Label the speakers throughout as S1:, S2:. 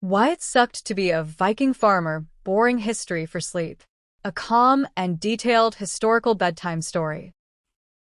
S1: Why it sucked to be a Viking farmer, boring history for sleep. A calm and detailed historical bedtime story.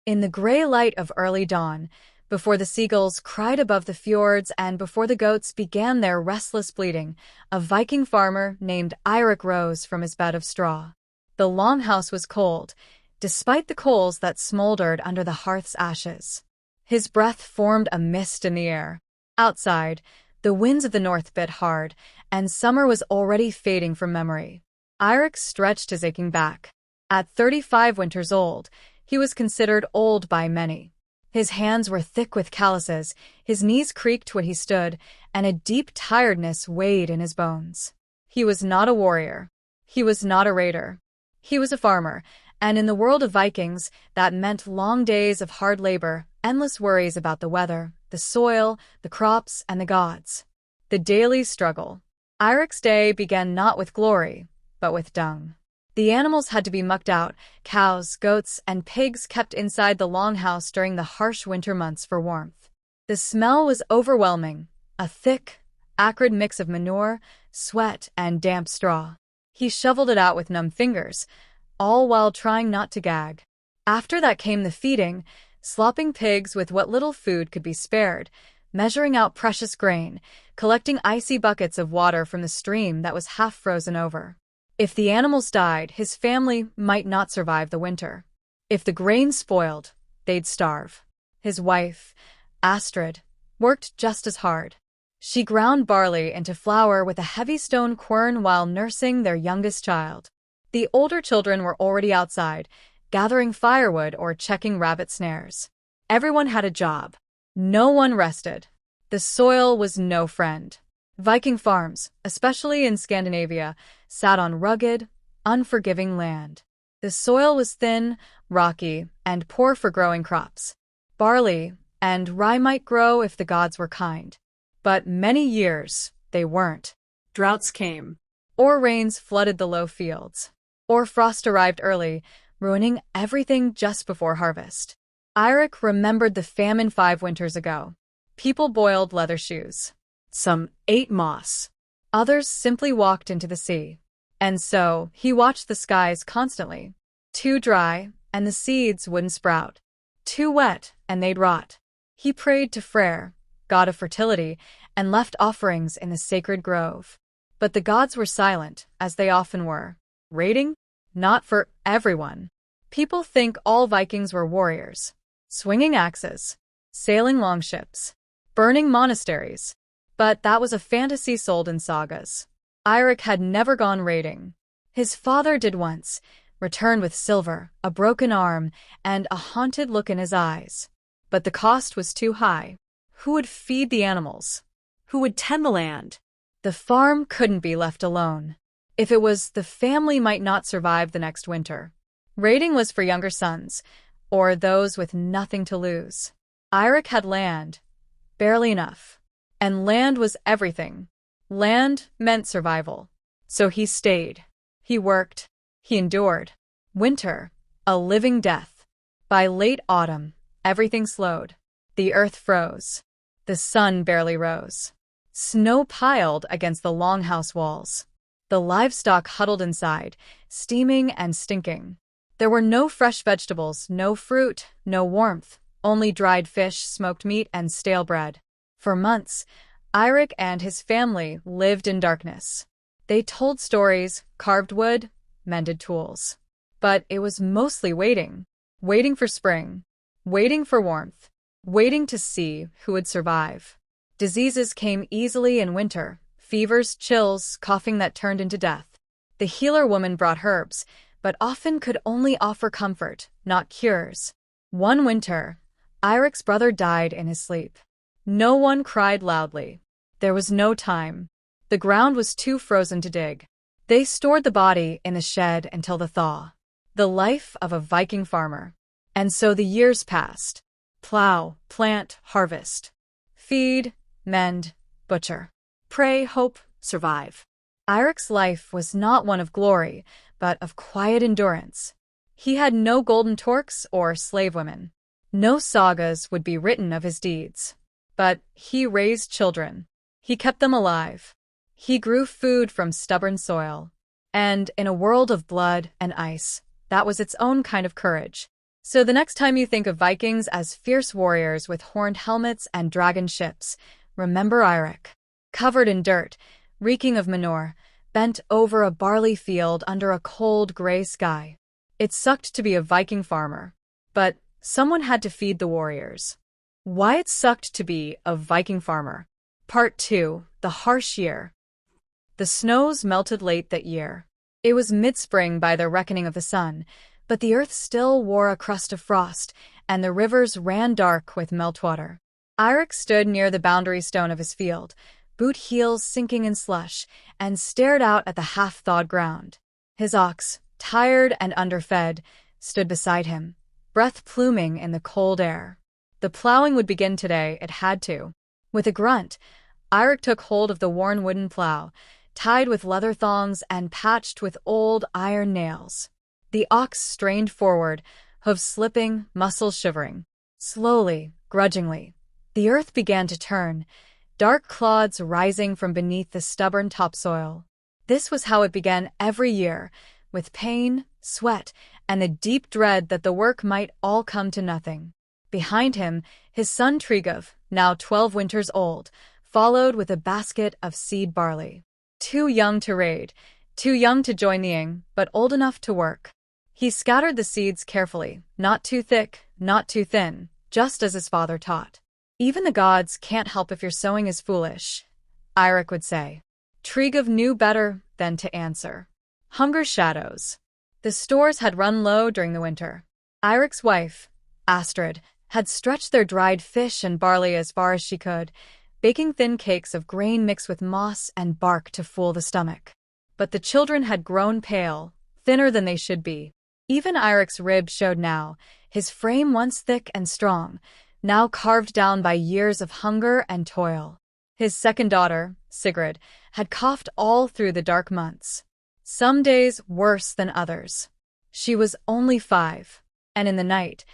S1: In the gray light of early dawn, before the seagulls cried above the fjords and before the goats began their restless bleating, a Viking farmer named Eirik rose from his bed of straw. The longhouse was cold, despite the coals that smoldered under the hearth's ashes. His breath formed a mist in the air. Outside, the winds of the north bit hard, and summer was already fading from memory. Eirik stretched his aching back. At 35 winters old, he was considered old by many. His hands were thick with calluses, his knees creaked when he stood, and a deep tiredness weighed in his bones. He was not a warrior. He was not a raider. He was a farmer, and in the world of Vikings, that meant long days of hard labor, endless worries about the weather, the soil, the crops, and the gods. The daily struggle. Eirik's day began not with glory, but with dung. The animals had to be mucked out, cows, goats, and pigs kept inside the longhouse during the harsh winter months for warmth. The smell was overwhelming, a thick, acrid mix of manure, sweat, and damp straw. He shoveled it out with numb fingers, all while trying not to gag. After that came the feeding, slopping pigs with what little food could be spared, measuring out precious grain, collecting icy buckets of water from the stream that was half frozen over. If the animals died, his family might not survive the winter. If the grain spoiled, they'd starve. His wife, Astrid, worked just as hard. She ground barley into flour with a heavy stone quern while nursing their youngest child. The older children were already outside, gathering firewood or checking rabbit snares. Everyone had a job. No one rested. The soil was no friend. Viking farms, especially in Scandinavia, sat on rugged, unforgiving land. The soil was thin, rocky, and poor for growing crops. Barley and rye might grow if the gods were kind. But many years, they weren't. Droughts came. Or rains flooded the low fields. Or frost arrived early, ruining everything just before harvest. Eirik remembered the famine 5 winters ago. People boiled leather shoes. Some ate moss. Others simply walked into the sea. And so, he watched the skies constantly. Too dry, and the seeds wouldn't sprout. Too wet, and they'd rot. He prayed to Freyr, god of fertility, and left offerings in the sacred grove. But the gods were silent, as they often were. Raiding? Not for everyone. People think all Vikings were warriors. Swinging axes. Sailing longships. Burning monasteries. But that was a fantasy sold in sagas. Eirik had never gone raiding. His father did once, returned with silver, a broken arm, and a haunted look in his eyes. But the cost was too high. Who would feed the animals? Who would tend the land? The farm couldn't be left alone. If it was, the family might not survive the next winter. Raiding was for younger sons, or those with nothing to lose. Eirik had land, barely enough. And land was everything. Land meant survival. So he stayed. He worked. He endured. Winter, a living death. By late autumn, everything slowed. The earth froze. The sun barely rose. Snow piled against the longhouse walls. The livestock huddled inside, steaming and stinking. There were no fresh vegetables, no fruit, no warmth, only dried fish, smoked meat, and stale bread. For months, Eirik and his family lived in darkness. They told stories, carved wood, mended tools. But it was mostly waiting. Waiting for spring. Waiting for warmth. Waiting to see who would survive. Diseases came easily in winter. Fevers, chills, coughing that turned into death. The healer woman brought herbs, but often could only offer comfort, not cures. One winter, Eirik's brother died in his sleep. No one cried loudly. There was no time. The ground was too frozen to dig. They stored the body in the shed until the thaw. The life of a Viking farmer. And so the years passed. Plow, plant, harvest. Feed, mend, butcher. Pray, hope, survive. Eirik's life was not one of glory, but of quiet endurance. He had no golden torques or slave women. No sagas would be written of his deeds. But he raised children. He kept them alive. He grew food from stubborn soil. And in a world of blood and ice, that was its own kind of courage. So the next time you think of Vikings as fierce warriors with horned helmets and dragon ships, remember Eirik. Covered in dirt, reeking of manure, bent over a barley field under a cold gray sky. It sucked to be a Viking farmer. But someone had to feed the warriors. Why it sucked to be a Viking farmer. Part 2. The harsh year. The snows melted late that year. It was mid-spring by the reckoning of the sun, but the earth still wore a crust of frost, and the rivers ran dark with meltwater. Eirik stood near the boundary stone of his field, boot heels sinking in slush, and stared out at the half-thawed ground. His ox, tired and underfed, stood beside him, breath pluming in the cold air. The plowing would begin today, it had to. With a grunt, Eirik took hold of the worn wooden plow, tied with leather thongs and patched with old iron nails. The ox strained forward, hooves slipping, muscles shivering. Slowly, grudgingly, the earth began to turn, dark clods rising from beneath the stubborn topsoil. This was how it began every year, with pain, sweat, and the deep dread that the work might all come to nothing. Behind him, his son Tryggv, now 12 winters old, followed with a basket of seed barley. Too young to raid, too young to join the ing, but old enough to work. He scattered the seeds carefully, not too thick, not too thin, just as his father taught. Even the gods can't help if your sowing is foolish, Eirik would say. Tryggv knew better than to answer. Hunger shadows. The stores had run low during the winter. Eirik's wife, Astrid, had stretched their dried fish and barley as far as she could, baking thin cakes of grain mixed with moss and bark to fool the stomach. But the children had grown pale, thinner than they should be. Even Eirik's ribs showed now, his frame once thick and strong, now carved down by years of hunger and toil. His second daughter, Sigrid, had coughed all through the dark months. Some days worse than others. She was only 5, and in the night,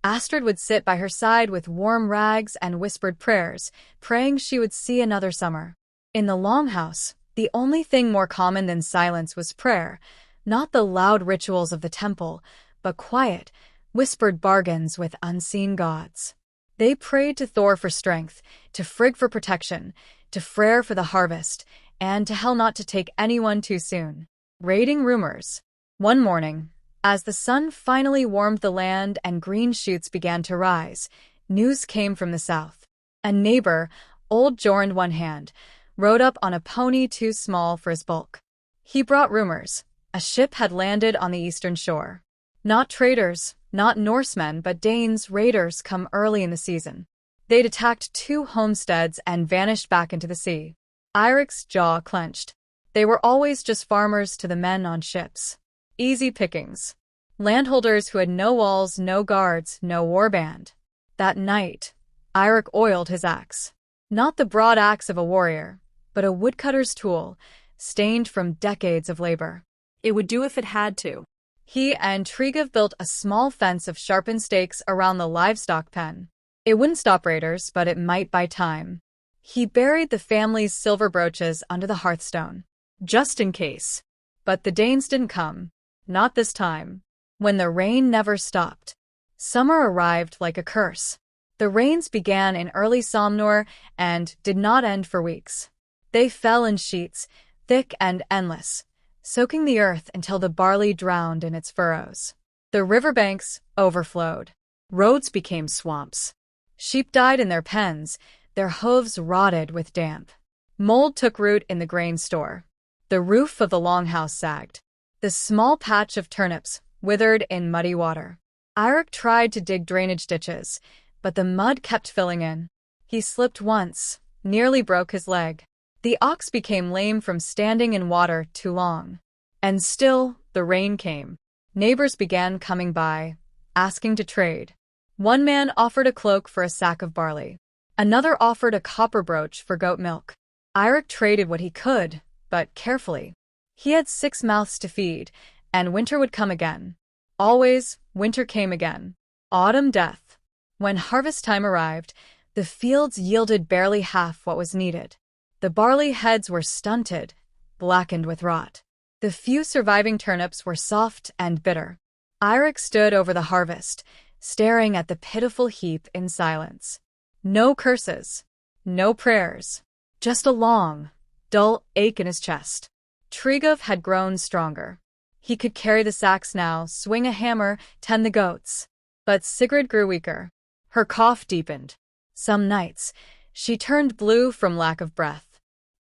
S1: Astrid would sit by her side with warm rags and whispered prayers, praying she would see another summer. In the longhouse, the only thing more common than silence was prayer, not the loud rituals of the temple, but quiet, whispered bargains with unseen gods. They prayed to Thor for strength, to Frigg for protection, to Freyr for the harvest, and to Hel not to take anyone too soon. Raiding rumors. One morning, as the sun finally warmed the land and green shoots began to rise, news came from the south. A neighbor, old Jorn One Hand, rode up on a pony too small for his bulk. He brought rumors. A ship had landed on the eastern shore. Not traders, not Norsemen, but Danes raiders come early in the season. They'd attacked 2 homesteads and vanished back into the sea. Eirik's jaw clenched. They were always just farmers to the men on ships. Easy pickings. Landholders who had no walls, no guards, no warband. That night, Eirik oiled his axe. Not the broad axe of a warrior, but a woodcutter's tool, stained from decades of labor. It would do if it had to. He and Tryggv built a small fence of sharpened stakes around the livestock pen. It wouldn't stop raiders, but it might buy time. He buried the family's silver brooches under the hearthstone, just in case. But the Danes didn't come. Not this time. When the rain never stopped. Summer arrived like a curse. The rains began in early Somnor and did not end for weeks. They fell in sheets, thick and endless, soaking the earth until the barley drowned in its furrows. The riverbanks overflowed. Roads became swamps. Sheep died in their pens, their hooves rotted with damp. Mold took root in the grain store. The roof of the longhouse sagged. The small patch of turnips withered in muddy water. Eirik tried to dig drainage ditches, but the mud kept filling in. He slipped once, nearly broke his leg. The ox became lame from standing in water too long. And still, the rain came. Neighbors began coming by, asking to trade. One man offered a cloak for a sack of barley. Another offered a copper brooch for goat milk. Eirik traded what he could, but carefully. He had 6 mouths to feed, and winter would come again. Always, winter came again. Autumn, death. When harvest time arrived, the fields yielded barely half what was needed. The barley heads were stunted, blackened with rot. The few surviving turnips were soft and bitter. Eirik stood over the harvest, staring at the pitiful heap in silence. No curses, no prayers, just a long, dull ache in his chest. Tryggve had grown stronger. He could carry the sacks now, swing a hammer, tend the goats. But Sigrid grew weaker. Her cough deepened. Some nights, she turned blue from lack of breath.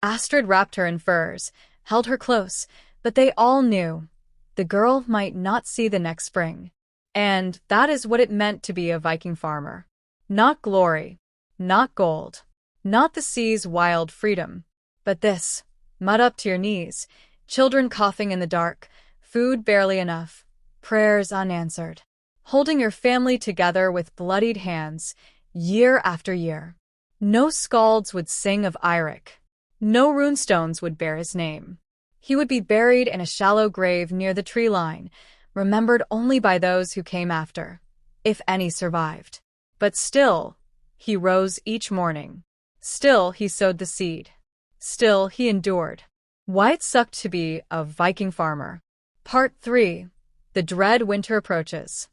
S1: Astrid wrapped her in furs, held her close, but they all knew the girl might not see the next spring. And that is what it meant to be a Viking farmer. Not glory, not gold, not the sea's wild freedom, but this, mud up to your knees, children coughing in the dark, food barely enough, prayers unanswered. Holding your family together with bloodied hands, year after year. No skalds would sing of Eirik. No runestones would bear his name. He would be buried in a shallow grave near the tree line, remembered only by those who came after, if any survived. But still, he rose each morning. Still, he sowed the seed. Still, he endured. Why it sucked to be a Viking farmer. Part 3. The dread winter approaches.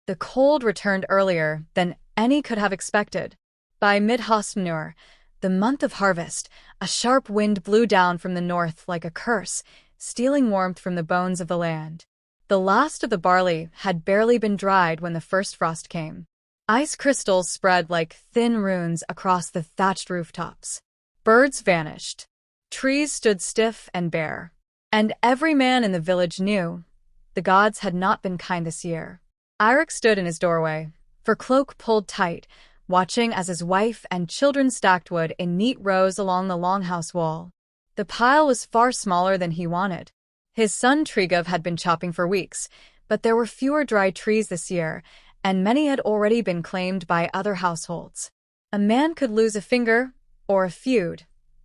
S1: The cold returned earlier than any could have expected. By mid-Höstnur, the month of harvest, a sharp wind blew down from the north like a curse, stealing warmth from the bones of the land. The last of the barley had barely been dried when the first frost came. Ice crystals spread like thin runes across the thatched rooftops. Birds vanished. Trees stood stiff and bare. And every man in the village knew the gods had not been kind this year. Eirik stood in his doorway, fur cloak pulled tight, watching as his wife and children stacked wood in neat rows along the longhouse wall. The pile was far smaller than he wanted. His son Tryggve had been chopping for weeks, but there were fewer dry trees this year, and many had already been claimed by other households. A man could lose a finger, or a feud,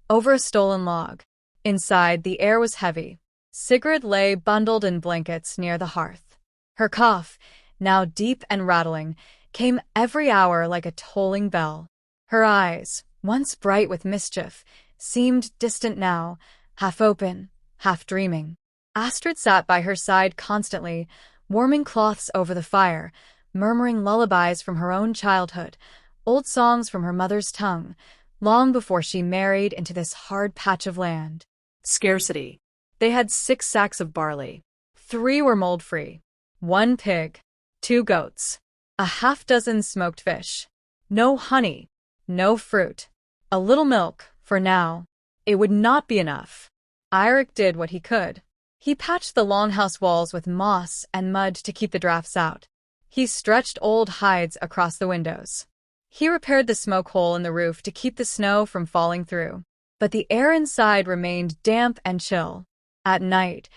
S1: over a stolen log. Inside, the air was heavy. Sigrid lay bundled in blankets near the hearth. Her cough, now deep and rattling, came every hour like a tolling bell. Her eyes, once bright with mischief, seemed distant now, half open, half dreaming. Astrid sat by her side constantly, warming cloths over the fire, murmuring lullabies from her own childhood, old songs from her mother's tongue, long before she married into this hard patch of land. Scarcity. They had 6 sacks of barley. 3 were mold-free. 1 pig. 2 goats. A half-dozen smoked fish. No honey. No fruit. A little milk, for now. It would not be enough. Eirik did what he could. He patched the longhouse walls with moss and mud to keep the drafts out. He stretched old hides across the windows. He repaired the smoke hole in the roof to keep the snow from falling through. But the air inside remained damp and chill. At night,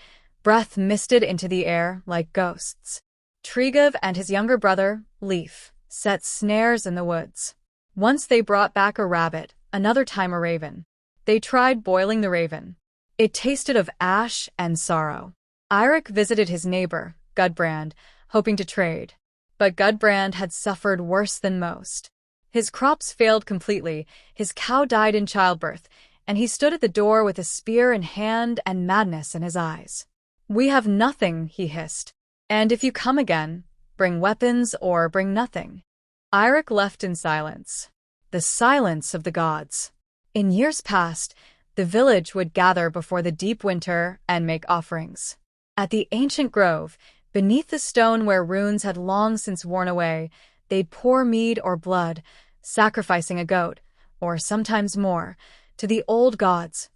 S1: breath misted into the air like ghosts. Tryggve and his younger brother, Leif, set snares in the woods. Once they brought back a rabbit, another time a raven. They tried boiling the raven. It tasted of ash and sorrow. Eirik visited his neighbor, Gudbrand, hoping to trade. But Gudbrand had suffered worse than most. His crops failed completely, his cow died in childbirth, and he stood at the door with a spear in hand and madness in his eyes. "We have nothing," he hissed. "And if you come again, bring weapons or bring nothing." Eirik left in silence. The silence of the gods. In years past, the village would gather before the deep winter and make offerings. At the ancient grove, beneath the stone where runes had long since worn away, they'd pour mead or blood, sacrificing a goat, or sometimes more, to the old gods,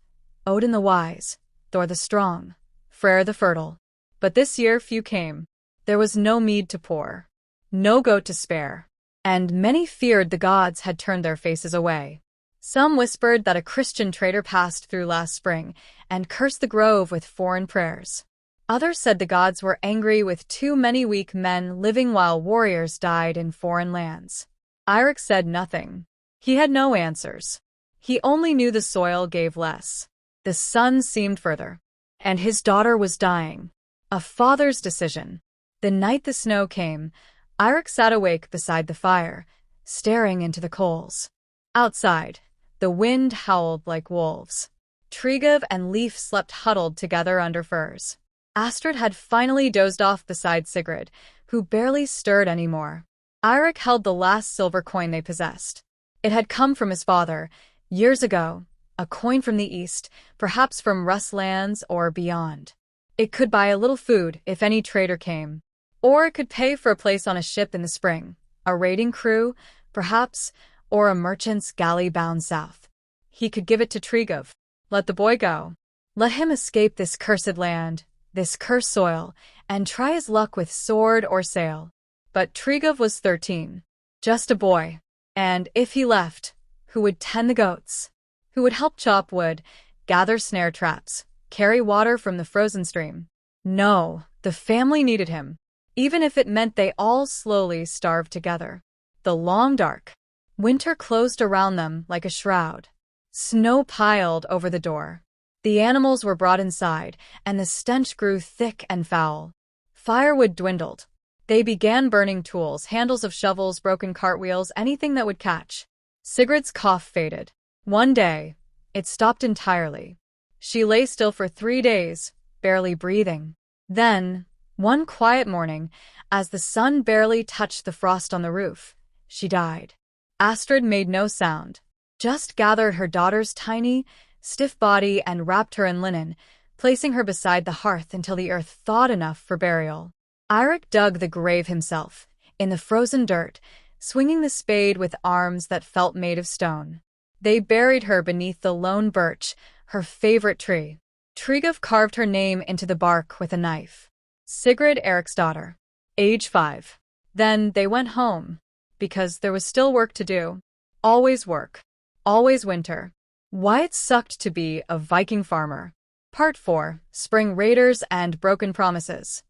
S1: Odin the Wise, Thor the Strong, Freyr the Fertile. But this year few came. There was no mead to pour, no goat to spare, and many feared the gods had turned their faces away. Some whispered that a Christian trader passed through last spring and cursed the grove with foreign prayers. Others said the gods were angry with too many weak men living while warriors died in foreign lands. Eirik said nothing. He had no answers. He only knew the soil gave less. The sun seemed further. And his daughter was dying. A father's decision. The night the snow came, Eirik sat awake beside the fire, staring into the coals. Outside, the The wind howled like wolves. Tryggv and Leif slept huddled together under furs. Astrid had finally dozed off beside Sigrid, who barely stirred anymore. Eirik held the last silver coin they possessed. It had come from his father, years ago, a coin from the east, perhaps from Russ lands or beyond. It could buy a little food if any trader came. Or it could pay for a place on a ship in the spring, a raiding crew, perhaps, or a merchant's galley bound south. He could give it to Tryggv. Let the boy go. Let him escape this cursed land, this cursed soil, and try his luck with sword or sail. But Tryggv was 13. Just a boy. And if he left, who would tend the goats? Who would help chop wood, gather snare traps, carry water from the frozen stream? No, the family needed him, even if it meant they all slowly starved together. The long dark winter closed around them like a shroud. Snow piled over the door. The animals were brought inside, and the stench grew thick and foul. Firewood dwindled. They began burning tools, handles of shovels, broken cartwheels, anything that would catch. Sigrid's cough faded. One day, it stopped entirely. She lay still for 3 days, barely breathing. Then, one quiet morning, as the sun barely touched the frost on the roof, she died. Astrid made no sound, just gathered her daughter's tiny, stiff body and wrapped her in linen, placing her beside the hearth until the earth thawed enough for burial. Eirik dug the grave himself, in the frozen dirt, swinging the spade with arms that felt made of stone. They buried her beneath the lone birch, her favorite tree. Tryggv carved her name into the bark with a knife. Sigrid, Erik's daughter. Age 5. Then they went home, because there was still work to do. Always work. Always winter. Why it sucked to be a Viking farmer. Part 4. Spring Raiders and Broken Promises.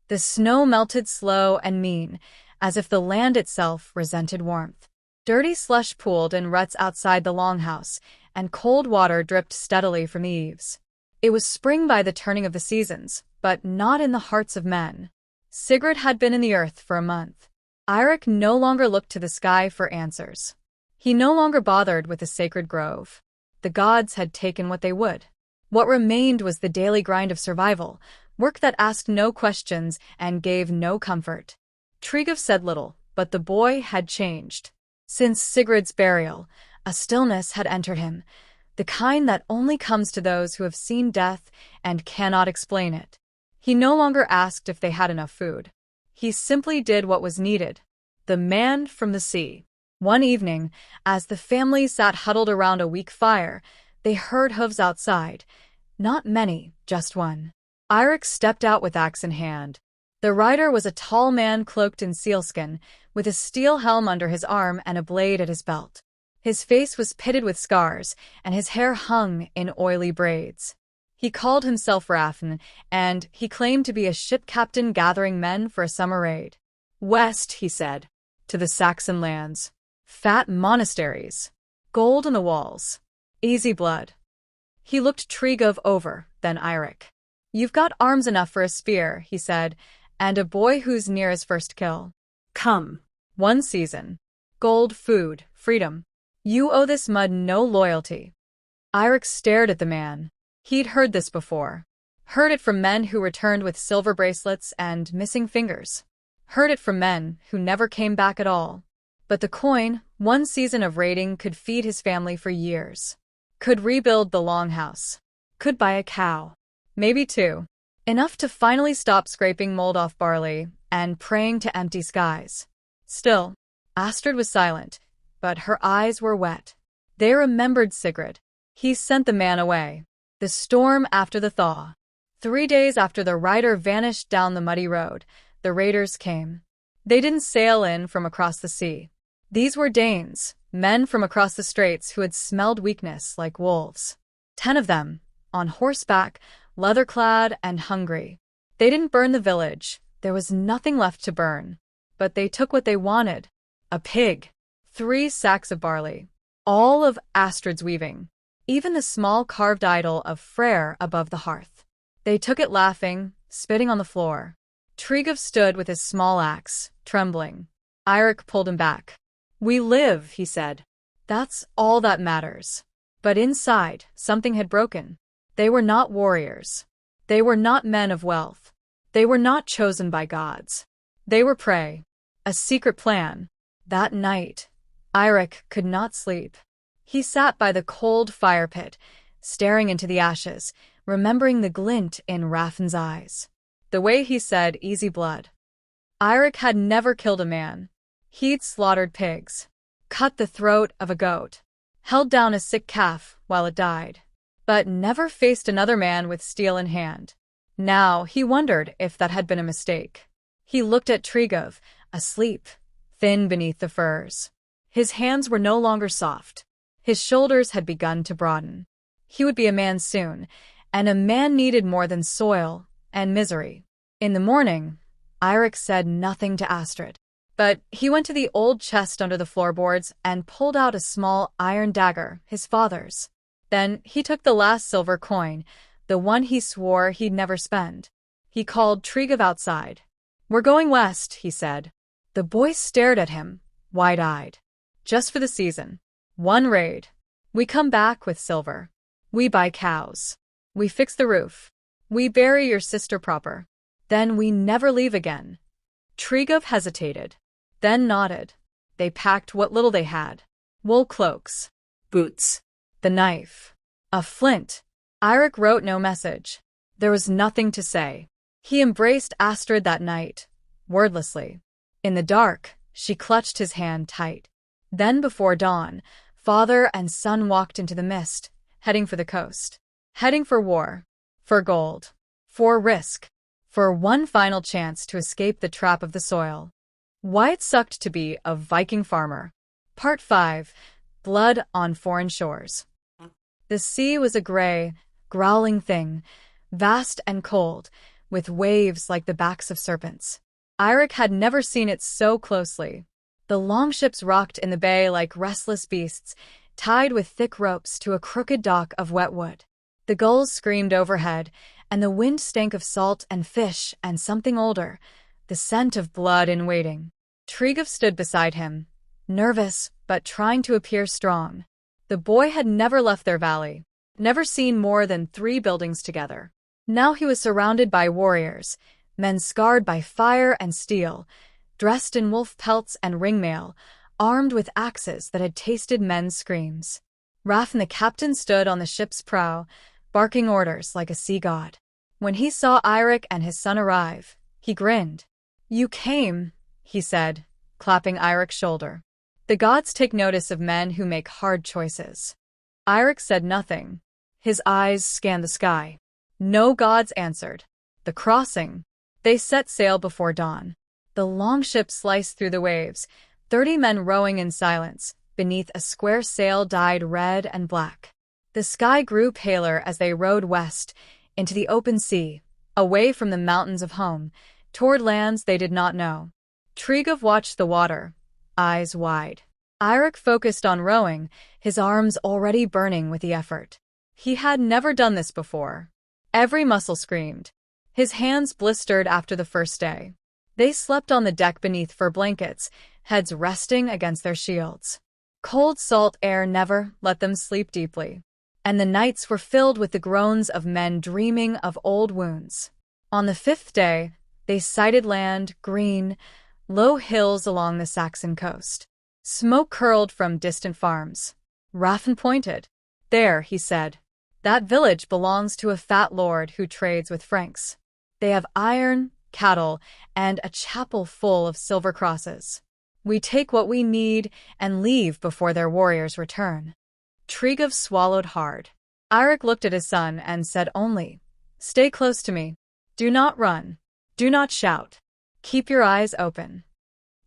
S1: The snow melted slow and mean, as if the land itself resented warmth. Dirty slush pooled in ruts outside the longhouse, and cold water dripped steadily from the eaves. It was spring by the turning of the seasons, but not in the hearts of men. Sigrid had been in the earth for a month. Eirik no longer looked to the sky for answers. He no longer bothered with the sacred grove. The gods had taken what they would. What remained was the daily grind of survival, work that asked no questions and gave no comfort. Tryggv said little, but the boy had changed. Since Sigrid's burial, a stillness had entered him, the kind that only comes to those who have seen death and cannot explain it. He no longer asked if they had enough food. He simply did what was needed. The man from the sea. One evening, as the family sat huddled around a weak fire, they heard hooves outside. Not many, just one. Eirik stepped out with axe in hand. The rider was a tall man cloaked in sealskin, with a steel helm under his arm and a blade at his belt. His face was pitted with scars, and his hair hung in oily braids. He called himself Rafn, and he claimed to be a ship captain gathering men for a summer raid. West, he said, to the Saxon lands. Fat monasteries. Gold on the walls. Easy blood. He looked Tryggv over, then Eirik. You've got arms enough for a spear, he said, and a boy who's near his first kill. Come. One season. Gold, food, freedom. You owe this mud no loyalty. Eirik stared at the man. He'd heard this before. Heard it from men who returned with silver bracelets and missing fingers. Heard it from men who never came back at all. But the coin, one season of raiding, could feed his family for years. Could rebuild the longhouse. Could buy a cow. Maybe 2. Enough to finally stop scraping mold off barley and praying to empty skies. Still, Astrid was silent, but her eyes were wet. They remembered Sigrid. He sent the man away. The storm after the thaw. 3 days after the rider vanished down the muddy road, the raiders came. They didn't sail in from across the sea. These were Danes, men from across the straits who had smelled weakness like wolves. 10 of them, on horseback, leather-clad and hungry. They didn't burn the village. There was nothing left to burn. But they took what they wanted. A pig. 3 sacks of barley. All of Astrid's weaving. Even the small carved idol of Freyr above the hearth. They took it laughing, spitting on the floor. Tryggv stood with his small axe, trembling. Eirik pulled him back. We live, he said. That's all that matters. But inside, something had broken. They were not warriors. They were not men of wealth. They were not chosen by gods. They were prey. A secret plan. That night, Eirik could not sleep. He sat by the cold fire pit, staring into the ashes, remembering the glint in Raffen's eyes. The way he said, "Easy blood." Eirik had never killed a man. He'd slaughtered pigs, cut the throat of a goat, held down a sick calf while it died, but never faced another man with steel in hand. Now he wondered if that had been a mistake. He looked at Tryggve, asleep, thin beneath the furs. His hands were no longer soft. His shoulders had begun to broaden. He would be a man soon, and a man needed more than soil and misery. In the morning, Eirik said nothing to Astrid, but he went to the old chest under the floorboards and pulled out a small iron dagger, his father's. Then he took the last silver coin, the one he swore he'd never spend. He called Tryggve outside. "We're going west," he said. The boy stared at him, wide-eyed. "Just for the season. One raid. We come back with silver. We buy cows. We fix the roof. We bury your sister proper. Then we never leave again." Tryggve hesitated, then nodded. They packed what little they had. Wool cloaks, boots, the knife, a flint. Eirik wrote no message. There was nothing to say. He embraced Astrid that night, wordlessly. In the dark, she clutched his hand tight. Then before dawn, father and son walked into the mist, heading for the coast. Heading for war. For gold. For risk. For one final chance to escape the trap of the soil. Why it sucked to be a Viking farmer. Part 5. Blood on Foreign Shores. The sea was a gray, growling thing, vast and cold, with waves like the backs of serpents. Eirik had never seen it so closely. The longships rocked in the bay like restless beasts, tied with thick ropes to a crooked dock of wet wood. The gulls screamed overhead, and the wind stank of salt and fish and something older, the scent of blood in waiting. Tryggve stood beside him, nervous but trying to appear strong. The boy had never left their valley, never seen more than 3 buildings together. Now he was surrounded by warriors, men scarred by fire and steel, dressed in wolf pelts and ringmail, armed with axes that had tasted men's screams. Raffen the captain stood on the ship's prow, barking orders like a sea god. When he saw Eirik and his son arrive, he grinned. "You came," he said, clapping Eirik's shoulder. "The gods take notice of men who make hard choices." Eirik said nothing. His eyes scanned the sky. No gods answered. The crossing. They set sail before dawn. The longship sliced through the waves, 30 men rowing in silence, beneath a square sail dyed red and black. The sky grew paler as they rowed west, into the open sea, away from the mountains of home, toward lands they did not know. Tryggve watched the water, eyes wide. Eirik focused on rowing, his arms already burning with the effort. He had never done this before. Every muscle screamed. His hands blistered after the first day. They slept on the deck beneath fur blankets, heads resting against their shields. Cold salt air never let them sleep deeply, and the nights were filled with the groans of men dreaming of old wounds. On the 5th day, they sighted land, green, low hills along the Saxon coast. Smoke curled from distant farms. Raffen pointed. "There," he said. "That village belongs to a fat lord who trades with Franks. They have iron, cattle, and a chapel full of silver crosses. We take what we need and leave before their warriors return." Tryggve swallowed hard. Eirik looked at his son and said only, "Stay close to me. Do not run. Do not shout. Keep your eyes open."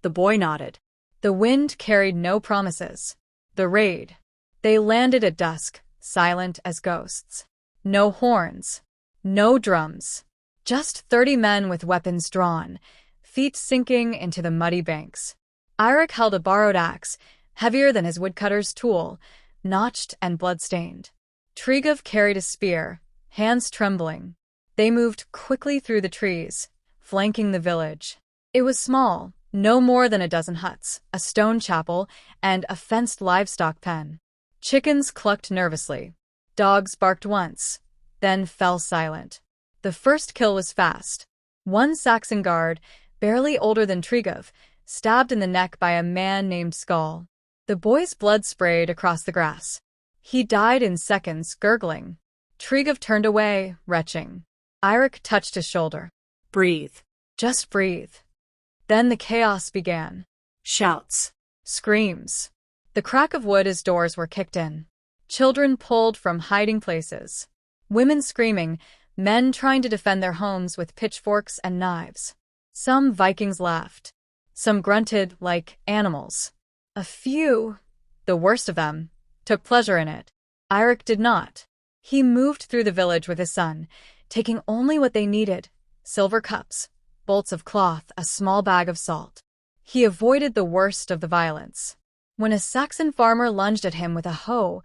S1: The boy nodded. The wind carried no promises. The raid. They landed at dusk, silent as ghosts. No horns. No drums. Just 30 men with weapons drawn, feet sinking into the muddy banks. Eirik held a borrowed axe, heavier than his woodcutter's tool, notched and blood-stained. Tryggve carried a spear, hands trembling. They moved quickly through the trees, flanking the village. It was small, No more than a dozen huts, a stone chapel, and a fenced livestock pen. Chickens clucked nervously. Dogs barked once, then fell silent. The first kill was fast. One Saxon guard, barely older than Trigov, stabbed in the neck by a man named Skull. The boy's blood sprayed across the grass. He died in seconds, gurgling. Trigov turned away, retching. Eirik touched his shoulder.
S2: Breathe.
S1: Just breathe. Then the chaos began.
S2: Shouts.
S1: Screams. The crack of wood as doors were kicked in. Children pulled from hiding places. Women screaming, men trying to defend their homes with pitchforks and knives. Some Vikings laughed. Some grunted like animals. A few, the worst of them, took pleasure in it. Eirik did not. He moved through the village with his son, taking only what they needed: silver cups, bolts of cloth, a small bag of salt. He avoided the worst of the violence. When a Saxon farmer lunged at him with a hoe,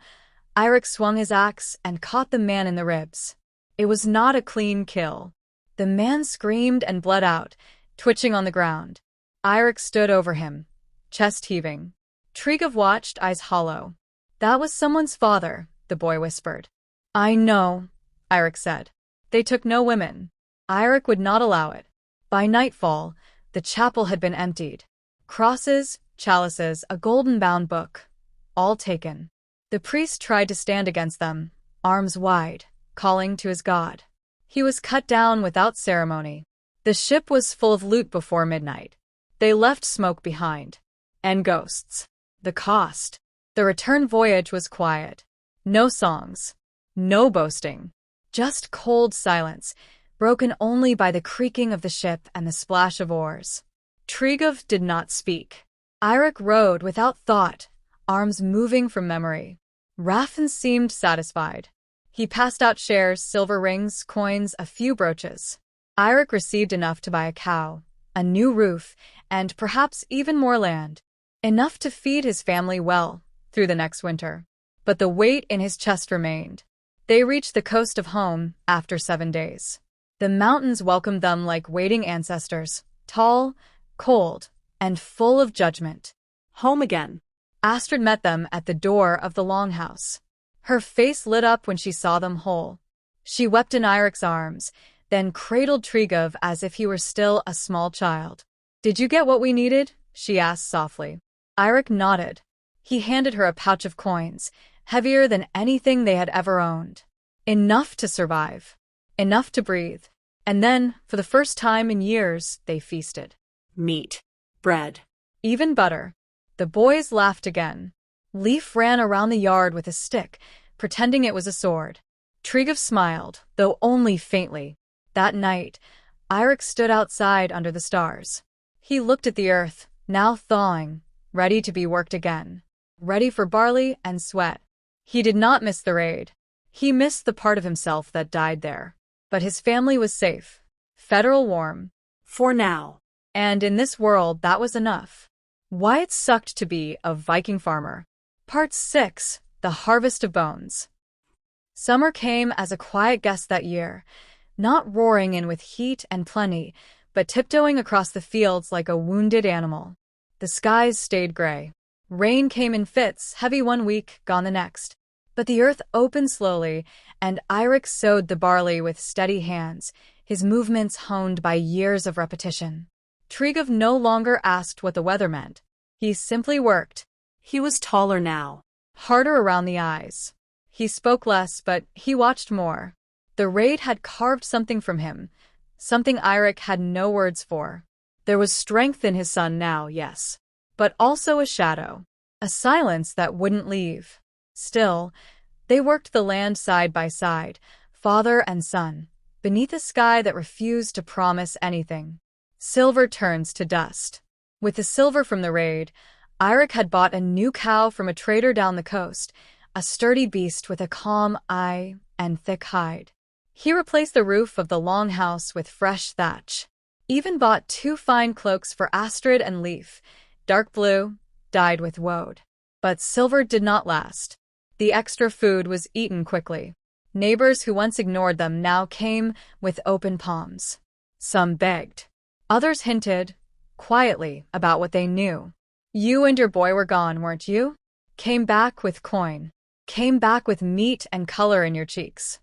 S1: Eirik swung his axe and caught the man in the ribs. It was not a clean kill. The man screamed and bled out, twitching on the ground. Eirik stood over him, chest heaving. Trigov watched, eyes hollow. That was someone's father, the boy whispered. I know, Eirik said. They took no women. Eirik would not allow it. By nightfall, the chapel had been emptied. Crosses, chalices, a golden-bound book, all taken. The priest tried to stand against them, arms wide, calling to his god. He was cut down without ceremony. The ship was full of loot before midnight. They left smoke behind. And ghosts. The cost. The return voyage was quiet. No songs. No boasting. Just cold silence, broken only by the creaking of the ship and the splash of oars. Trigov did not speak. Eirik rowed without thought, arms moving from memory. Raffen seemed satisfied. He passed out shares, silver rings, coins, a few brooches. Eirik received enough to buy a cow, a new roof, and perhaps even more land. Enough to feed his family well through the next winter. But the weight in his chest remained. They reached the coast of home after 7 days. The mountains welcomed them like waiting ancestors, tall, cold, and full of judgment.
S2: Home again.
S1: Astrid met them at the door of the longhouse. Her face lit up when she saw them whole. She wept in Eirik's arms, then cradled Trigov as if he were still a small child. Did you get what we needed? She asked softly. Eirik nodded. He handed her a pouch of coins, heavier than anything they had ever owned. Enough to survive. Enough to breathe. And then, for the first time in years, they feasted.
S2: Meat. Bread.
S1: Even butter. The boys laughed again. Leif ran around the yard with a stick, pretending it was a sword. Trigov smiled, though only faintly. That night, Eirik stood outside under the stars. He looked at the earth, now thawing, ready to be worked again. Ready for barley and sweat. He did not miss the raid. He missed the part of himself that died there. But his family was safe. Federal warm.
S2: For now.
S1: And in this world, that was enough. Why it sucked to be a Viking farmer. Part 6. The Harvest of Bones. Summer came as a quiet guest that year, not roaring in with heat and plenty, but tiptoeing across the fields like a wounded animal. The skies stayed gray. Rain came in fits, heavy one week, gone the next. But the earth opened slowly, and Eirik sowed the barley with steady hands, his movements honed by years of repetition. Trigov no longer asked what the weather meant. He simply worked.
S2: He was taller now.
S1: Harder around the eyes. He spoke less, but he watched more. The raid had carved something from him, something Eirik had no words for. There was strength in his son now, yes, but also a shadow, a silence that wouldn't leave. Still, they worked the land side by side, father and son, beneath a sky that refused to promise anything. Silver turns to dust. With the silver from the raid, Eirik had bought a new cow from a trader down the coast, a sturdy beast with a calm eye and thick hide. He replaced the roof of the longhouse with fresh thatch. Even bought 2 fine cloaks for Astrid and Leif, dark blue, dyed with woad. But silver did not last. The extra food was eaten quickly. Neighbors who once ignored them now came with open palms. Some begged. Others hinted, quietly, about what they knew. You and your boy were gone, weren't you? Came back with coin. Came back with meat and color in your cheeks.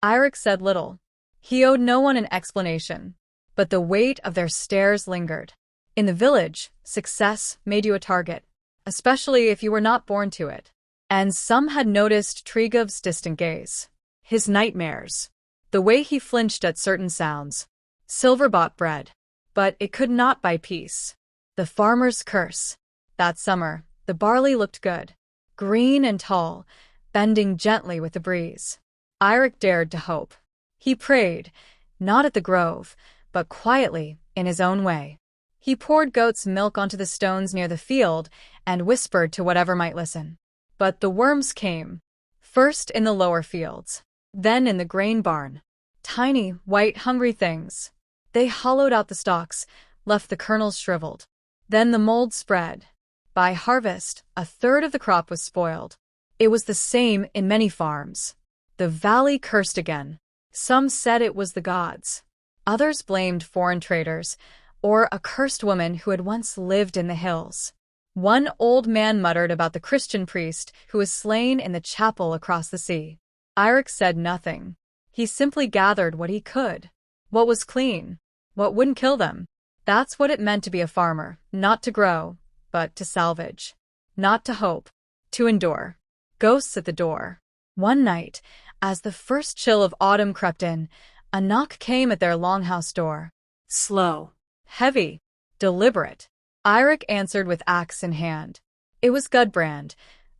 S1: Eirik said little. He owed no one an explanation, but the weight of their stares lingered. In the village, success made you a target, especially if you were not born to it. And some had noticed Tryggv's distant gaze, his nightmares, the way he flinched at certain sounds. Silver bought bread, but it could not buy peace. The farmer's curse. That summer, the barley looked good, green and tall, bending gently with the breeze. Eirik dared to hope. He prayed, not at the grove, but quietly, in his own way. He poured goat's milk onto the stones near the field and whispered to whatever might listen. But the worms came, first in the lower fields, then in the grain barn. Tiny, white, hungry things. They hollowed out the stalks, left the kernels shriveled. Then the mold spread. By harvest, a third of the crop was spoiled. It was the same in many farms. The valley cursed again. Some said it was the gods. Others blamed foreign traders, or a cursed woman who had once lived in the hills. One old man muttered about the Christian priest who was slain in the chapel across the sea. Eirik said nothing. He simply gathered what he could. What was clean? What wouldn't kill them? That's what it meant to be a farmer, not to grow, but to salvage. Not to hope, to endure. Ghosts at the door. One night, as the first chill of autumn crept in, a knock came at their longhouse door.
S2: Slow.
S1: Heavy. Deliberate. Eirik answered with axe in hand. It was Gudbrand,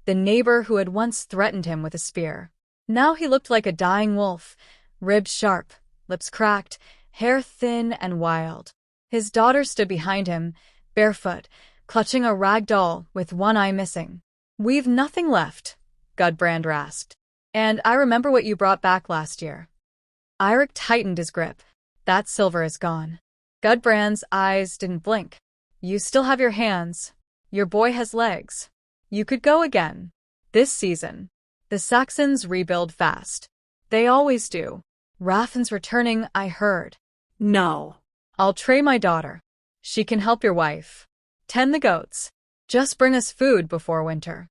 S1: the neighbor who had once threatened him with a spear. Now he looked like a dying wolf, ribs sharp, lips cracked, hair thin and wild. His daughter stood behind him, barefoot, clutching a rag doll with one eye missing. "We've nothing left," Gudbrand rasped. "And I remember what you brought back last year." Eirik tightened his grip. "That silver is gone." Gudbrand's eyes didn't blink. "You still have your hands. Your boy has legs. You could go again. This season. The Saxons rebuild fast. They always do. Raffin's returning, I heard."
S2: No.
S1: "I'll tray my daughter. She can help your wife. Tend the goats. Just bring us food before winter."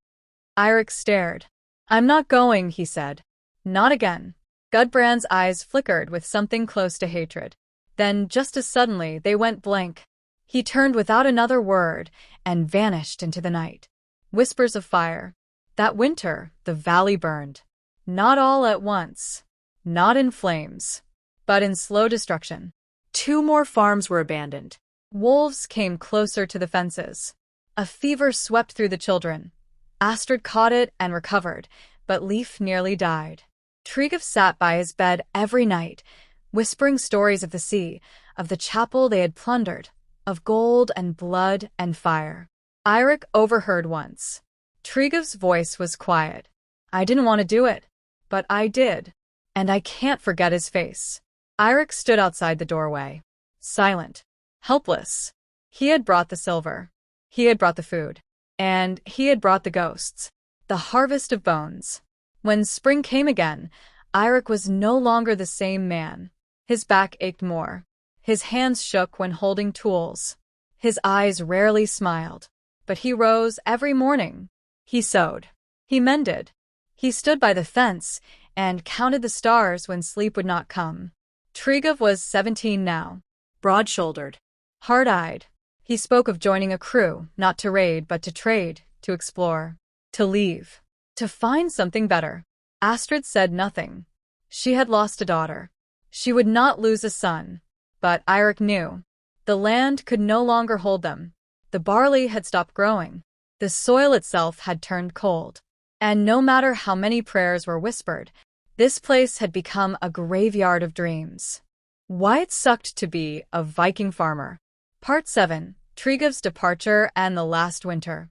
S1: Eirik stared. "I'm not going," he said. "Not again." Gudbrand's eyes flickered with something close to hatred. Then, just as suddenly, they went blank. He turned without another word and vanished into the night. Whispers of fire. That winter, the valley burned. Not all at once. Not in flames. But in slow destruction.
S2: 2 more farms were abandoned.
S1: Wolves came closer to the fences. A fever swept through the children. Astrid caught it and recovered, but Leif nearly died. Tryggv sat by his bed every night, whispering stories of the sea, of the chapel they had plundered, of gold and blood and fire. Eirik overheard once. Tryggv's voice was quiet. "I didn't want to do it, but I did. And I can't forget his face." Eirik stood outside the doorway, silent, helpless. He had brought the silver. He had brought the food. And he had brought the ghosts. The harvest of bones. When spring came again, Eirik was no longer the same man. His back ached more. His hands shook when holding tools. His eyes rarely smiled. But he rose every morning. He sewed. He mended. He stood by the fence and counted the stars when sleep would not come. Tryggv was 17 now.
S2: Broad-shouldered.
S1: Hard-eyed. He spoke of joining a crew, not to raid but to trade, to explore, to leave, to find something better. Astrid said nothing. She had lost a daughter. She would not lose a son. But Eirik knew. The land could no longer hold them. The barley had stopped growing. The soil itself had turned cold. And no matter how many prayers were whispered, this place had become a graveyard of dreams. Why it sucked to be a Viking farmer. Part 7. Tryggv's departure and the last winter.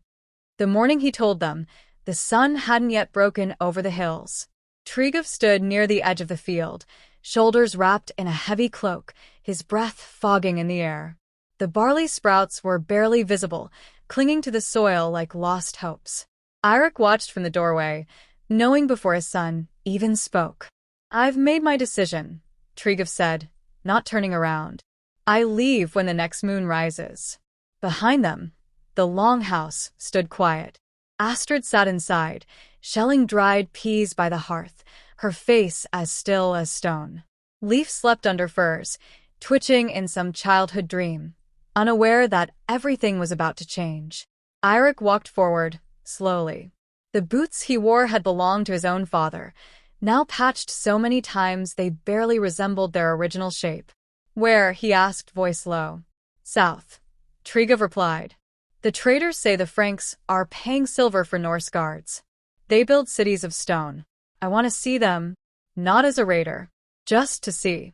S1: The morning he told them, the sun hadn't yet broken over the hills. Tryggv stood near the edge of the field, shoulders wrapped in a heavy cloak, his breath fogging in the air. The barley sprouts were barely visible, clinging to the soil like lost hopes. Eirik watched from the doorway, knowing before his son even spoke. "I've made my decision," Tryggv said, not turning around. I leave when the next moon rises." Behind them, the longhouse stood quiet. Astrid sat inside, shelling dried peas by the hearth, her face as still as stone. Leaf slept under furs, twitching in some childhood dream, unaware that everything was about to change. Eirik walked forward, slowly. The boots he wore had belonged to his own father, now patched so many times they barely resembled their original shape. "Where?" he asked, voice low. "South," Tryggve replied. "The traders say the Franks are paying silver for Norse guards. They build cities of stone. I want to see them, not as a raider, just to see."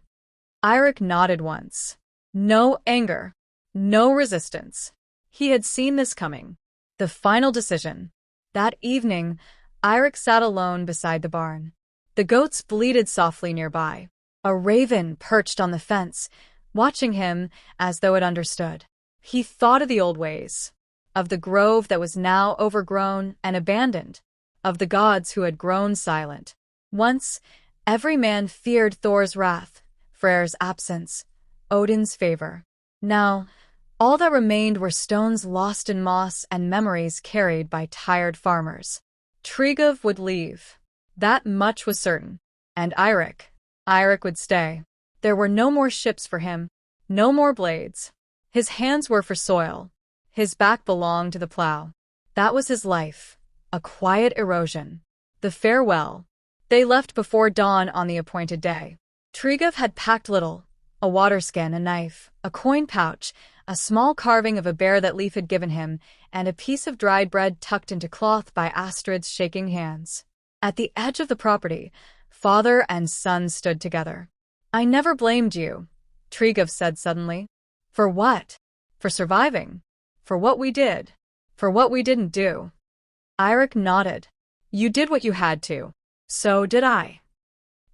S1: Eirik nodded once. No anger, no resistance. He had seen this coming. The final decision. That evening, Eirik sat alone beside the barn. The goats bleated softly nearby. A raven perched on the fence, watching him as though it understood. He thought of the old ways, of the grove that was now overgrown and abandoned, of the gods who had grown silent. Once, every man feared Thor's wrath, Freyr's absence, Odin's favor. Now, all that remained were stones lost in moss and memories carried by tired farmers. Tryggve would leave. That much was certain. And Eirik would stay. There were no more ships for him, no more blades. His hands were for soil. His back belonged to the plow. That was his life, a quiet erosion. The farewell. They left before dawn on the appointed day. Tryggve had packed little: a water skin, a knife, a coin pouch, a small carving of a bear that Leif had given him, and a piece of dried bread tucked into cloth by Astrid's shaking hands. At the edge of the property, father and son stood together. "I never blamed you," Tryggve said suddenly. "For what? For surviving. For what we did. For what we didn't do." Eirik nodded. "You did what you had to. So did I."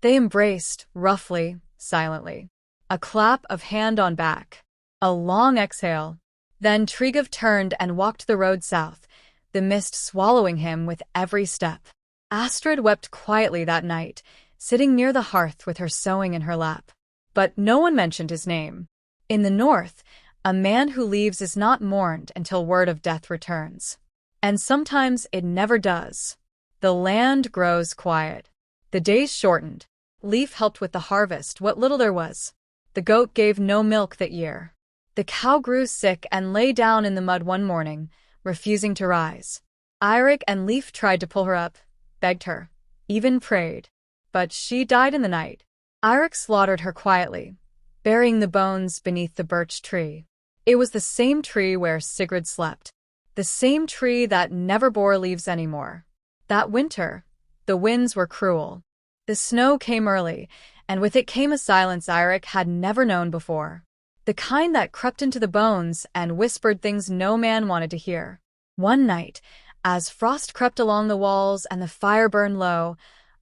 S1: They embraced, roughly, silently. A clap of hand on back. A long exhale. Then Tryggve turned and walked the road south, the mist swallowing him with every step. Astrid wept quietly that night, sitting near the hearth with her sewing in her lap. But no one mentioned his name. In the north, a man who leaves is not mourned until word of death returns. And sometimes it never does. The land grows quiet. The days shortened. Leif helped with the harvest, what little there was. The goat gave no milk that year. The cow grew sick and lay down in the mud one morning, refusing to rise. Eirik and Leif tried to pull her up, begged her, even prayed. But she died in the night. Eirik slaughtered her quietly, burying the bones beneath the birch tree. It was the same tree where Sigrid slept, the same tree that never bore leaves anymore. That winter, the winds were cruel. The snow came early, and with it came a silence Eirik had never known before. The kind that crept into the bones and whispered things no man wanted to hear. One night, as frost crept along the walls and the fire burned low,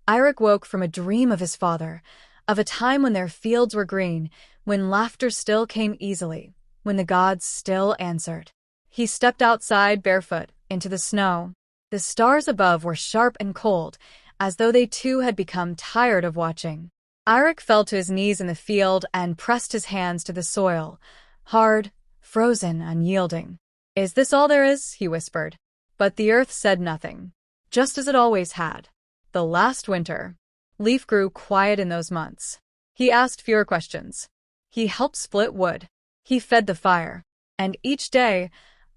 S1: Eirik woke from a dream of his father, of a time when their fields were green, when laughter still came easily, when the gods still answered. He stepped outside barefoot, into the snow. The stars above were sharp and cold, as though they too had become tired of watching. Eirik fell to his knees in the field and pressed his hands to the soil, hard, frozen, unyielding. "Is this all there is?" he whispered. But the earth said nothing, just as it always had. The last winter, Leif grew quiet in those months. He asked fewer questions. He helped split wood. He fed the fire. And each day,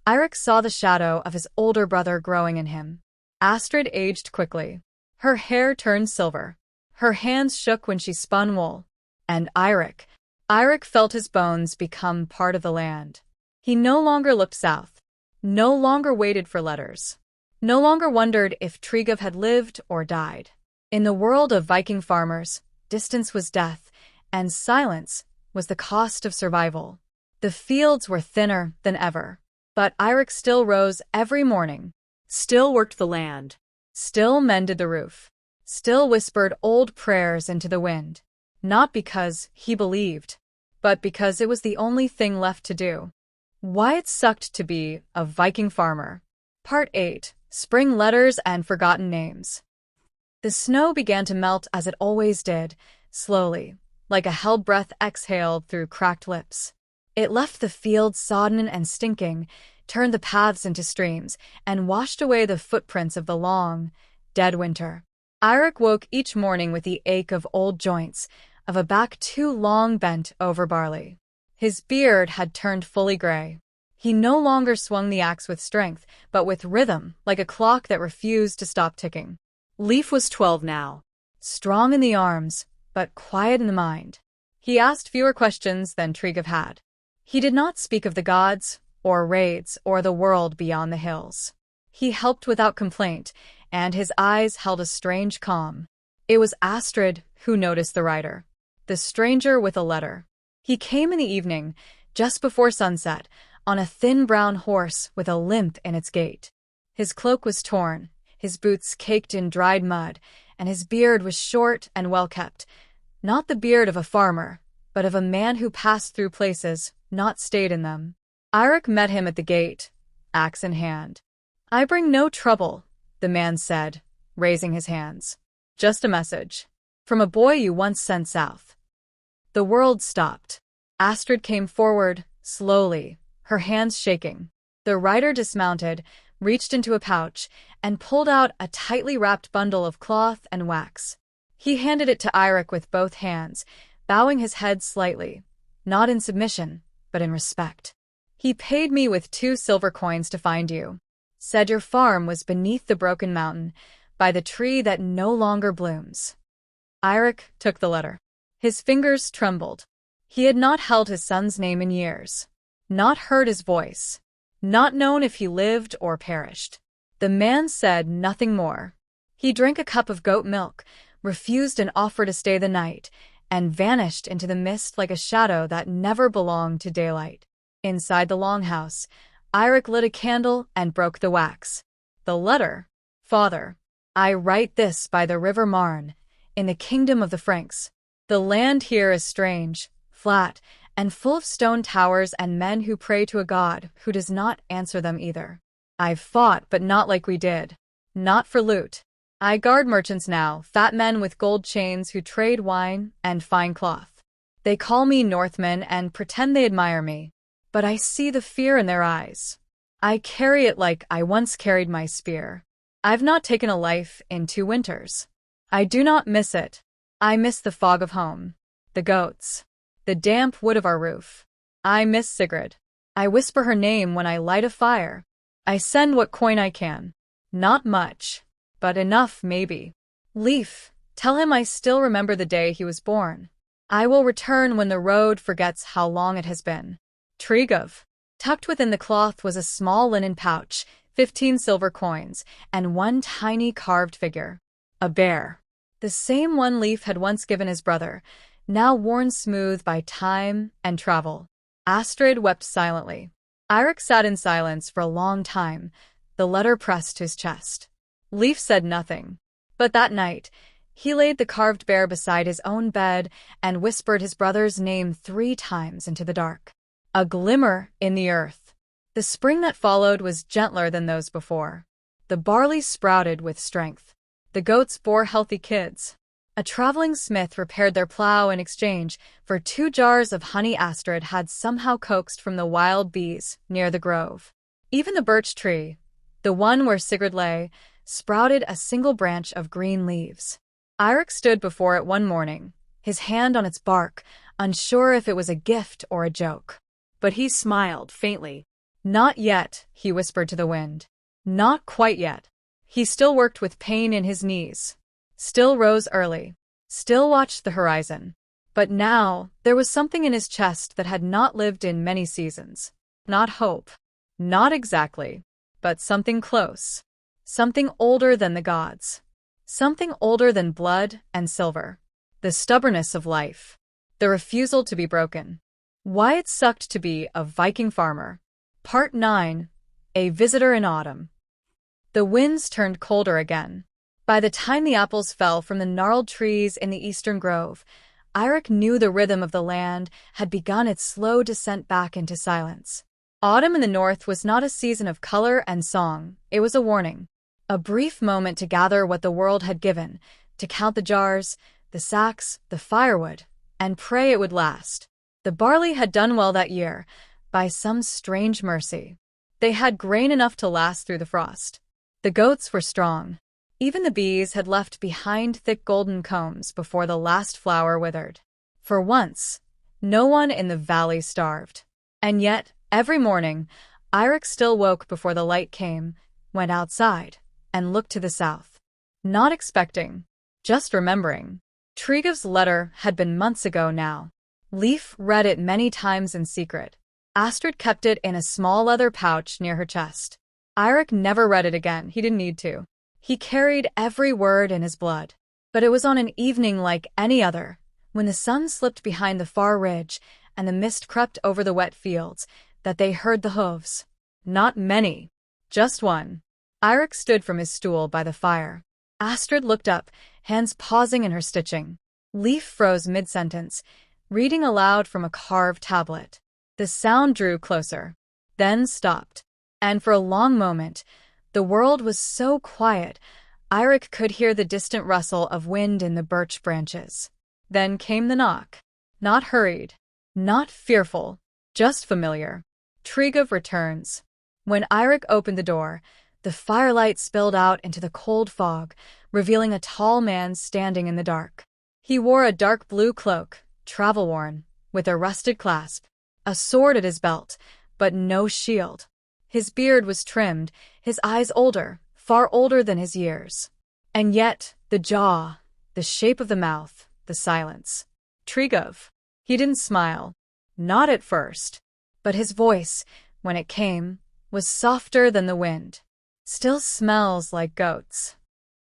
S1: Eirik saw the shadow of his older brother growing in him. Astrid aged quickly. Her hair turned silver. Her hands shook when she spun wool. And Eirik felt his bones become part of the land. He no longer looked south, no longer waited for letters, no longer wondered if Tryggve had lived or died. In the world of Viking farmers, distance was death, and silence was the cost of survival. The fields were thinner than ever, but Eirik still rose every morning,
S2: Still worked the land.
S1: still mended the roof, still whispered old prayers into the wind, not because he believed, but because it was the only thing left to do. Why it sucked to be a Viking farmer. Part 8. Spring Letters and Forgotten Names. The snow began to melt as it always did, slowly, like a held breath exhaled through cracked lips. It left the fields sodden and stinking, turned the paths into streams, and washed away the footprints of the long, dead winter. Eirik woke each morning with the ache of old joints, of a back too long bent over barley. His beard had turned fully gray. He no longer swung the axe with strength, but with rhythm, like a clock that refused to stop ticking.
S2: Leif was 12 now.
S1: Strong in the arms, but quiet in the mind. He asked fewer questions than Tryggve had. He did not speak of the gods, or raids, or the world beyond the hills. He helped without complaint, and his eyes held a strange calm. It was Astrid who noticed the rider, the stranger with a letter. He came in the evening, just before sunset, on a thin brown horse with a limp in its gait. His cloak was torn, his boots caked in dried mud, and his beard was short and well-kept, not the beard of a farmer, but of a man who passed through places, not stayed in them. Eirik met him at the gate, axe in hand. "I bring no trouble," the man said, raising his hands. "Just a message. From a boy you once sent south." The world stopped. Astrid came forward, slowly, her hands shaking. The rider dismounted, reached into a pouch, and pulled out a tightly wrapped bundle of cloth and wax. He handed it to Eirik with both hands, bowing his head slightly, not in submission, but in respect. "He paid me with 2 silver coins to find you. Said your farm was beneath the broken mountain, by the tree that no longer blooms." Eirik took the letter. His fingers trembled. He had not held his son's name in years, not heard his voice, not known if he lived or perished. The man said nothing more. He drank a cup of goat milk, refused an offer to stay the night, and vanished into the mist like a shadow that never belonged to daylight. Inside the longhouse, Eirik lit a candle and broke the wax. The letter. "Father, I write this by the river Marne, in the kingdom of the Franks. The land here is strange, flat, and full of stone towers and men who pray to a god who does not answer them either. I've fought, but not like we did. Not for loot. I guard merchants now, fat men with gold chains who trade wine and fine cloth. They call me Northman and pretend they admire me, but I see the fear in their eyes. I carry it like I once carried my spear. I've not taken a life in 2 winters. I do not miss it. I miss the fog of home, the goats, the damp wood of our roof. I miss Sigrid. I whisper her name when I light a fire. I send what coin I can. Not much, but enough maybe. Leif, tell him I still remember the day he was born. I will return when the road forgets how long it has been. Tryggve." Tucked within the cloth was a small linen pouch, 15 silver coins, and 1 tiny carved figure. A bear. The same one Leif had once given his brother, now worn smooth by time and travel. Astrid wept silently. Eirik sat in silence for a long time, the letter pressed to his chest. Leif said nothing. But that night, he laid the carved bear beside his own bed and whispered his brother's name 3 times into the dark. A glimmer in the earth. The spring that followed was gentler than those before. The barley sprouted with strength. The goats bore healthy kids. A traveling smith repaired their plow in exchange for 2 jars of honey Astrid had somehow coaxed from the wild bees near the grove. Even the birch tree, the one where Sigrid lay, sprouted a single branch of green leaves. Eirik stood before it one morning, his hand on its bark, unsure if it was a gift or a joke.
S2: But he smiled faintly.
S1: "Not yet," he whispered to the wind. "Not quite yet." He still worked with pain in his knees, still rose early, still watched the horizon. But now, there was something in his chest that had not lived in many seasons. Not hope. Not exactly. But something close. Something older than the gods. Something older than blood and silver. The stubbornness of life. The refusal to be broken. Why it sucked to be a Viking farmer. Part 9. A Visitor in Autumn. The winds turned colder again. By the time the apples fell from the gnarled trees in the eastern grove, Eirik knew the rhythm of the land had begun its slow descent back into silence. Autumn in the north was not a season of color and song, it was a warning. A brief moment to gather what the world had given, to count the jars, the sacks, the firewood, and pray it would last. The barley had done well that year, by some strange mercy. They had grain enough to last through the frost. The goats were strong. Even the bees had left behind thick golden combs before the last flower withered. For once, no one in the valley starved. And yet, every morning, Eirik still woke before the light came, went outside, and looked to the south. Not expecting, just remembering. Tryggv's letter had been months ago now. Leif read it many times in secret. Astrid kept it in a small leather pouch near her chest. Eirik never read it again, he didn't need to. He carried every word in his blood. But it was on an evening like any other, when the sun slipped behind the far ridge and the mist crept over the wet fields, that they heard the hooves. Not many, just one. Eirik stood from his stool by the fire. Astrid looked up, hands pausing in her stitching. Leif froze mid-sentence, reading aloud from a carved tablet. The sound drew closer, then stopped. And for a long moment, the world was so quiet, Eirik could hear the distant rustle of wind in the birch branches. Then came the knock. Not hurried, not fearful, just familiar. Tryggv returns. When Eirik opened the door, the firelight spilled out into the cold fog, revealing a tall man standing in the dark. He wore a dark blue cloak, travel-worn, with a rusted clasp, a sword at his belt, but no shield. His beard was trimmed, his eyes older, far older than his years. And yet, the jaw, the shape of the mouth, the silence. Tryggv. He didn't smile. Not at first. But his voice, when it came, was softer than the wind. Still smells like goats.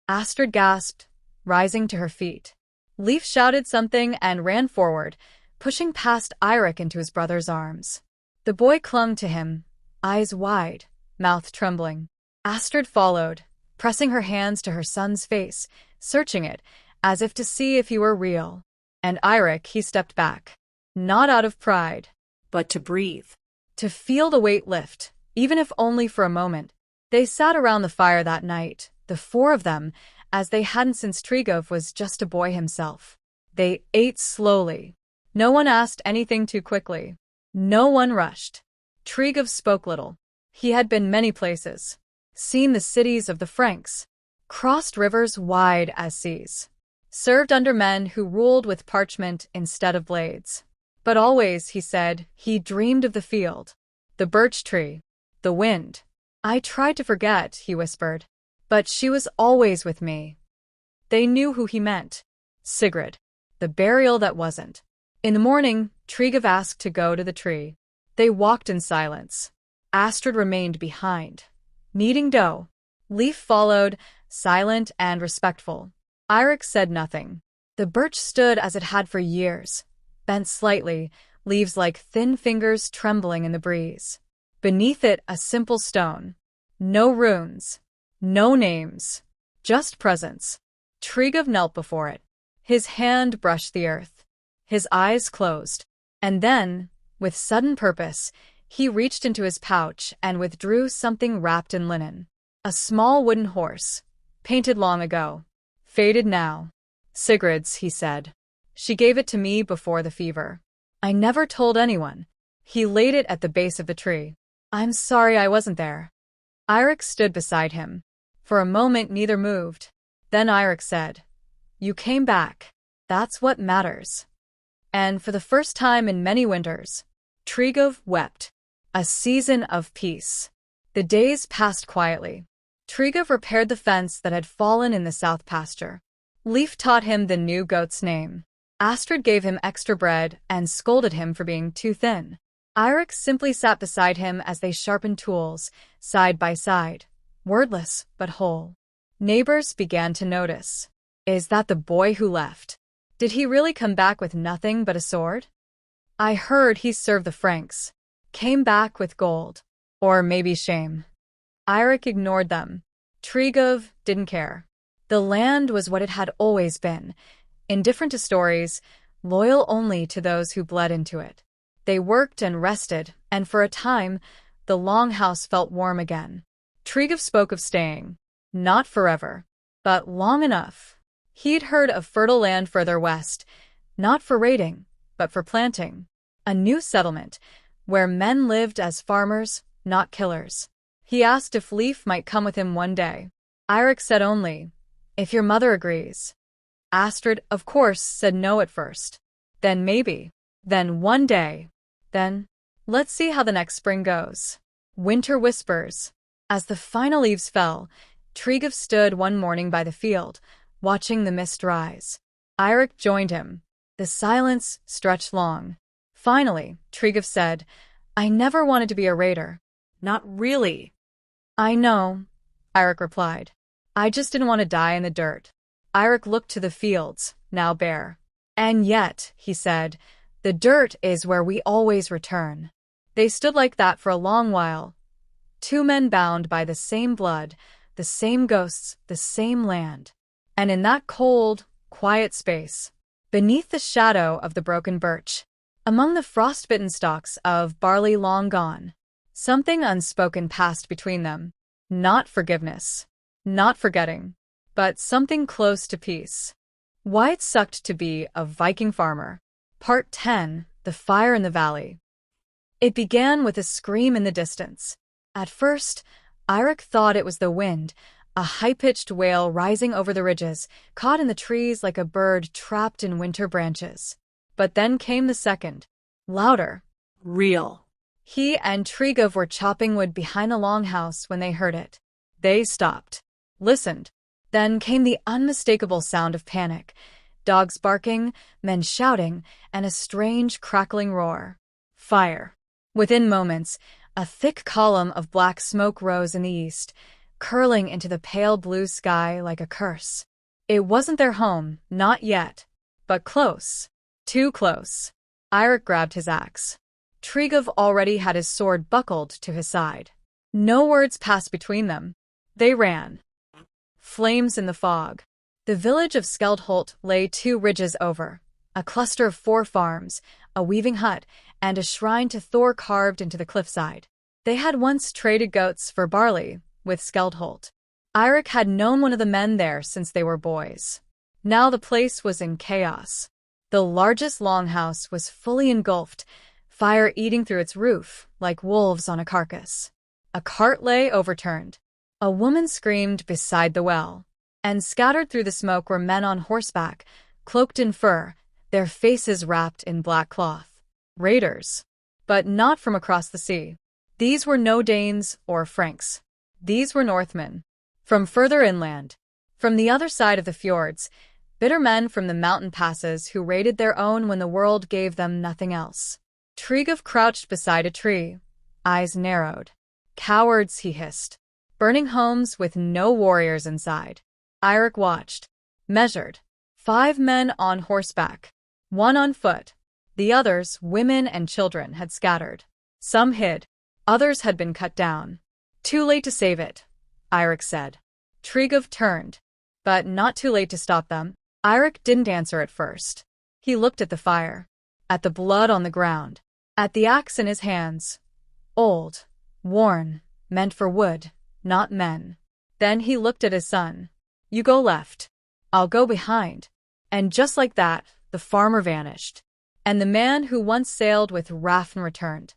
S1: Astrid gasped, rising to her feet. Leif shouted something and ran forward, pushing past Eirik into his brother's arms. The boy clung to him, eyes wide, mouth trembling. Astrid followed, pressing her hands to her son's face, searching it, as if to see if he were real. And Eirik, he stepped back. Not out of pride,
S2: but to breathe.
S1: To feel the weight lift, even if only for a moment. They sat around the fire that night, the four of them, as they hadn't since Tryggv was just a boy himself. They ate slowly. No one asked anything too quickly. No one rushed. Tryggv spoke little. He had been many places, seen the cities of the Franks, crossed rivers wide as seas, served under men who ruled with parchment instead of blades. But always, he said, he dreamed of the field, the birch tree, the wind. I tried to forget, he whispered, but she was always with me. They knew who he meant. Sigrid. The burial that wasn't. In the morning, Tryggv asked to go to the tree. They walked in silence. Astrid remained behind, kneading dough. Leif followed, silent and respectful. Eirik said nothing. The birch stood as it had for years, bent slightly, leaves like thin fingers trembling in the breeze. Beneath it, a simple stone. No runes, no names, just presence. Tryggv knelt before it. His hand brushed the earth. His eyes closed. And then, with sudden purpose, he reached into his pouch and withdrew something wrapped in linen. A small wooden horse, painted long ago. Faded now. Sigrid's, he said. She gave it to me before the fever. I never told anyone. He laid it at the base of the tree. I'm sorry I wasn't there. Eirik stood beside him. For a moment neither moved. Then Eirik said, You came back. That's what matters. And for the first time in many winters, Tryggv wept. A season of peace. The days passed quietly. Tryggv repaired the fence that had fallen in the south pasture. Leif taught him the new goat's name. Astrid gave him extra bread and scolded him for being too thin. Eirik simply sat beside him as they sharpened tools, side by side, wordless but whole. Neighbors began to notice. Is that the boy who left? Did he really come back with nothing but a sword? I heard he served the Franks. Came back with gold. Or maybe shame. Eirik ignored them. Tryggv didn't care. The land was what it had always been, indifferent to stories, loyal only to those who bled into it. They worked and rested, and for a time, the longhouse felt warm again. Tryggv spoke of staying. Not forever, but long enough. He'd heard of fertile land further west, not for raiding, but for planting. a new settlement, where men lived as farmers, not killers. He asked if Leif might come with him one day. Eirik said only, "If your mother agrees." Astrid, of course, said no at first. Then maybe. Then one day. Then, let's see how the next spring goes. Winter whispers. As the final leaves fell, Tryggve stood one morning by the field, watching the mist rise. Eirik joined him. The silence stretched long. Finally, Tryggve said, "I never wanted to be a raider."
S2: Not really.
S1: "I know," Eirik replied. "I just didn't want to die in the dirt." Eirik looked to the fields, now bare. "And yet," he said, "the dirt is where we always return." They stood like that for a long while. Two men bound by the same blood, the same ghosts, the same land. And in that cold, quiet space, beneath the shadow of the broken birch, among the frostbitten stalks of barley long gone, something unspoken passed between them. Not forgiveness, not forgetting, but something close to peace. Why it sucked to be a Viking farmer. Part 10. The Fire in the Valley. It began with a scream in the distance. At first, Eirik thought it was the wind, a high-pitched wail rising over the ridges, caught in the trees like a bird trapped in winter branches. But then came the second, louder.
S2: Real.
S1: He and Tryggve were chopping wood behind the longhouse when they heard it. They stopped, listened. Then came the unmistakable sound of panic, dogs barking, men shouting, and a strange crackling roar. Fire. Within moments, a thick column of black smoke rose in the east, curling into the pale blue sky like a curse. It wasn't their home, not yet, but close. Too close. Eirik grabbed his axe. Tryggve already had his sword buckled to his side. No words passed between them. They ran. Flames in the fog. The village of Skeldholt lay 2 ridges over, a cluster of 4 farms, a weaving hut, and a shrine to Thor carved into the cliffside. They had once traded goats for barley with Skeldholt. Eirik had known one of the men there since they were boys. Now the place was in chaos. The largest longhouse was fully engulfed, fire eating through its roof like wolves on a carcass. A cart lay overturned. A woman screamed beside the well. And scattered through the smoke were men on horseback, cloaked in fur, their faces wrapped in black cloth. Raiders. But not from across the sea. These were no Danes or Franks. These were Northmen. From further inland. From the other side of the fjords, bitter men from the mountain passes who raided their own when the world gave them nothing else. Tryggve crouched beside a tree, eyes narrowed. "Cowards," he hissed. "Burning homes with no warriors inside." Eirik watched. Measured. 5 men on horseback. 1 on foot. The others, women and children, had scattered. Some hid. Others had been cut down. "Too late to save it," Eirik said. Tryggve turned. But not too late to stop them. Eirik didn't answer at first. He looked at the fire. At the blood on the ground. At the axe in his hands. Old. Worn. Meant for wood, not men. Then he looked at his son. "You go left. I'll go behind." And just like that, the farmer vanished. And the man who once sailed with Rafn returned.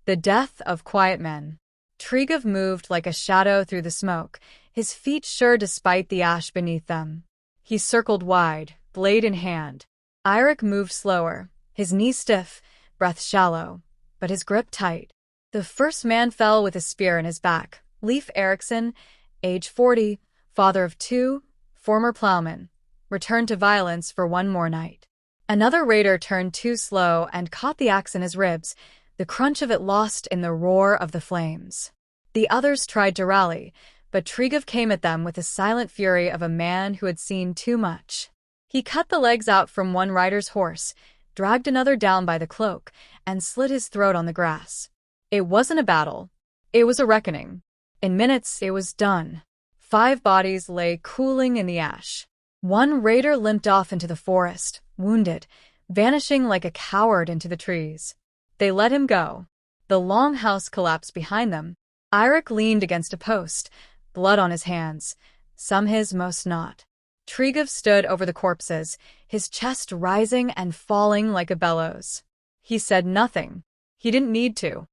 S1: The death of quiet men. Tryggve moved like a shadow through the smoke, his feet sure despite the ash beneath them. He circled wide, blade in hand. Eirik moved slower, his knees stiff, breath shallow, but his grip tight. The first man fell with a spear in his back. Leif Erikson, age 40, father of 2, former plowman, returned to violence for one more night. Another raider turned too slow and caught the axe in his ribs, the crunch of it lost in the roar of the flames. The others tried to rally, but Tryggve came at them with the silent fury of a man who had seen too much. He cut the legs out from one rider's horse, dragged another down by the cloak, and slit his throat on the grass. It wasn't a battle. It was a reckoning. In minutes, it was done. 5 bodies lay cooling in the ash. One raider limped off into the forest, wounded, vanishing like a coward into the trees. They let him go. The longhouse collapsed behind them. Eirik leaned against a post, blood on his hands, some his, most not. Tryggve stood over the corpses, his chest rising and falling like a bellows. He said nothing. He didn't need to.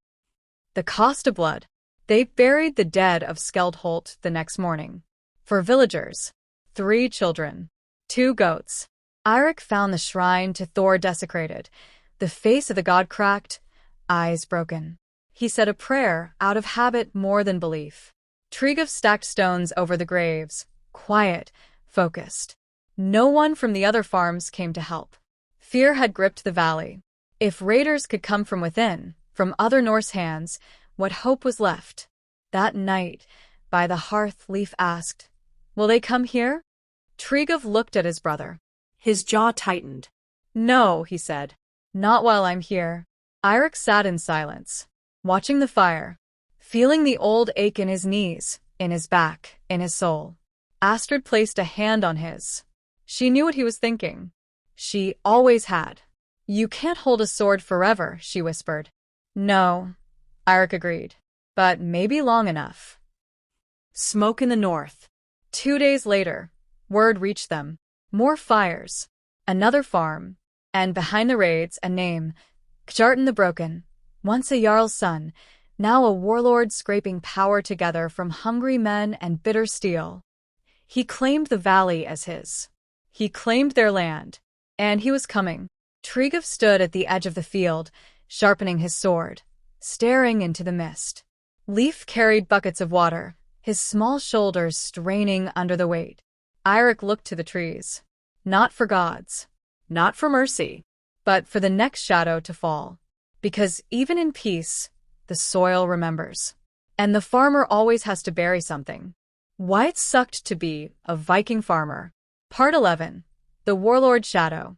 S1: The cost of blood. They buried the dead of Skeldholt the next morning. For villagers, 3 children, 2 goats. Eirik found the shrine to Thor desecrated, the face of the god cracked, eyes broken. He said a prayer out of habit more than belief. Tryggv stacked stones over the graves, quiet, focused. No one from the other farms came to help. Fear had gripped the valley. If raiders could come from within, from other Norse hands, what hope was left? That night, by the hearth, Leif asked, "Will they come here?" Tryggv looked at his brother.
S2: His jaw tightened.
S1: "No," he said. "Not while I'm here." Eirik sat in silence, watching the fire, feeling the old ache in his knees, in his back, in his soul. Astrid placed a hand on his. She knew what he was thinking. She always had. "You can't hold a sword forever," she whispered. "No," Eirik agreed, "but maybe long enough."
S2: Smoke in the north.
S1: 2 days later, word reached them. More fires. Another farm. And behind the raids, a name. Kjartan the Broken. Once a Jarl's son, now a warlord scraping power together from hungry men and bitter steel. He claimed the valley as his. He claimed their land. And he was coming. Tryggv stood at the edge of the field, sharpening his sword, staring into the mist. Leif carried buckets of water, his small shoulders straining under the weight. Eirik looked to the trees. Not for gods, not for mercy, but for the next shadow to fall. Because even in peace, the soil remembers. And the farmer always has to bury something. Why it sucked to be a Viking farmer. Part 11. The Warlord Shadow.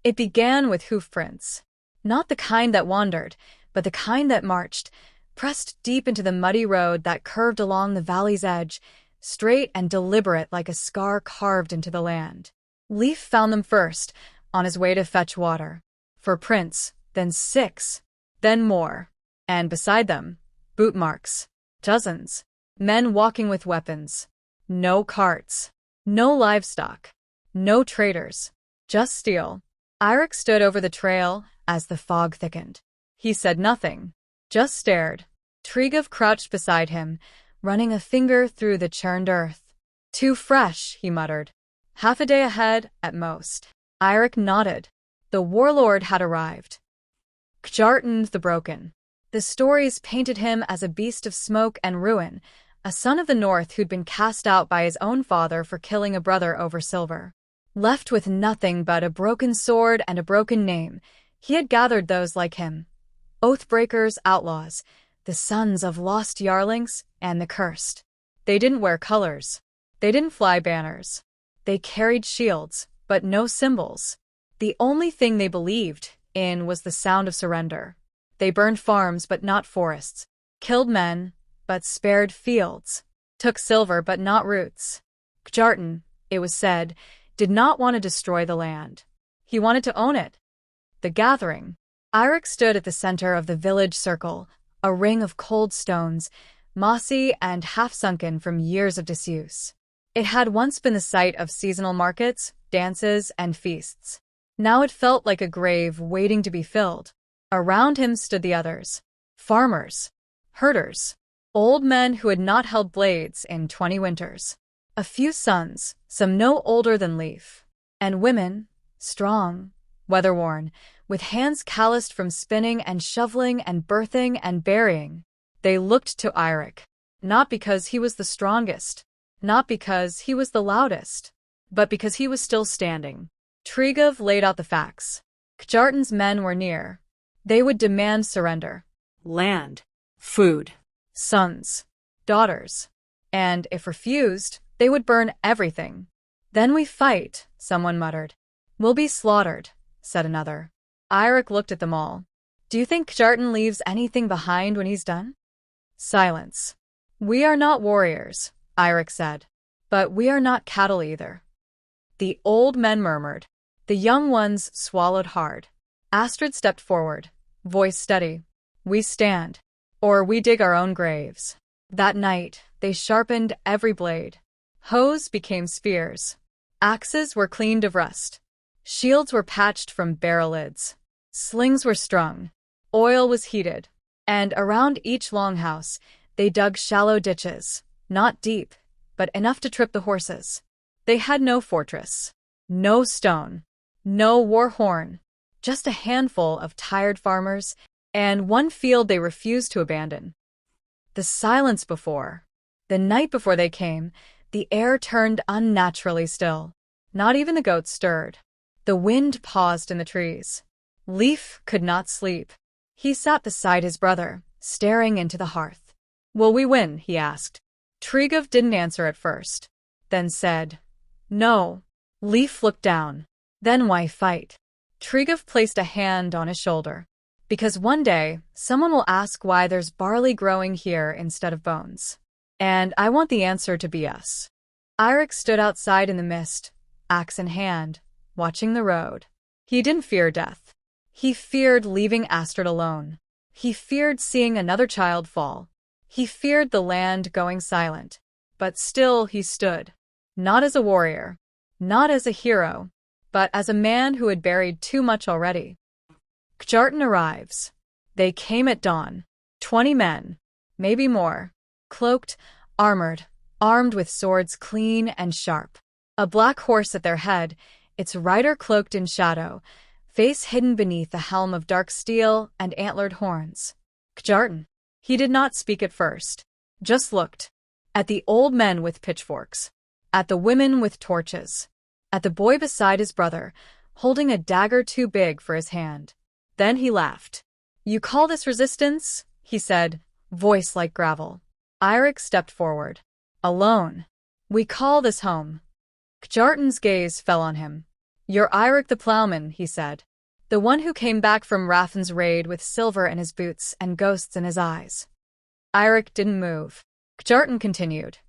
S1: It began with hoof prints. Not the kind that wandered, but the kind that marched, pressed deep into the muddy road that curved along the valley's edge, straight and deliberate like a scar carved into the land. Leif found them first, on his way to fetch water. 4 prints, then 6, then more. And beside them, boot marks. Dozens. Men walking with weapons. No carts. No livestock. No traders. Just steel. Eirik stood over the trail as the fog thickened. He said nothing, just stared. Tryggv crouched beside him, running a finger through the churned earth. "Too fresh," he muttered. "Half a day ahead, at most." Eirik nodded. The warlord had arrived. Kjartan the Broken. The stories painted him as a beast of smoke and ruin, a son of the north who'd been cast out by his own father for killing a brother over silver. Left with nothing but a broken sword and a broken name, he had gathered those like him. Oathbreakers, outlaws, the sons of lost Jarlings and the cursed. They didn't wear colors. They didn't fly banners. They carried shields, but no symbols. The only thing they believed in was the sound of surrender. They burned farms but not forests, killed men but spared fields, took silver but not roots. Kjartan, it was said, did not want to destroy the land. He wanted to own it. The gathering. Eirik stood at the center of the village circle, a ring of cold stones, mossy and half-sunken from years of disuse. It had once been the site of seasonal markets, dances, and feasts. Now it felt like a grave waiting to be filled. Around him stood the others. Farmers. Herders. Old men who had not held blades in 20 winters. A few sons, some no older than Leif. And women, strong, weather-worn, with hands calloused from spinning and shoveling and birthing and burying. They looked to Eirik. Not because he was the strongest. Not because he was the loudest. But because he was still standing. Tryggv laid out the facts. Kjartan's men were near. They would demand surrender.
S2: Land. Food.
S1: Sons. Daughters. And if refused, they would burn everything. "Then we fight," someone muttered. "We'll be slaughtered," said another. Eirik looked at them all. "Do you think Kjartan leaves anything behind when he's done?" Silence. "We are not warriors," Eirik said. "But we are not cattle either." The old men murmured. The young ones swallowed hard. Astrid stepped forward, voice steady. "We stand, or we dig our own graves." That night, they sharpened every blade. Hoes became spears. Axes were cleaned of rust. Shields were patched from barrel lids. Slings were strung. Oil was heated. And around each longhouse, they dug shallow ditches, not deep, but enough to trip the horses. They had no fortress, no stone, no war horn, just a handful of tired farmers and one field they refused to abandon. The silence before. The night before they came, the air turned unnaturally still. Not even the goats stirred. The wind paused in the trees. Leif could not sleep. He sat beside his brother, staring into the hearth. "Will we win?" he asked. Tryggve didn't answer at first, then said, "No." Leif looked down. "Then why fight?" Tryggve placed a hand on his shoulder. "Because one day, someone will ask why there's barley growing here instead of bones. And I want the answer to be us." Eirik stood outside in the mist, axe in hand, watching the road. He didn't fear death. He feared leaving Astrid alone. He feared seeing another child fall. He feared the land going silent. But still he stood. Not as a warrior, not as a hero, but as a man who had buried too much already. Kjartan arrives. They came at dawn. 20 men, maybe more, cloaked, armored, armed with swords clean and sharp. A black horse at their head, its rider cloaked in shadow, face hidden beneath a helm of dark steel and antlered horns. Kjartan. He did not speak at first, just looked. At the old men with pitchforks. At the women with torches. At the boy beside his brother, holding a dagger too big for his hand. Then he laughed. "You call this resistance?" he said, voice like gravel. Eirik stepped forward. "Alone. We call this home." Kjartan's gaze fell on him. "You're Eirik the plowman," he said. "The one who came back from Rafin's raid with silver in his boots and ghosts in his eyes." Eirik didn't move. Kjartan continued.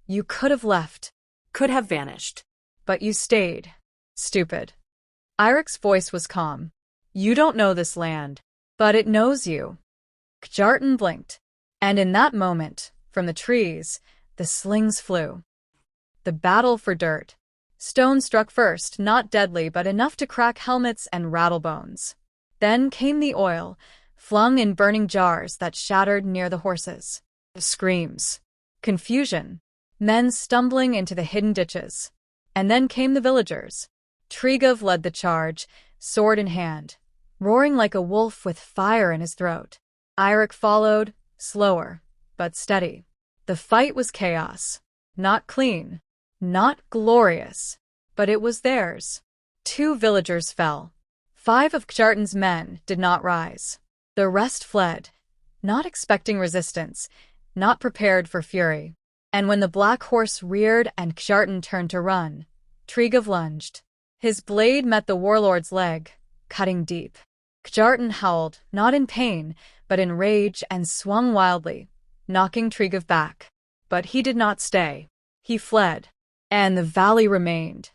S1: "You could have left.
S2: Could have vanished.
S1: But you stayed. Stupid." Eirik's voice was calm. "You don't know this land, but it knows you." Kjartan blinked. And in that moment, from the trees, the slings flew. The battle for dirt. Stone struck first, not deadly but enough to crack helmets and rattle bones. Then came the oil, flung in burning jars that shattered near the horses. Screams. Confusion. Men stumbling into the hidden ditches. And then came the villagers. Tryggve led the charge, sword in hand, roaring like a wolf with fire in his throat. Eirik followed, slower, but steady. The fight was chaos. Not clean. Not glorious. But it was theirs. 2 villagers fell. 5 of Kjartan's men did not rise. The rest fled, not expecting resistance, not prepared for fury. And when the black horse reared and Kjartan turned to run, Tryggve lunged. His blade met the warlord's leg, cutting deep. Kjartan howled, not in pain, but in rage, and swung wildly, knocking Tryggve back. But he did not stay. He fled. And the valley remained.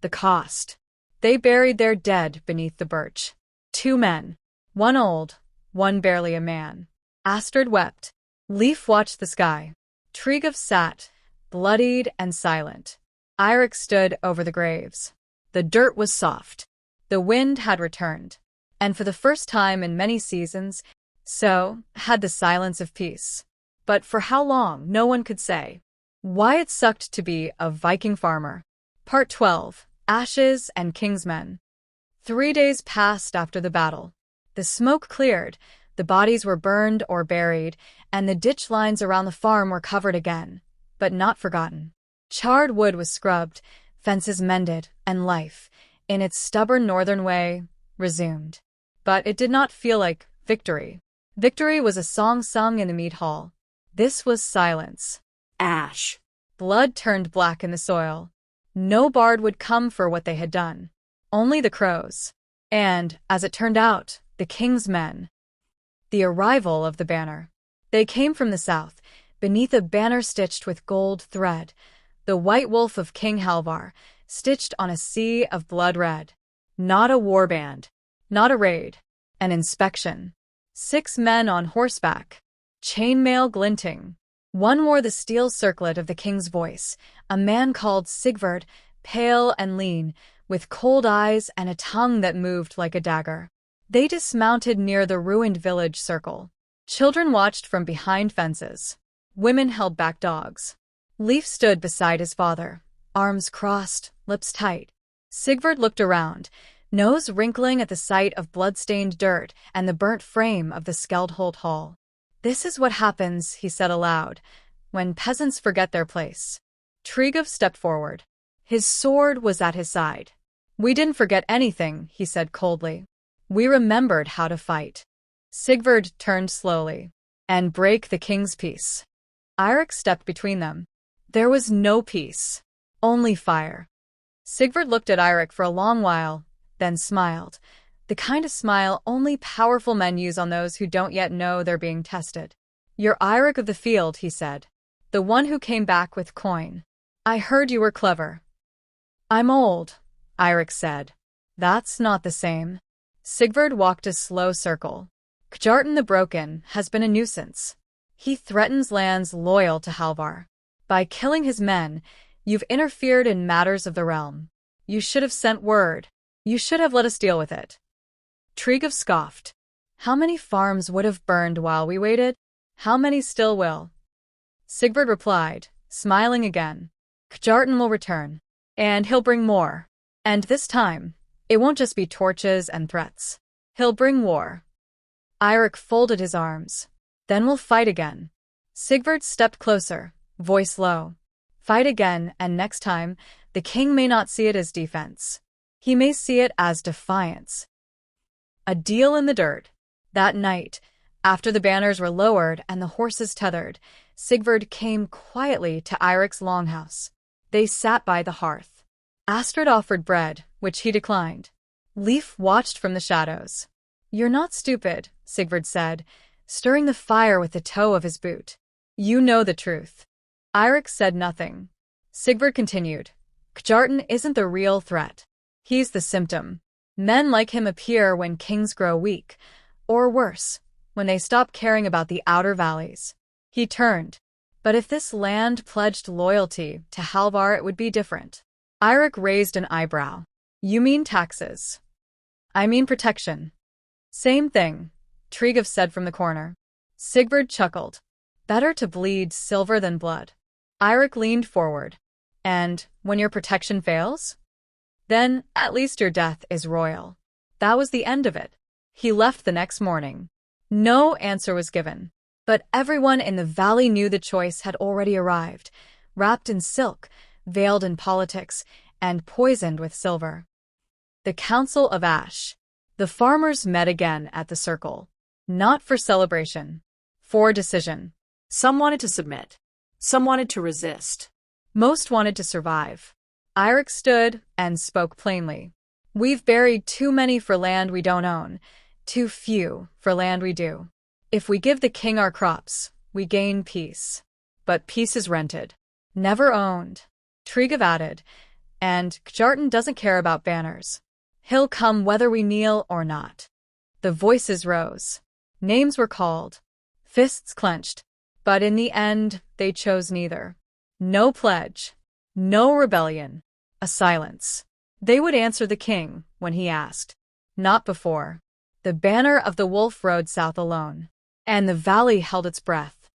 S1: The cost. They buried their dead beneath the birch. 2 men. One old, one barely a man. Astrid wept. Leif watched the sky. Tryggve sat, bloodied and silent. Eirik stood over the graves. The dirt was soft. The wind had returned. And for the first time in many seasons, so had the silence of peace. But for how long, no one could say. Why it sucked to be a Viking farmer. Part 12. Ashes and Kingsmen. 3 days passed after the battle. The smoke cleared, the bodies were burned or buried, and the ditch lines around the farm were covered again, but not forgotten. Charred wood was scrubbed, fences mended, and life, in its stubborn northern way, resumed. But it did not feel like victory. Victory was a song sung in the mead hall. This was silence.
S2: Ash.
S1: Blood turned black in the soil. No bard would come for what they had done. Only the crows. And, as it turned out, the king's men. The arrival of the banner. They came from the south, beneath a banner stitched with gold thread, the white wolf of King Halvar, stitched on a sea of blood red. Not a warband. Not a raid. An inspection. 6 men on horseback. Chainmail glinting. One wore the steel circlet of the king's voice, a man called Sigvard, pale and lean, with cold eyes and a tongue that moved like a dagger. They dismounted near the ruined village circle. Children watched from behind fences. Women held back dogs. Leif stood beside his father, arms crossed, lips tight. Sigvard looked around, nose wrinkling at the sight of blood-stained dirt and the burnt frame of the Skeldholt hall. "This is what happens," he said aloud, "when peasants forget their place." Tryggve stepped forward. His sword was at his side. "We didn't forget anything," he said coldly. "We remembered how to fight." Sigvard turned slowly. "And break the king's peace." Eirik stepped between them. There was no peace, only fire. Sigvard looked at Eirik for a long while, then smiled, the kind of smile only powerful men use on those who don't yet know they're being tested. "You're Eirik of the field," he said, "the one who came back with coin. I heard you were clever." "I'm old," Eirik said. "That's not the same." Sigvard walked a slow circle. "Kjartan the Broken has been a nuisance. He threatens lands loyal to Halvar. By killing his men, you've interfered in matters of the realm. You should have sent word. You should have let us deal with it." Tryggve scoffed. "How many farms would have burned while we waited? How many still will?" Sigvard replied, smiling again. "Kjartan will return. And he'll bring more. And this time, it won't just be torches and threats. He'll bring war." Eirik folded his arms. "Then we'll fight again." Sigvard stepped closer, voice low. "Fight again, and next time, the king may not see it as defense. He may see it as defiance." A deal in the dirt. That night, after the banners were lowered and the horses tethered, Sigvard came quietly to Eirik's longhouse. They sat by the hearth. Astrid offered bread, which he declined. Leif watched from the shadows. "You're not stupid," Sigvard said, stirring the fire with the toe of his boot. "You know the truth." Eirik said nothing. Sigvard continued. "Kjartan isn't the real threat. He's the symptom. Men like him appear when kings grow weak, or worse, when they stop caring about the outer valleys." He turned. "But if this land pledged loyalty to Halvar, it would be different." Eirik raised an eyebrow. "You mean taxes?" "I mean protection." "Same thing," Tryggve said from the corner. Sigvard chuckled. "Better to bleed silver than blood." Eirik leaned forward. "And when your protection fails? Then, at least your death is royal." That was the end of it. He left the next morning. No answer was given. But everyone in the valley knew the choice had already arrived, wrapped in silk, veiled in politics, and poisoned with silver. The Council of Ash. The farmers met again at the circle. Not for celebration. For decision.
S2: Some wanted to submit. Some wanted to resist.
S1: Most wanted to survive. Eirik stood and spoke plainly. "We've buried too many for land we don't own, too few for land we do. If we give the king our crops, we gain peace. But peace is rented, never owned." Tryggve added, "And Kjartan doesn't care about banners. He'll come whether we kneel or not." The voices rose. Names were called. Fists clenched. But in the end, they chose neither. No pledge. No rebellion. A silence. They would answer the king when he asked. Not before. The banner of the wolf rode south alone. And the valley held its breath.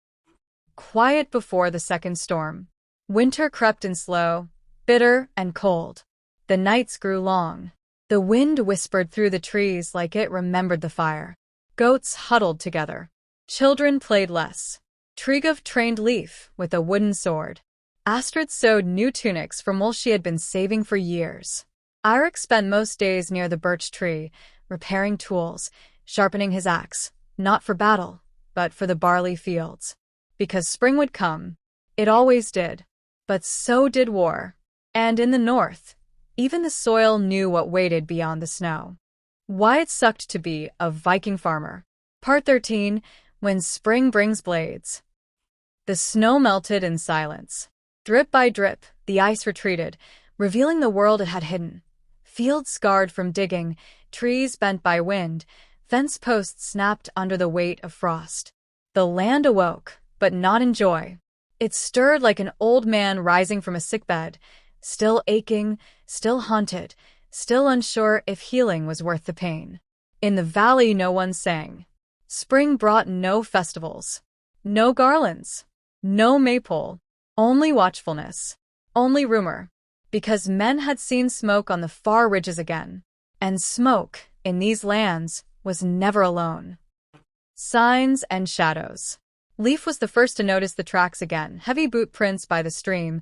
S1: Quiet before the second storm. Winter crept in slow, bitter and cold. The nights grew long. The wind whispered through the trees like it remembered the fire. Goats huddled together. Children played less. Tryggve trained Leif with a wooden sword. Astrid sewed new tunics from wool she had been saving for years. Eirik spent most days near the birch tree, repairing tools, sharpening his axe, not for battle, but for the barley fields. Because spring would come. It always did. But so did war. And in the north, even the soil knew what waited beyond the snow. Why it sucked to be a Viking farmer. Part 13, When Spring Brings Blades. The snow melted in silence. Drip by drip, the ice retreated, revealing the world it had hidden. Fields scarred from digging, trees bent by wind, fence posts snapped under the weight of frost. The land awoke, but not in joy. It stirred like an old man rising from a sickbed, still aching, still haunted, still unsure if healing was worth the pain. In the valley no one sang. Spring brought no festivals, no garlands, no maypole, only watchfulness, only rumor, because men had seen smoke on the far ridges again, and smoke, in these lands, was never alone. Signs and shadows. Leif was the first to notice the tracks again, heavy boot prints by the stream,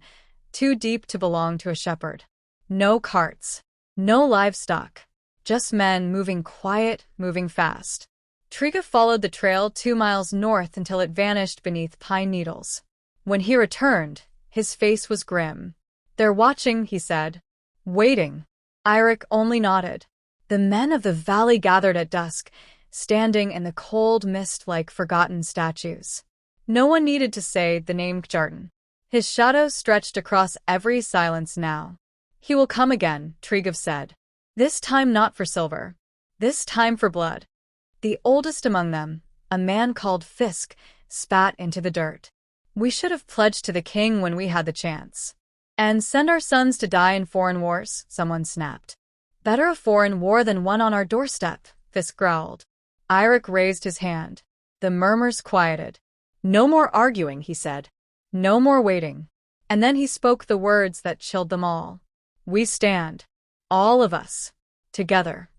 S1: too deep to belong to a shepherd. No carts, no livestock, just men moving quiet, moving fast. Triga followed the trail 2 miles north until it vanished beneath pine needles. When he returned, his face was grim. "They're watching," he said. "Waiting." Eirik only nodded. The men of the valley gathered at dusk, standing in the cold mist like forgotten statues. No one needed to say the name Kjartan. His shadow stretched across every silence now. "He will come again," Tryggve said. "This time not for silver. This time for blood." The oldest among them, a man called Fisk, spat into the dirt. "We should have pledged to the king when we had the chance. And send our sons to die in foreign wars," someone snapped. "Better a foreign war than one on our doorstep," Fisk growled. Eirik raised his hand. The murmurs quieted. "No more arguing," he said. "No more waiting." And then he spoke the words that chilled them all. "We stand. All of us. Together."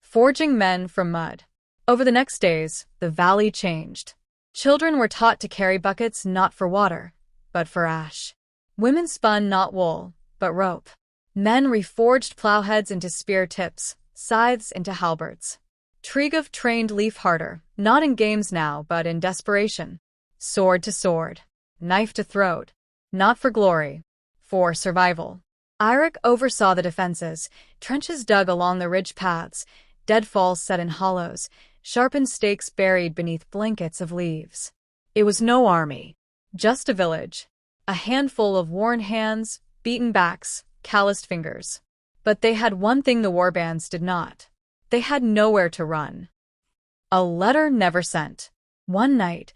S1: Forging men from mud. Over the next days, the valley changed. Children were taught to carry buckets not for water, but for ash. Women spun not wool, but rope. Men reforged plowheads into spear tips, scythes into halberds. Tryggve trained Leif harder, not in games now, but in desperation. Sword to sword, knife to throat. Not for glory, for survival. Eirik oversaw the defenses, trenches dug along the ridge paths, deadfalls set in hollows, sharpened stakes buried beneath blankets of leaves. It was no army, just a village. A handful of worn hands, beaten backs, calloused fingers. But they had one thing the warbands did not. They had nowhere to run. A letter never sent. One night,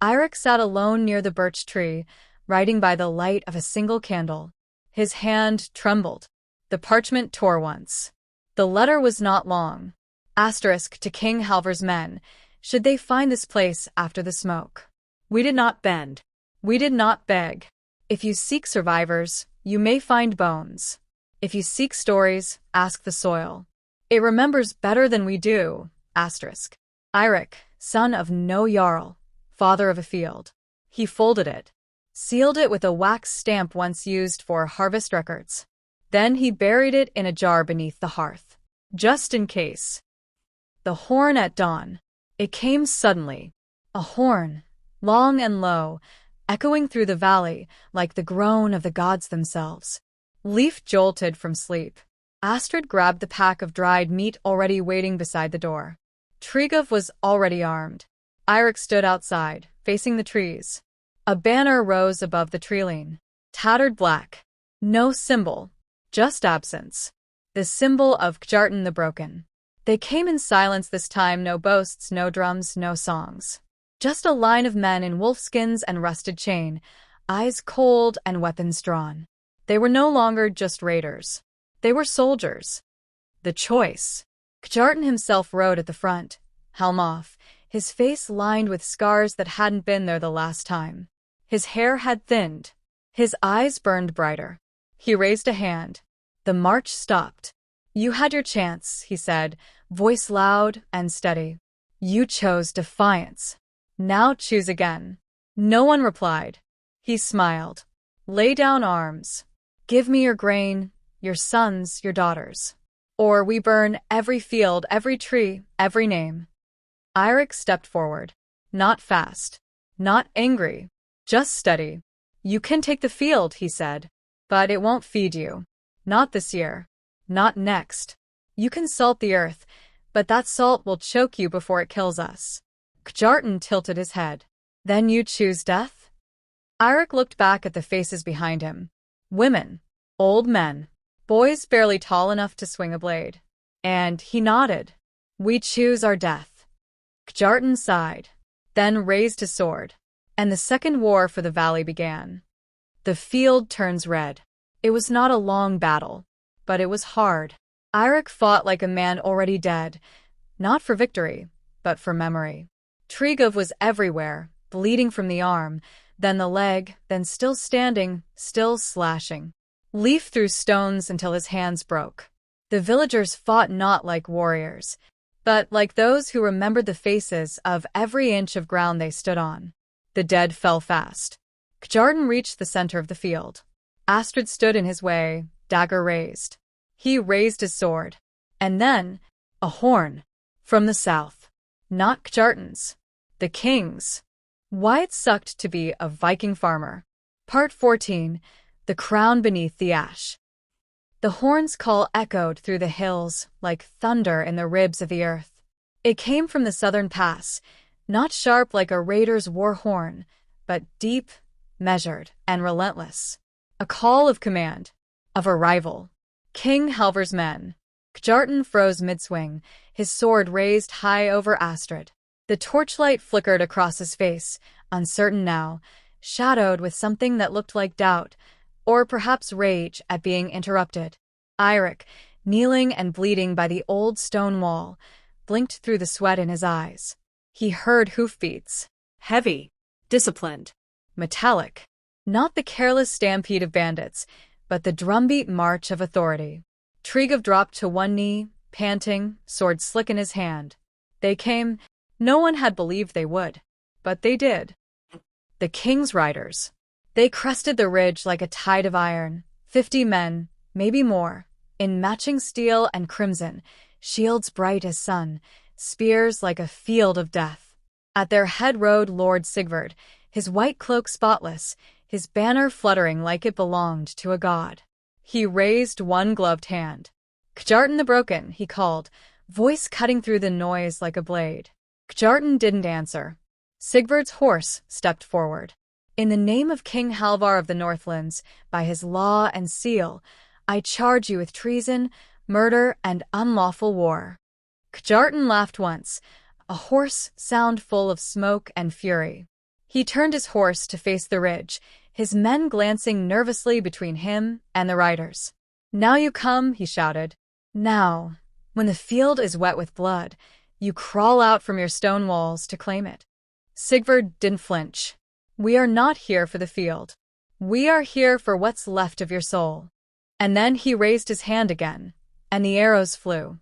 S1: Eirik sat alone near the birch tree, writing by the light of a single candle. His hand trembled. The parchment tore once. The letter was not long. Asterisk to King Halvor's men, should they find this place after the smoke. "We did not bend. We did not beg. If you seek survivors, you may find bones. If you seek stories, ask the soil. It remembers better than we do." Asterisk. Eirik, son of no jarl, father of a field. He folded it, sealed it with a wax stamp once used for harvest records. Then he buried it in a jar beneath the hearth, just in case. The horn at dawn. It came suddenly. A horn, long and low, echoing through the valley like the groan of the gods themselves. Leif jolted from sleep. Astrid grabbed the pack of dried meat already waiting beside the door. Tryggve was already armed. Eirik stood outside, facing the trees. A banner rose above the treeline. Tattered black. No symbol, just absence. The symbol of Kjartan the Broken. They came in silence this time, no boasts, no drums, no songs. Just a line of men in wolfskins and rusted chain, eyes cold and weapons drawn. They were no longer just raiders. They were soldiers. The choice. Kjartan himself rode at the front, helm off, his face lined with scars that hadn't been there the last time. His hair had thinned. His eyes burned brighter. He raised a hand. The march stopped. "You had your chance," he said, voice loud and steady. "You chose defiance. Now choose again." No one replied. He smiled. "Lay down arms. Give me your grain, your sons, your daughters. Or we burn every field, every tree, every name." Eirik stepped forward. Not fast. Not angry. Just steady. "You can take the field," he said. "But it won't feed you. Not this year. Not next. You can salt the earth, but that salt will choke you before it kills us." Kjartan tilted his head. "Then you choose death?" Eirik looked back at the faces behind him. Women. Old men. Boys barely tall enough to swing a blade. And he nodded. "We choose our death." Kjartan sighed, then raised his sword. And the second war for the valley began. The field turns red. It was not a long battle, but it was hard. Eirik fought like a man already dead, not for victory, but for memory. Tryggv was everywhere, bleeding from the arm, then the leg, then still standing, still slashing. Leif threw stones until his hands broke. The villagers fought not like warriors, but like those who remembered the faces of every inch of ground they stood on. The dead fell fast. Kjartan reached the center of the field. Astrid stood in his way, dagger raised. He raised his sword. And then, a horn. From the south. Not Kjartan's. The king's. Why it sucked to be a Viking farmer. Part 14. The crown beneath the ash. The horn's call echoed through the hills like thunder in the ribs of the earth. It came from the southern pass, not sharp like a raider's war horn, but deep, measured, and relentless. A call of command, of arrival. King Halvar's men. Kjartan froze mid-swing, his sword raised high over Astrid. The torchlight flickered across his face, uncertain now, shadowed with something that looked like doubt, or perhaps rage at being interrupted. Eirik, kneeling and bleeding by the old stone wall, blinked through the sweat in his eyes. He heard hoofbeats.
S2: Heavy. Disciplined.
S1: Metallic. Not the careless stampede of bandits, but the drumbeat march of authority. Tryggv dropped to one knee, panting, sword slick in his hand. They came. No one had believed they would. But they did. The king's riders. They crested the ridge like a tide of iron. 50 men, maybe more, in matching steel and crimson, shields bright as sun, spears like a field of death. At their head rode Lord Sigurd, his white cloak spotless, his banner fluttering like it belonged to a god. He raised one gloved hand. Kjartan the Broken, he called, voice cutting through the noise like a blade. Kjartan didn't answer. Sigvard's horse stepped forward. In the name of King Halvar of the Northlands, by his law and seal, I charge you with treason, murder, and unlawful war. Kjartan laughed once, a hoarse sound full of smoke and fury. He turned his horse to face the ridge, his men glancing nervously between him and the riders. Now you come, he shouted. Now, when the field is wet with blood, you crawl out from your stone walls to claim it. Sigvard didn't flinch. We are not here for the field. We are here for what's left of your soul. And then he raised his hand again, and the arrows flew.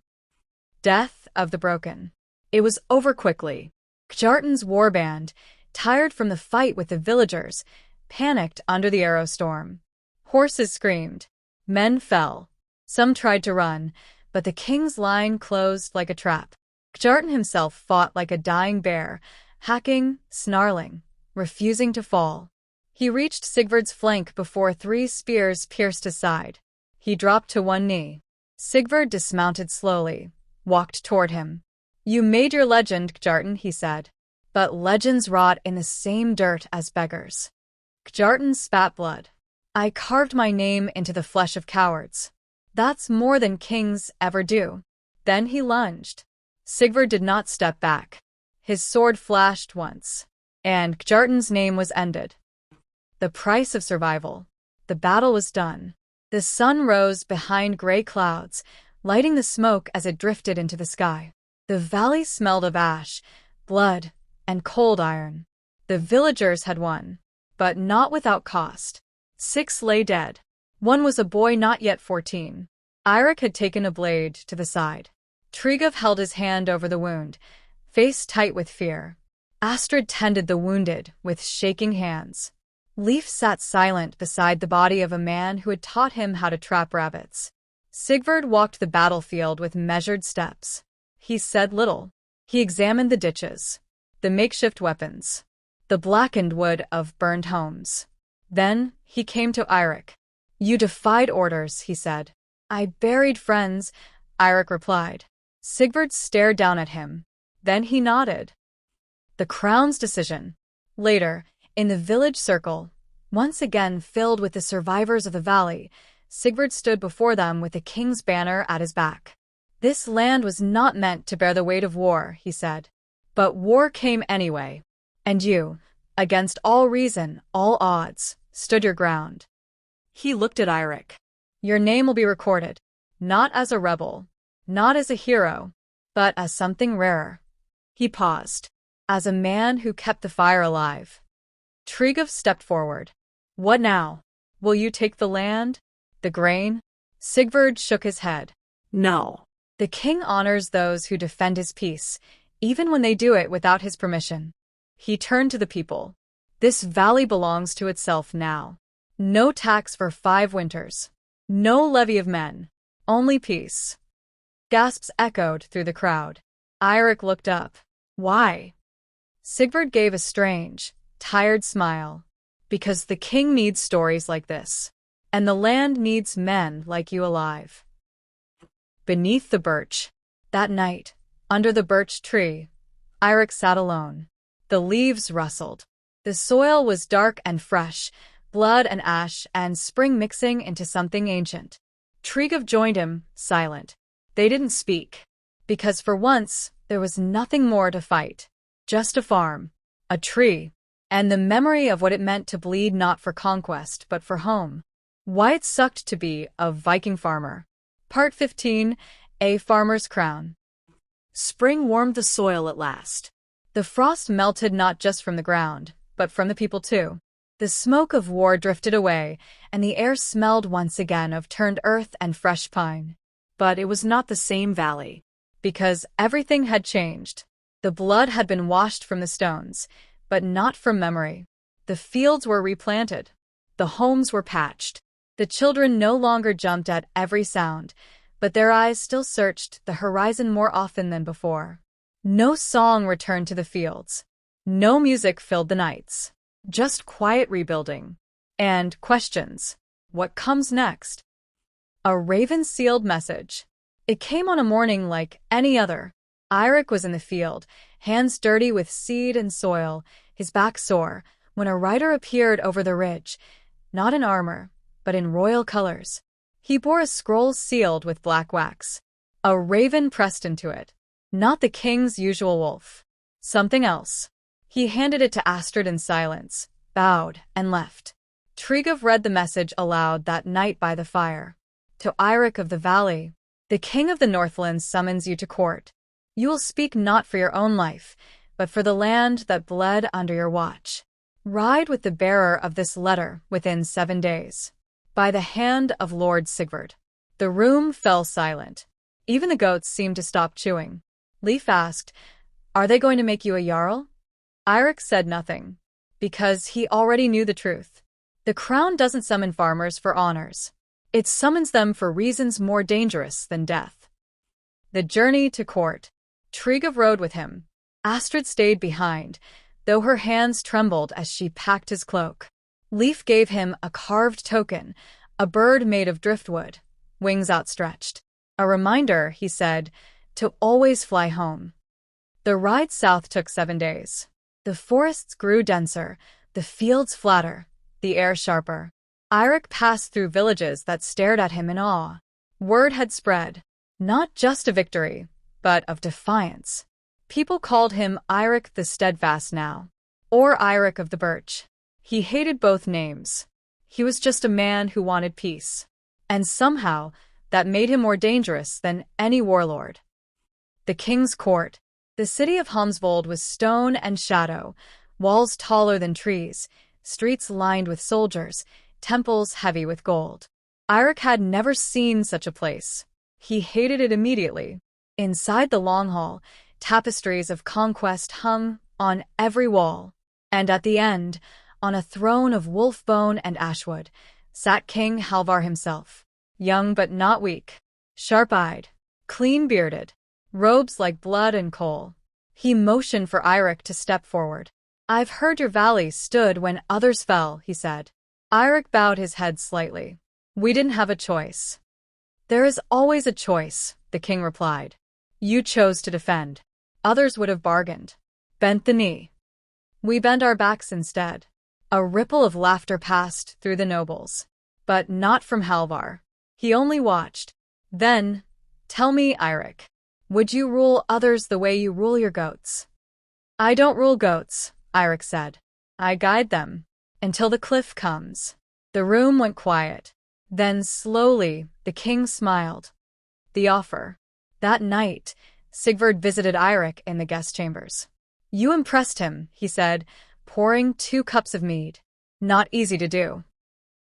S1: Death of the Broken. It was over quickly. Kjartan's warband, tired from the fight with the villagers, panicked under the arrow storm. Horses screamed. Men fell. Some tried to run, but the king's line closed like a trap. Kjartan himself fought like a dying bear, hacking, snarling, refusing to fall. He reached Sigvard's flank before 3 spears pierced his side. He dropped to one knee. Sigvard dismounted slowly, walked toward him. You made your legend, Kjartan, he said. But legends rot in the same dirt as beggars. Kjartan spat blood. I carved my name into the flesh of cowards. That's more than kings ever do. Then he lunged. Sigvard did not step back. His sword flashed once, and Kjartan's name was ended. The price of survival. The battle was done. The sun rose behind gray clouds, lighting the smoke as it drifted into the sky. The valley smelled of ash, blood, and cold iron. The villagers had won, but not without cost. 6 lay dead. One was a boy not yet 14. Eirik had taken a blade to the side. Tryggv held his hand over the wound, face tight with fear. Astrid tended the wounded with shaking hands. Leif sat silent beside the body of a man who had taught him how to trap rabbits. Sigvard walked the battlefield with measured steps. He said little. He examined the ditches, the makeshift weapons, the blackened wood of burned homes. Then he came to Eirik. You defied orders, he said. I buried friends, Eirik replied. Sigvard stared down at him. Then he nodded. The crown's decision. Later, in the village circle, once again filled with the survivors of the valley, Sigvard stood before them with the king's banner at his back. This land was not meant to bear the weight of war, he said. But war came anyway. And you, against all reason, all odds, stood your ground. He looked at Eirik. Your name will be recorded. not as a rebel, not as a hero, but as something rarer. He paused, as a man who kept the fire alive. Tryggve stepped forward. What now? Will you take the land? The grain? Sigvard shook his head.
S2: No.
S1: The king honors those who defend his peace, even when they do it without his permission. He turned to the people. This valley belongs to itself now. No tax for 5 winters. No levy of men. Only peace. Gasps echoed through the crowd. Eirik looked up. Why? Sigvard gave a strange, tired smile. Because the king needs stories like this. And the land needs men like you alive. Beneath the birch. That night, under the birch tree, Eirik sat alone. The leaves rustled. The soil was dark and fresh, blood and ash and spring mixing into something ancient. Tryggve joined him, silent. They didn't speak. Because for once, there was nothing more to fight. Just a farm, a tree, and the memory of what it meant to bleed not for conquest but for home. Why it sucked to be a Viking farmer. Part 15, A Farmer's Crown.
S2: Spring warmed the soil at last.
S1: The frost melted not just from the ground, but from the people too. The smoke of war drifted away, and the air smelled once again of turned earth and fresh pine.
S2: But it was not the same valley.
S1: Because everything had changed. The blood had been washed from the stones, but not from memory. The fields were replanted. The homes were patched. The children no longer jumped at every sound, but their eyes still searched the horizon more often than before. No song returned to the fields. No music filled the nights. Just quiet rebuilding. And questions. What comes next? A raven-sealed message. It came on a morning like any other. Eirik was in the field, hands dirty with seed and soil, his back sore, when a rider appeared over the ridge, not in armor, but in royal colors. He bore a scroll sealed with black wax. A raven pressed into it. Not the king's usual wolf. Something else. He handed it to Astrid in silence, bowed, and left. Tryggve read the message aloud that night by the fire. To Eirik of the Valley, the king of the Northlands summons you to court. You will speak not for your own life, but for the land that bled under your watch. Ride with the bearer of this letter within 7 days. By the hand of Lord Sigvard. The room fell silent. Even the goats seemed to stop chewing. Leif asked, Are they going to make you a jarl? Eirik said nothing, because he already knew the truth. The crown doesn't summon farmers for honors. It summons them for reasons more dangerous than death. The journey to court. Tryggve rode with him. Astrid stayed behind, though her hands trembled as she packed his cloak. Leif gave him a carved token, a bird made of driftwood, wings outstretched. A reminder, he said, to always fly home. The ride south took 7 days. The forests grew denser, the fields flatter, the air sharper. Eirik passed through villages that stared at him in awe. Word had spread, not just of victory, but of defiance. People called him Eirik the Steadfast now, or Eirik of the Birch. He hated both names. He was just a man who wanted peace. And somehow, that made him more dangerous than any warlord. The king's court. The city of Homsvold was stone and shadow, walls taller than trees, streets lined with soldiers, temples heavy with gold. Eirik had never seen such a place. He hated it immediately. Inside the long hall, tapestries of conquest hung on every wall. And at the end, on a throne of wolf bone and ashwood, sat King Halvar himself. Young but not weak, sharp-eyed, clean-bearded, robes like blood and coal. He motioned for Eirik to step forward. I've heard your valley stood when others fell, he said. Eirik bowed his head slightly. We didn't have a choice. There is always a choice, the king replied. You chose to defend. Others would have bargained. Bent the knee. We bent our backs instead. A ripple of laughter passed through the nobles. But not from Halvar. He only watched. Then, tell me, Eirik, would you rule others the way you rule your goats? I don't rule goats, Eirik said. I guide them. Until the cliff comes. The room went quiet. Then slowly, the king smiled. The offer. That night, Sigvard visited Eirik in the guest chambers. You impressed him, he said, pouring 2 cups of mead. Not easy to do.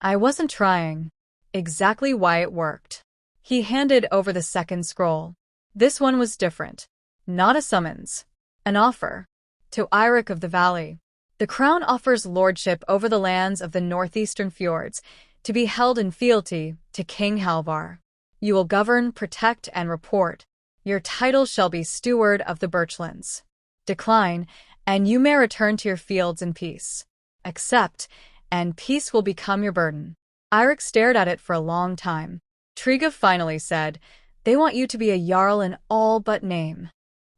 S1: I wasn't trying. Exactly why it worked. He handed over the second scroll. This one was different. Not a summons. An offer. To Eirik of the Valley. The crown offers lordship over the lands of the northeastern fjords, to be held in fealty to King Halvar. You will govern, protect, and report. Your title shall be Steward of the Birchlands. Decline, and you may return to your fields in peace. Accept, and peace will become your burden. Eirik stared at it for a long time. Triga finally said, They want you to be a jarl in all but name.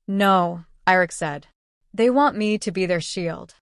S1: No, Eirik said. They want me to be their shield.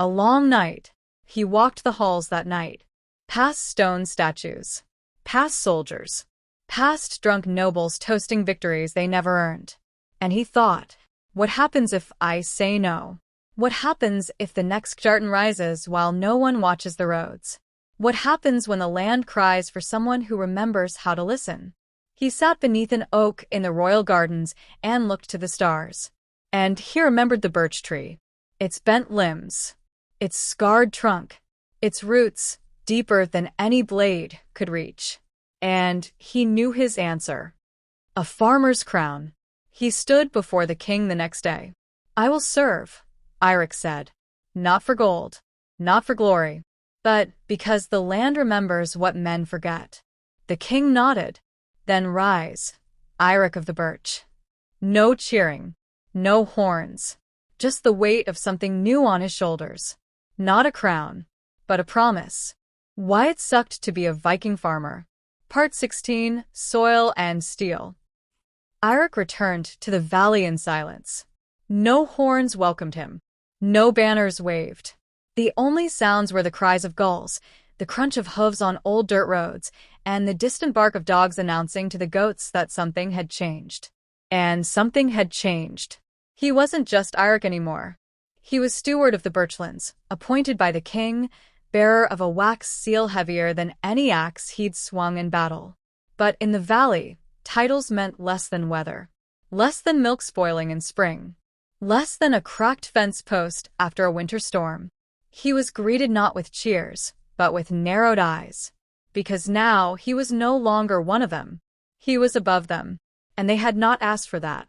S1: A long night. He walked the halls that night. Past stone statues. Past soldiers. Past drunk nobles toasting victories they never earned. And he thought, what happens if I say no? What happens if the next Jartan rises while no one watches the roads? What happens when the land cries for someone who remembers how to listen? He sat beneath an oak in the royal gardens and looked to the stars. And he remembered the birch tree. Its bent limbs. Its scarred trunk. Its roots, deeper than any blade could reach. And he knew his answer. A farmer's crown. He stood before the king the next day. I will serve, Eirik said. Not for gold. Not for glory. But because the land remembers what men forget. The king nodded. Then rise, Eirik of the Birch. No cheering. No horns. Just the weight of something new on his shoulders. Not a crown, but a promise. Why it sucked to be a Viking farmer. Part 16, Soil and Steel. Eirik returned to the valley in silence. No horns welcomed him. No banners waved. The only sounds were the cries of gulls, the crunch of hooves on old dirt roads, and the distant bark of dogs announcing to the goats that something had changed. And something had changed. He wasn't just Eirik anymore. He was steward of the Birchlands, appointed by the king, bearer of a wax seal heavier than any axe he'd swung in battle. But in the valley, titles meant less than weather. Less than milk spoiling in spring. Less than a cracked fence post after a winter storm. He was greeted not with cheers, but with narrowed eyes. Because now he was no longer one of them. He was above them, and they had not asked for that.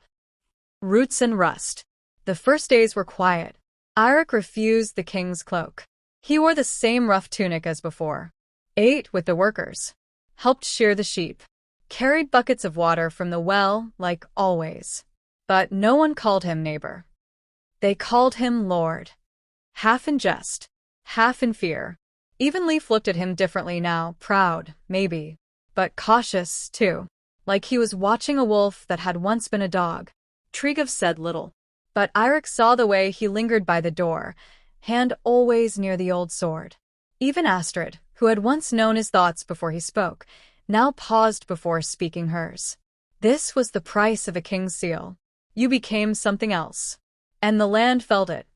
S1: Roots and rust. The first days were quiet. Eirik refused the king's cloak. He wore the same rough tunic as before. Ate with the workers. Helped shear the sheep. Carried buckets of water from the well, like always. But no one called him neighbor. They called him lord. Half in jest, half in fear. Even Leif looked at him differently now, proud, maybe, but cautious, too. Like he was watching a wolf that had once been a dog. Tryggve said little. But Eirik saw the way he lingered by the door, hand always near the old sword. Even Astrid, who had once known his thoughts before he spoke, now paused before speaking hers. This was the price of a king's seal. You became something else. And the land felt it.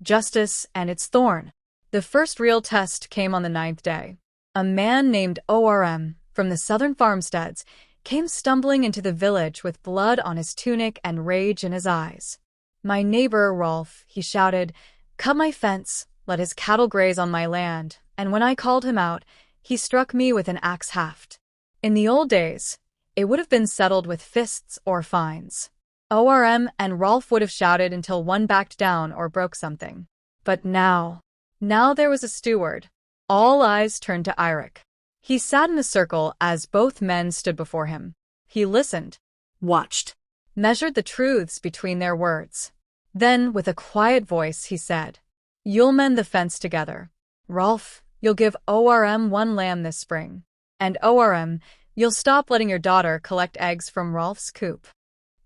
S1: Justice and its thorn. The first real test came on the 9th day. A man named Orm, from the southern farmsteads, came stumbling into the village with blood on his tunic and rage in his eyes. My neighbor, Rolf, he shouted, cut my fence, let his cattle graze on my land, and when I called him out, he struck me with an axe haft. In the old days, it would have been settled with fists or fines. Orm and Rolf would have shouted until one backed down or broke something. But now there was a steward. All eyes turned to Eirik. He sat in a circle as both men stood before him. He listened,
S2: Watched.
S1: measured the truths between their words. Then, with a quiet voice, he said, You'll mend the fence together. Rolf, you'll give Orm 1 lamb this spring. And Orm, you'll stop letting your daughter collect eggs from Rolf's coop.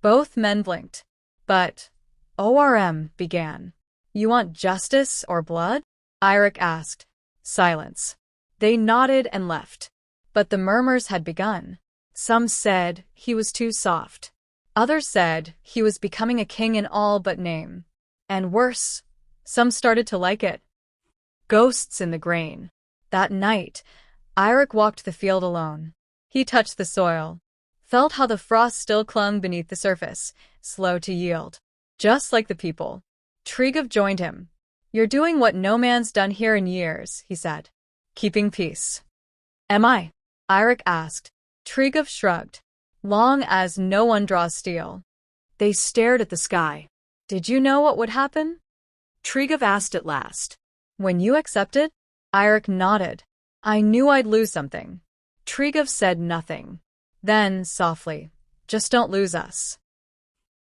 S1: Both men blinked. But Orm began. You want justice or blood? Eirik asked. Silence. They nodded and left. But the murmurs had begun. Some said he was too soft. Others said he was becoming a king in all but name. And worse, some started to like it. Ghosts in the grain. That night, Eirik walked the field alone. He touched the soil. felt how the frost still clung beneath the surface, slow to yield. Just like the people. Trigov joined him. "You're doing what no man's done here in years," he said. "Keeping peace." "Am I?" Eirik asked. Trigov shrugged. "Long as no one draws steel."
S2: They stared at the sky.
S1: "Did you know what would happen?"
S2: Trigov asked at last.
S1: "When you accepted?" Eirik nodded. "I knew I'd lose something." Trigov said nothing. Then, softly, "Just don't lose us."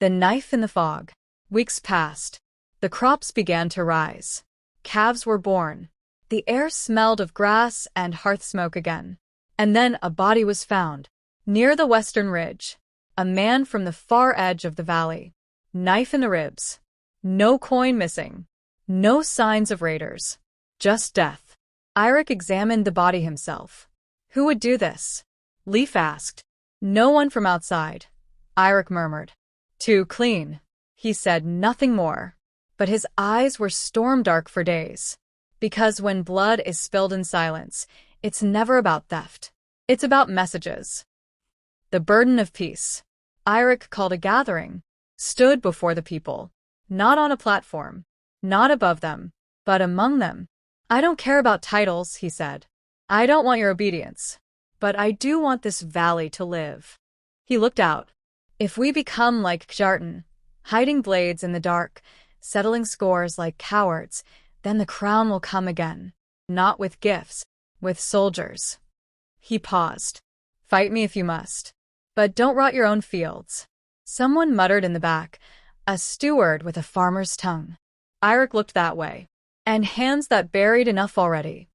S1: The knife in the fog. Weeks passed. The crops began to rise. Calves were born. The air smelled of grass and hearth smoke again. And then a body was found. Near the western ridge. A man from the far edge of the valley. Knife in the ribs. No coin missing. No signs of raiders. Just death. Eirik examined the body himself. Who would do this? Leif asked. No one from outside. Eirik murmured. Too clean. He said nothing more. But his eyes were storm-dark for days. Because when blood is spilled in silence, it's never about theft. It's about messages. The burden of peace. Eirik called a gathering. Stood before the people. Not on a platform. Not above them. But among them. I don't care about titles, he said. I don't want your obedience. But I do want this valley to live. He looked out. If we become like Kjartan, hiding blades in the dark, settling scores like cowards, then the crown will come again. Not with gifts, with soldiers. He paused. Fight me if you must. But don't rot your own fields. Someone muttered in the back, a steward with a farmer's tongue. Eirik looked that way. And hands that buried enough already.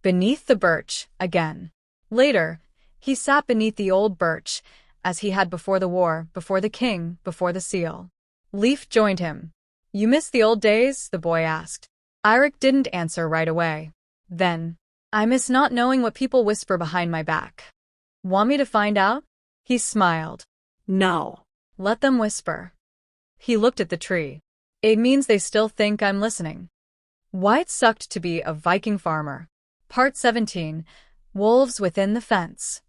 S1: Beneath the birch, again. Later, he sat beneath the old birch, as he had before the war, before the king, before the seal. Leif joined him. You miss the old days? The boy asked. Eirik didn't answer right away. Then, I miss not knowing what people whisper behind my back. Want me to find out? He smiled.
S2: No.
S1: Let them whisper. He looked at the tree. It means they still think I'm listening. Why it sucked to be a Viking farmer. Part 17. Wolves within the fence.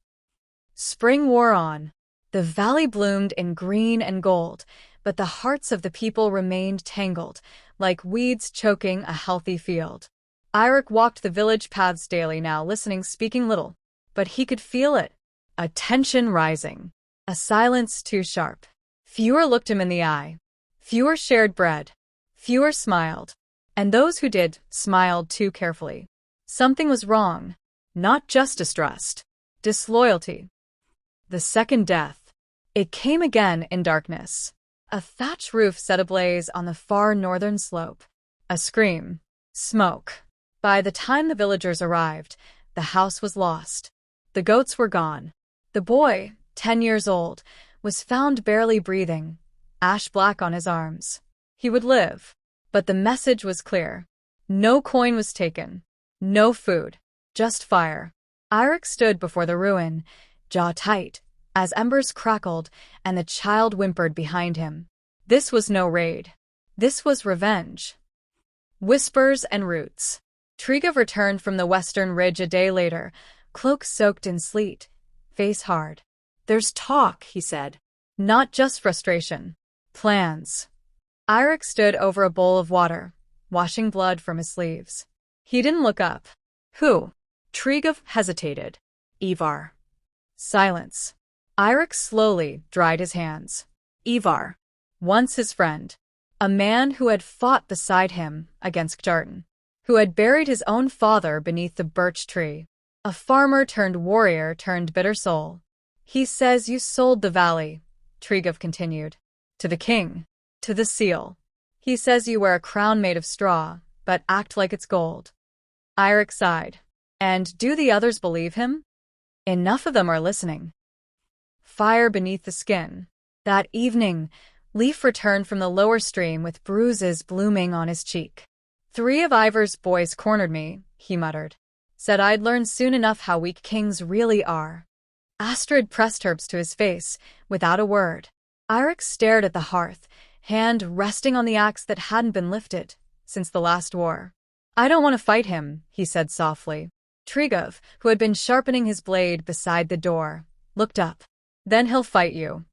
S1: Spring wore on. The valley bloomed in green and gold, but the hearts of the people remained tangled, like weeds choking a healthy field. Eirik walked the village paths daily now, listening, speaking little. But he could feel it. A tension rising. A silence too sharp. Fewer looked him in the eye. Fewer shared bread. Fewer smiled. And those who did, smiled too carefully. Something was wrong. Not just distrust. Disloyalty. The second death. It came again in darkness. A thatch roof set ablaze on the far northern slope. A scream. Smoke. By the time the villagers arrived, the house was lost. The goats were gone. The boy, 10 years old, was found barely breathing, ash black on his arms. He would live. But the message was clear. No coin was taken. No food. Just fire. Eirik stood before the ruin, jaw tight, as embers crackled and the child whimpered behind him. This was no raid. This was revenge. Whispers and roots. Trigov returned from the western ridge a day later, cloak soaked in sleet, face hard. There's talk, he said. Not just frustration. Plans. Eirik stood over a bowl of water, washing blood from his sleeves. He didn't look up. Who? Trigov hesitated. Ivar. Silence. Eirik slowly dried his hands. Ivar. Once his friend. A man who had fought beside him against Kjartan. Who had buried his own father beneath the birch tree. A farmer turned warrior turned bitter soul. He says you sold the valley, Trigov continued. To the king. To the seal. He says you wear a crown made of straw, but act like it's gold. Eirik sighed. And do the others believe him? Enough of them are listening. Fire beneath the skin. That evening, Leif returned from the lower stream with bruises blooming on his cheek. 3 of Ivar's boys cornered me, he muttered. Said I'd learn soon enough how weak kings really are. Astrid pressed herbs to his face, without a word. Eirik stared at the hearth, hand resting on the axe that hadn't been lifted since the last war. I don't want to fight him, he said softly. Trigov, who had been sharpening his blade beside the door, looked up. Then he'll fight you.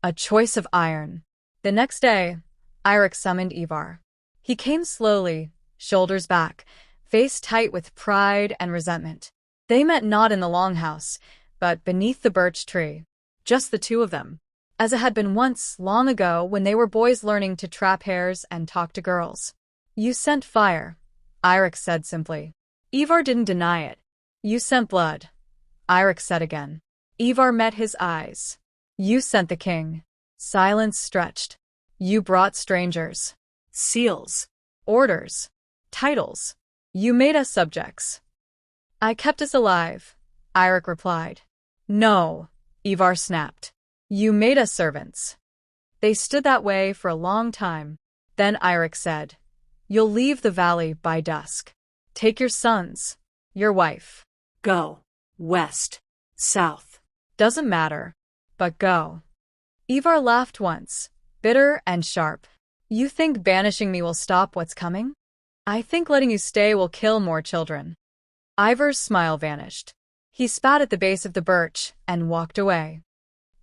S1: A choice of iron. The next day, Eirik summoned Ivar. He came slowly, shoulders back, face tight with pride and resentment. They met not in the longhouse, but beneath the birch tree. Just the two of them. As it had been once, long ago, when they were boys learning to trap hares and talk to girls. You sent fire, Eirik said simply. Ivar didn't deny it. You sent blood, Eirik said again. Ivar met his eyes. You sent the king. Silence stretched. You brought strangers.
S2: Seals.
S1: Orders. Titles. You made us subjects. I kept us alive, Eirik replied. No, Ivar snapped. You made us servants. They stood that way for a long time. Then Eirik said, You'll leave the valley by dusk. Take your sons, your wife.
S2: Go. West. South.
S1: Doesn't matter, but go. Ivar laughed once, bitter and sharp. You think banishing me will stop what's coming? I think letting you stay will kill more children. Ivar's smile vanished. He spat at the base of the birch and walked away.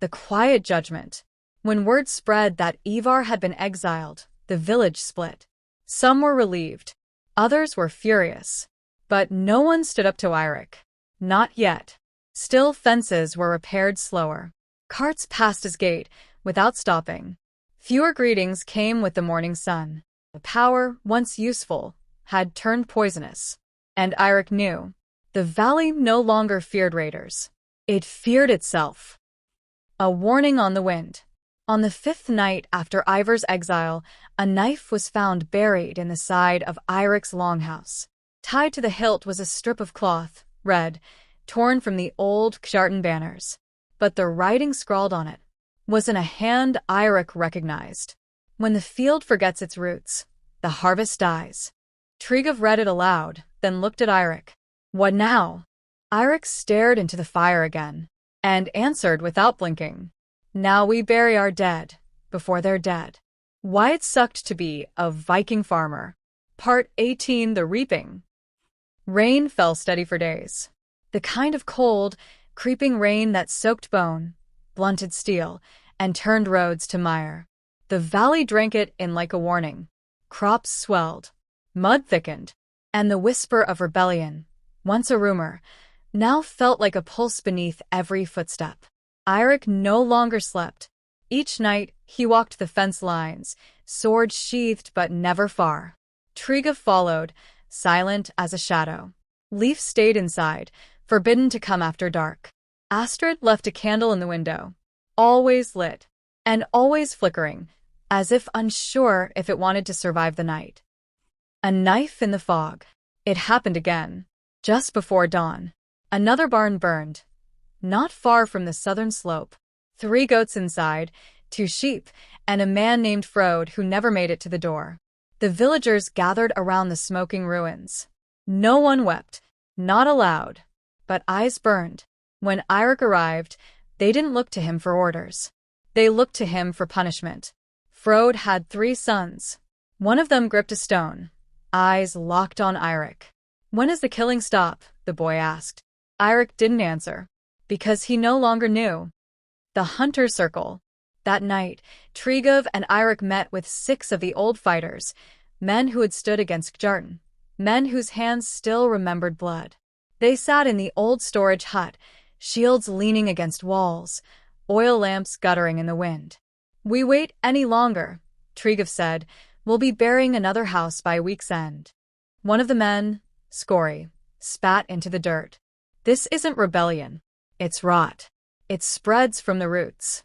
S1: The quiet judgment. When word spread that Ivar had been exiled, the village split. Some were relieved. Others were furious. But no one stood up to Eirik. Not yet. Still, fences were repaired slower. Carts passed his gate without stopping. Fewer greetings came with the morning sun. The power, once useful, had turned poisonous. And Eirik knew. The valley no longer feared raiders. It feared itself. A warning on the wind. On the 5th night after Ivar's exile, a knife was found buried in the side of Eirik's longhouse. Tied to the hilt was a strip of cloth, red, torn from the old Kjartan banners. But the writing scrawled on it was in a hand Eirik recognized. When the field forgets its roots, the harvest dies. Tryggve read it aloud, then looked at Eirik. What now? Eirik stared into the fire again, and answered without blinking. Now we bury our dead, before they're dead. Why it sucked to be a Viking farmer. Part 18. The Reaping. Rain fell steady for days. The kind of cold, creeping rain that soaked bone, blunted steel, and turned roads to mire. The valley drank it in like a warning. Crops swelled. Mud thickened. And the whisper of rebellion, once a rumor, now felt like a pulse beneath every footstep. Eirik no longer slept. Each night, he walked the fence lines, sword sheathed but never far. Tryggve followed, silent as a shadow. Leif stayed inside, forbidden to come after dark. Astrid left a candle in the window, always lit, and always flickering, as if unsure if it wanted to survive the night. A knife in the fog. It happened again. Just before dawn. Another barn burned. Not far from the southern slope. 3 goats inside, 2 sheep, and a man named Frode who never made it to the door. The villagers gathered around the smoking ruins. No one wept, not aloud, but eyes burned. When Eirik arrived, they didn't look to him for orders. They looked to him for punishment. Frode had 3 sons. One of them gripped a stone, eyes locked on Eirik. When does the killing stop? The boy asked. Eirik didn't answer. Because he no longer knew. The hunter circle. That night, Tryggve and Eirik met with 6 of the old fighters, men who had stood against Kjartan, men whose hands still remembered blood. They sat in the old storage hut, shields leaning against walls, oil lamps guttering in the wind. We wait any longer, Tryggve said. We'll be burying another house by week's end. One of the men, Skorri, spat into the dirt. This isn't rebellion. It's rot. It spreads from the roots.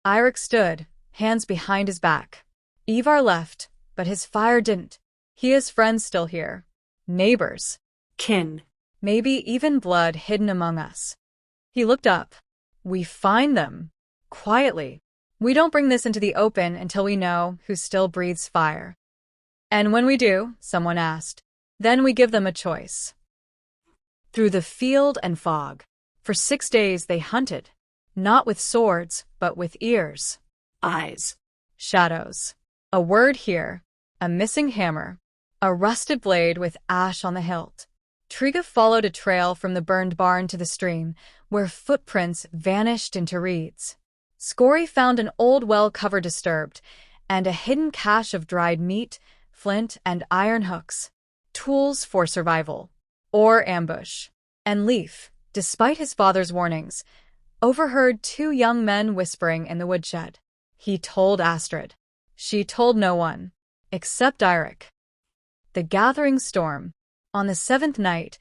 S1: Eirik stood, hands behind his back. Ivar left, but his fire didn't. He has friends still here. Neighbors.
S2: Kin.
S1: Maybe even blood hidden among us. He looked up. We find them. Quietly. We don't bring this into the open until we know who still breathes fire. And when we do, someone asked, then we give them a choice. Through the field and fog. For 6 days they hunted, not with swords, but with ears.
S2: Eyes.
S1: Shadows. A word here, a missing hammer, a rusted blade with ash on the hilt. Tryggve followed a trail from the burned barn to the stream, where footprints vanished into reeds. Scory found an old well cover disturbed, and a hidden cache of dried meat, flint, and iron hooks. Tools for survival. Or ambush. And Leaf, despite his father's warnings, overheard two young men whispering in the woodshed. He told Astrid. She told no one, except Eirik. The gathering storm. On the 7th night,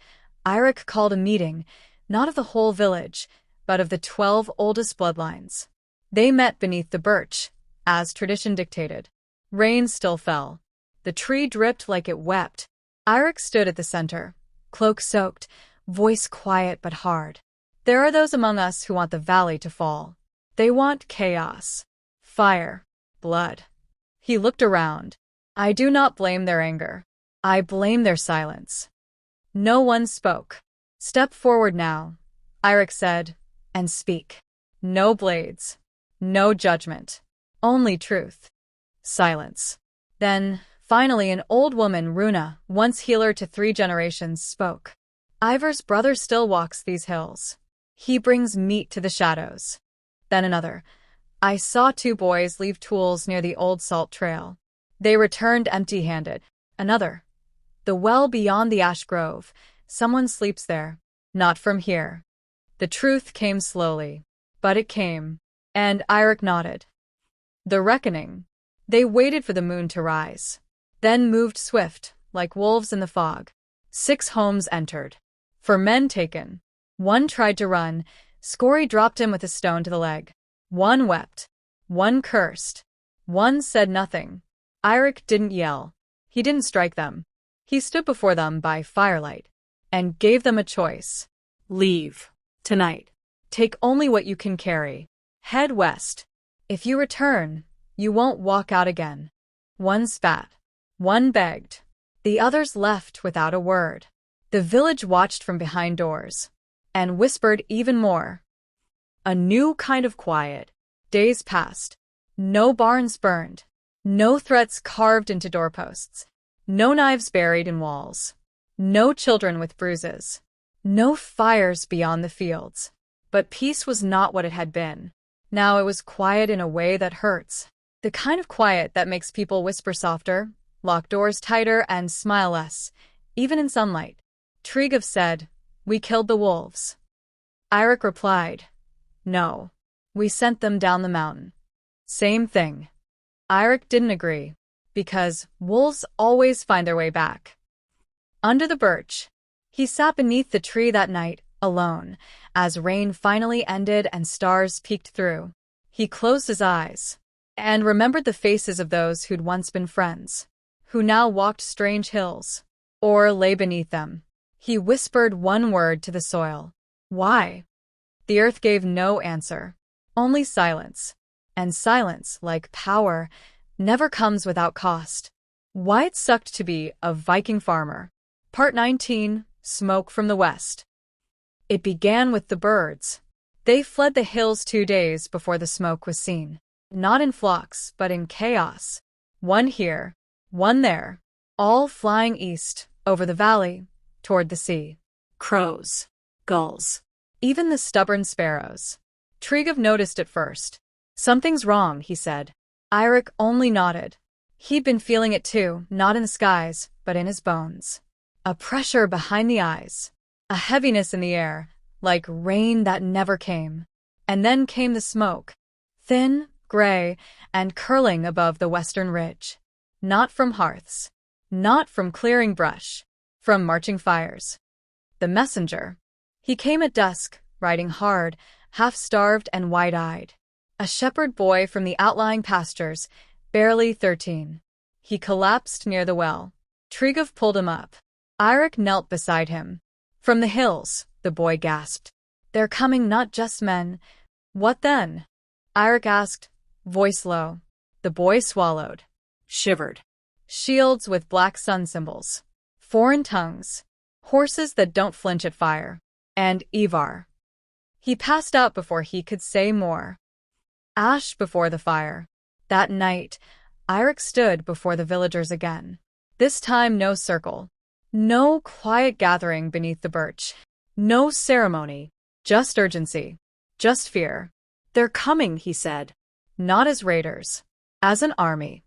S1: Eirik called a meeting, not of the whole village, but of the 12 oldest bloodlines. They met beneath the birch, as tradition dictated. Rain still fell. The tree dripped like it wept. Eirik stood at the center, cloak soaked, voice quiet but hard. There are those among us who want the valley to fall. They want chaos, fire, blood. He looked around. I do not blame their anger. I blame their silence. No one spoke. Step forward now, Eirik said, and speak. No blades. No judgment. Only truth. Silence. Then, finally, an old woman, Runa, once healer to 3 generations, spoke. Ivar's brother still walks these hills. He brings meat to the shadows. Then another. I saw 2 boys leave tools near the old salt trail. They returned empty-handed. Another. The well beyond the ash grove. Someone sleeps there. Not from here. The truth came slowly. But it came. And Eirik nodded. The reckoning. They waited for the moon to rise. Then moved swift, like wolves in the fog. 6 homes entered. 4 men taken. 1 tried to run. Scory dropped him with a stone to the leg. 1 wept. 1 cursed. 1 said nothing. Eirik didn't yell. He didn't strike them. He stood before them by firelight and gave them a choice. Leave. Tonight. Take only what you can carry. Head west. If you return, you won't walk out again. 1 spat. 1 begged. The others left without a word. The village watched from behind doors and whispered even more. A new kind of quiet. Days passed. No barns burned. No threats carved into doorposts. No knives buried in walls. No children with bruises. No fires beyond the fields. But peace was not what it had been. Now it was quiet in a way that hurts. The kind of quiet that makes people whisper softer, lock doors tighter, and smile less, even in sunlight. Tryggve said, We killed the wolves. Eirik replied, No. We sent them down the mountain. Same thing. Eirik didn't agree, because wolves always find their way back. Under the birch, he sat beneath the tree that night, alone, as rain finally ended and stars peeked through. He closed his eyes and remembered the faces of those who'd once been friends, who now walked strange hills, or lay beneath them. He whispered 1 word to the soil. Why? The earth gave no answer, only silence. And silence, like power, never comes without cost. Why it sucked to be a Viking farmer. Part 19, Smoke from the West. It began with the birds. They fled the hills 2 days before the smoke was seen. Not in flocks, but in chaos. 1 here, 1 there, all flying east, over the valley, toward the sea. Crows, gulls, even the stubborn sparrows. Tryggve noticed at first. Something's wrong, he said. Eirik only nodded. He'd been feeling it too, not in the skies, but in his bones. A pressure behind the eyes. A heaviness in the air, like rain that never came. And then came the smoke. Thin, gray, and curling above the western ridge. Not from hearths. Not from clearing brush. From marching fires. The messenger. He came at dusk, riding hard, half-starved and wide-eyed. A shepherd boy from the outlying pastures, barely 13. He collapsed near the well. Tryggve pulled him up. Eirik knelt beside him. From the hills, the boy gasped. They're coming, not just men. What then? Eirik asked, voice low. The boy swallowed. Shivered. Shields with black sun symbols. Foreign tongues. Horses that don't flinch at fire. And Ivar. He passed out before he could say more. Ash before the fire. That night, Eirik stood before the villagers again. This time no circle. No quiet gathering beneath the birch. No ceremony. Just urgency. Just fear.
S2: They're coming, he said.
S1: Not as raiders. As an army.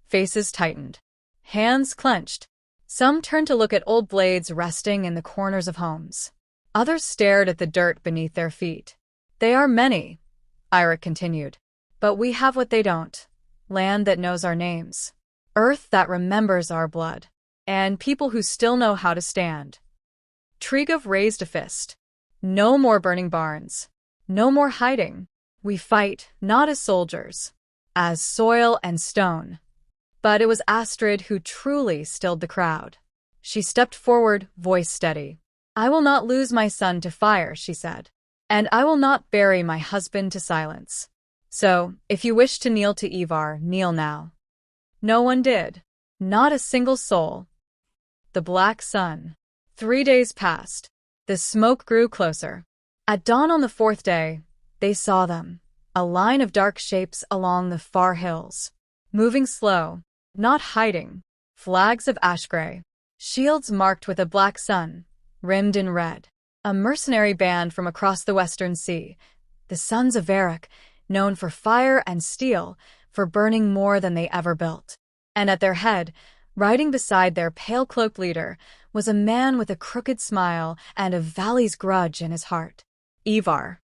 S1: Faces tightened. Hands clenched. Some turned to look at old blades resting in the corners of homes. Others stared at the dirt beneath their feet. They are many, Eirik continued. But we have what they don't. Land that knows our names. Earth that remembers our blood. And people who still know how to stand. Tryggv raised a fist. No more burning barns. No more hiding. We fight, not as soldiers. As soil and stone. But it was Astrid who truly stilled the crowd. She stepped forward, voice steady. I will not lose my son to fire, she said. And I will not bury my husband to silence. So, if you wish to kneel to Ivar, kneel now. No one did. Not a single soul. The black sun. 3 days passed. The smoke grew closer. At dawn on the 4th day, they saw them. A line of dark shapes along the far hills. Moving slow, not hiding. Flags of ash gray. Shields marked with a black sun, rimmed in red. A mercenary band from across the western sea. The sons of Varric, known for fire and steel, for burning more than they ever built. And at their head, riding beside their pale-cloaked leader, was a man with a crooked smile and a valley's grudge in his heart. Ivar.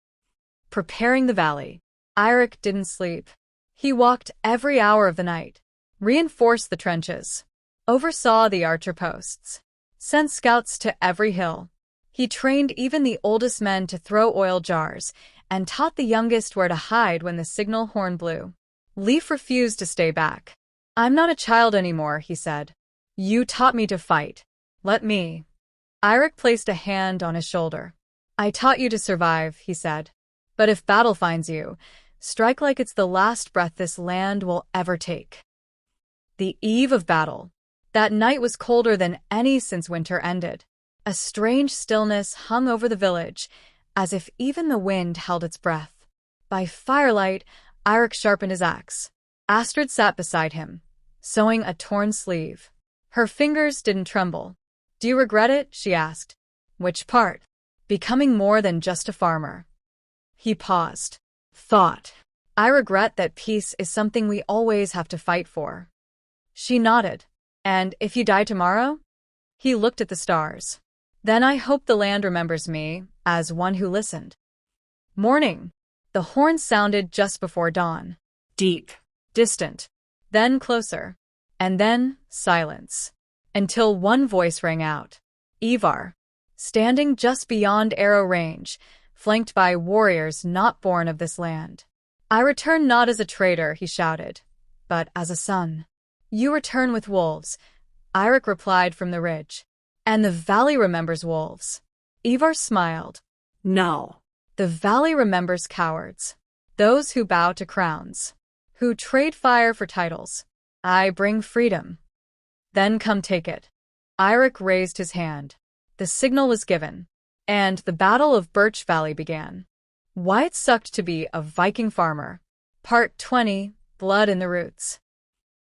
S1: Preparing the valley. Eirik didn't sleep. He walked every hour of the night, reinforced the trenches, oversaw the archer posts, sent scouts to every hill. He trained even the oldest men to throw oil jars, and taught the youngest where to hide when the signal horn blew. Leif refused to stay back. I'm not a child anymore, he said. You taught me to fight. Let me. Eirik placed a hand on his shoulder. I taught you to survive, he said. But if battle finds you, strike like it's the last breath this land will ever take. The eve of battle. That night was colder than any since winter ended. A strange stillness hung over the village, as if even the wind held its breath. By firelight, Eirik sharpened his axe. Astrid sat beside him, sewing a torn sleeve. Her fingers didn't tremble. Do you regret it? She asked. Which part? Becoming more than just a farmer. He paused. Thought. I regret that peace is something we always have to fight for. She nodded. And if you die tomorrow? He looked at the stars. Then I hope the land remembers me as one who listened. Morning. The horn sounded just before dawn. Deep. Distant. Then closer. And then silence. Until one voice rang out. Ivar. Standing just beyond arrow range, flanked by warriors not born of this land. I return not as a traitor, he shouted, but as a son. You return with wolves, Eirik replied from the ridge. And the valley remembers wolves. Ivar smiled. No. The valley remembers cowards. Those who bow to crowns. Who trade fire for titles. I bring freedom. Then come take it. Eirik raised his hand. The signal was given. And the Battle of Birch Valley began. Why it sucked to be a Viking farmer. Part 20, Blood in the Roots.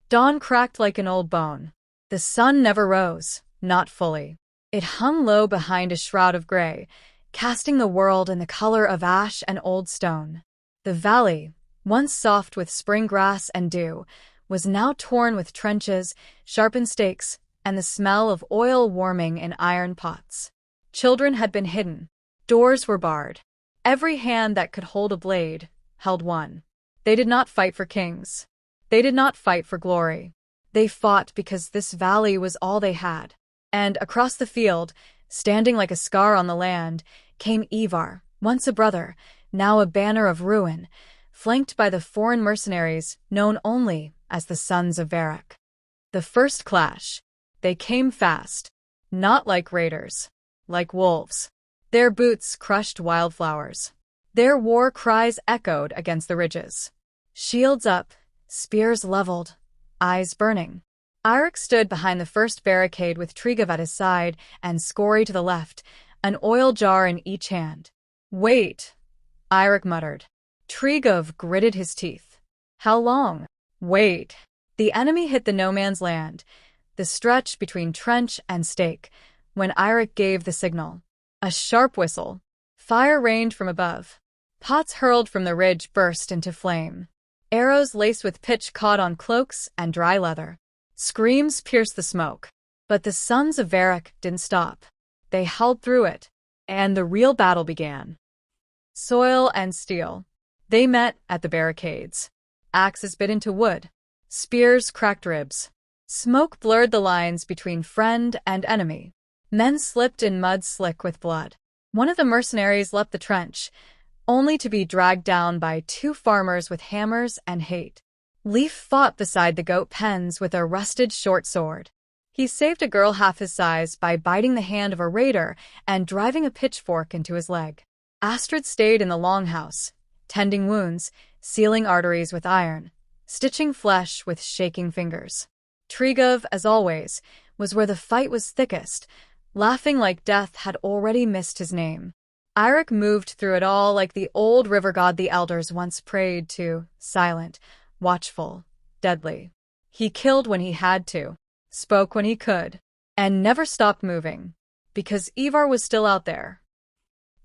S1: Dawn cracked like an old bone. The sun never rose, not fully. It hung low behind a shroud of gray, casting the world in the color of ash and old stone. The valley, once soft with spring grass and dew, was now torn with trenches, sharpened stakes, and the smell of oil warming in iron pots. Children had been hidden. Doors were barred. Every hand that could hold a blade held one. They did not fight for kings. They did not fight for glory. They fought because this valley was all they had. And across the field, standing like a scar on the land, came Ivar, once a brother, now a banner of ruin, flanked by the foreign mercenaries known only as the sons of Varric. The first clash. They came fast. Not like raiders. Like wolves. Their boots crushed wildflowers. Their war cries echoed against the ridges. Shields up, spears leveled, eyes burning. Eirik stood behind the first barricade with Tryggv at his side and Skorri to the left, an oil jar in each hand. Wait, Eirik muttered. Tryggv gritted his teeth. How long? Wait. The enemy hit the no-man's land, the stretch between trench and stake, when Eirik gave the signal. A sharp whistle. Fire rained from above. Pots hurled from the ridge burst into flame. Arrows laced with pitch caught on cloaks and dry leather. Screams pierced the smoke. But the sons of Varric didn't stop. They held through it, and the real battle began. Soil and steel. They met at the barricades. Axes bit into wood. Spears cracked ribs. Smoke blurred the lines between friend and enemy. Men slipped in mud slick with blood. One of the mercenaries leapt the trench, only to be dragged down by two farmers with hammers and hate. Leif fought beside the goat pens with a rusted short sword. He saved a girl half his size by biting the hand of a raider and driving a pitchfork into his leg. Astrid stayed in the longhouse, tending wounds, sealing arteries with iron, stitching flesh with shaking fingers. Tryggv, as always, was where the fight was thickest, laughing like death had already missed his name. Eirik moved through it all like the old river god the elders once prayed to, silent, watchful, deadly. He killed when he had to, spoke when he could, and never stopped moving, because Ivar was still out there.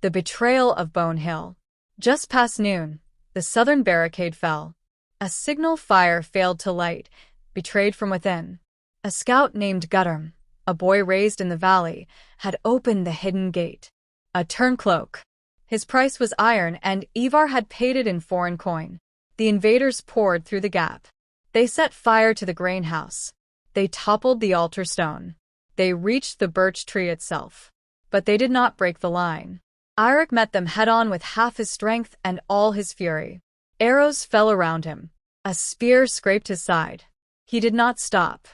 S1: The betrayal of Bone Hill. Just past noon, the southern barricade fell. A signal fire failed to light, betrayed from within. A scout named Guttorm, a boy raised in the valley, had opened the hidden gate. A turncloak. His price was iron, and Ivar had paid it in foreign coin. The invaders poured through the gap. They set fire to the grain house. They toppled the altar stone. They reached the birch tree itself. But they did not break the line. Eirik met them head-on with half his strength and all his fury. Arrows fell around him. A spear scraped his side. He did not stop.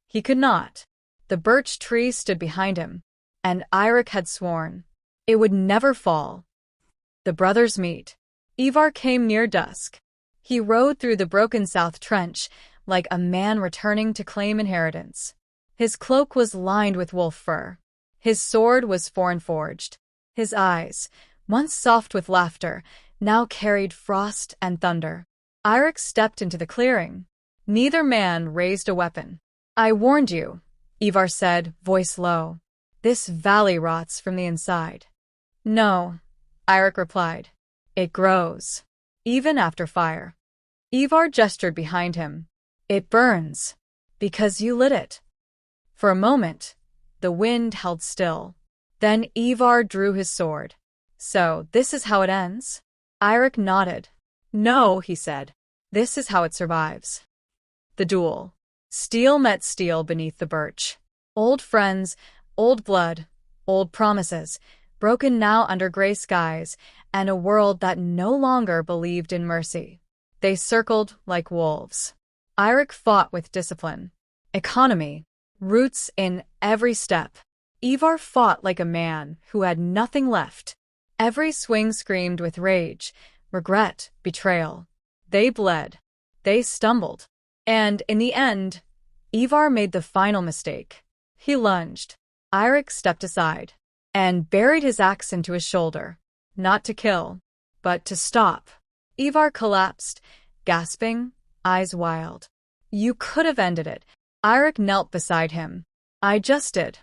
S1: He could not. The birch tree stood behind him, and Eirik had sworn it would never fall. The brothers meet. Ivar came near dusk. He rode through the broken south trench like a man returning to claim inheritance. His cloak was lined with wolf fur. His sword was foreign-forged. His eyes, once soft with laughter, now carried frost and thunder. Eirik stepped into the clearing. Neither man raised a weapon. "I warned you," Ivar said, voice low. "This valley rots from the inside." "No," Eirik replied. "It grows, even after fire." Ivar gestured behind him. "It burns, because you lit it." For a moment, the wind held still. Then Ivar drew his sword. "So, this is how it ends?" Eirik nodded. "No," he said. "This is how it survives." The duel. Steel met steel beneath the birch. Old friends, old blood, old promises, broken now under gray skies, and a world that no longer believed in mercy. They circled like wolves. Eirik fought with discipline, economy, roots in every step. Ivar fought like a man who had nothing left. Every swing screamed with rage, regret, betrayal. They bled. They stumbled. And in the end, Ivar made the final mistake. He lunged. Eirik stepped aside and buried his axe into his shoulder. Not to kill, but to stop. Ivar collapsed, gasping, eyes wild. "You could have ended it." Eirik knelt beside him. "I just did."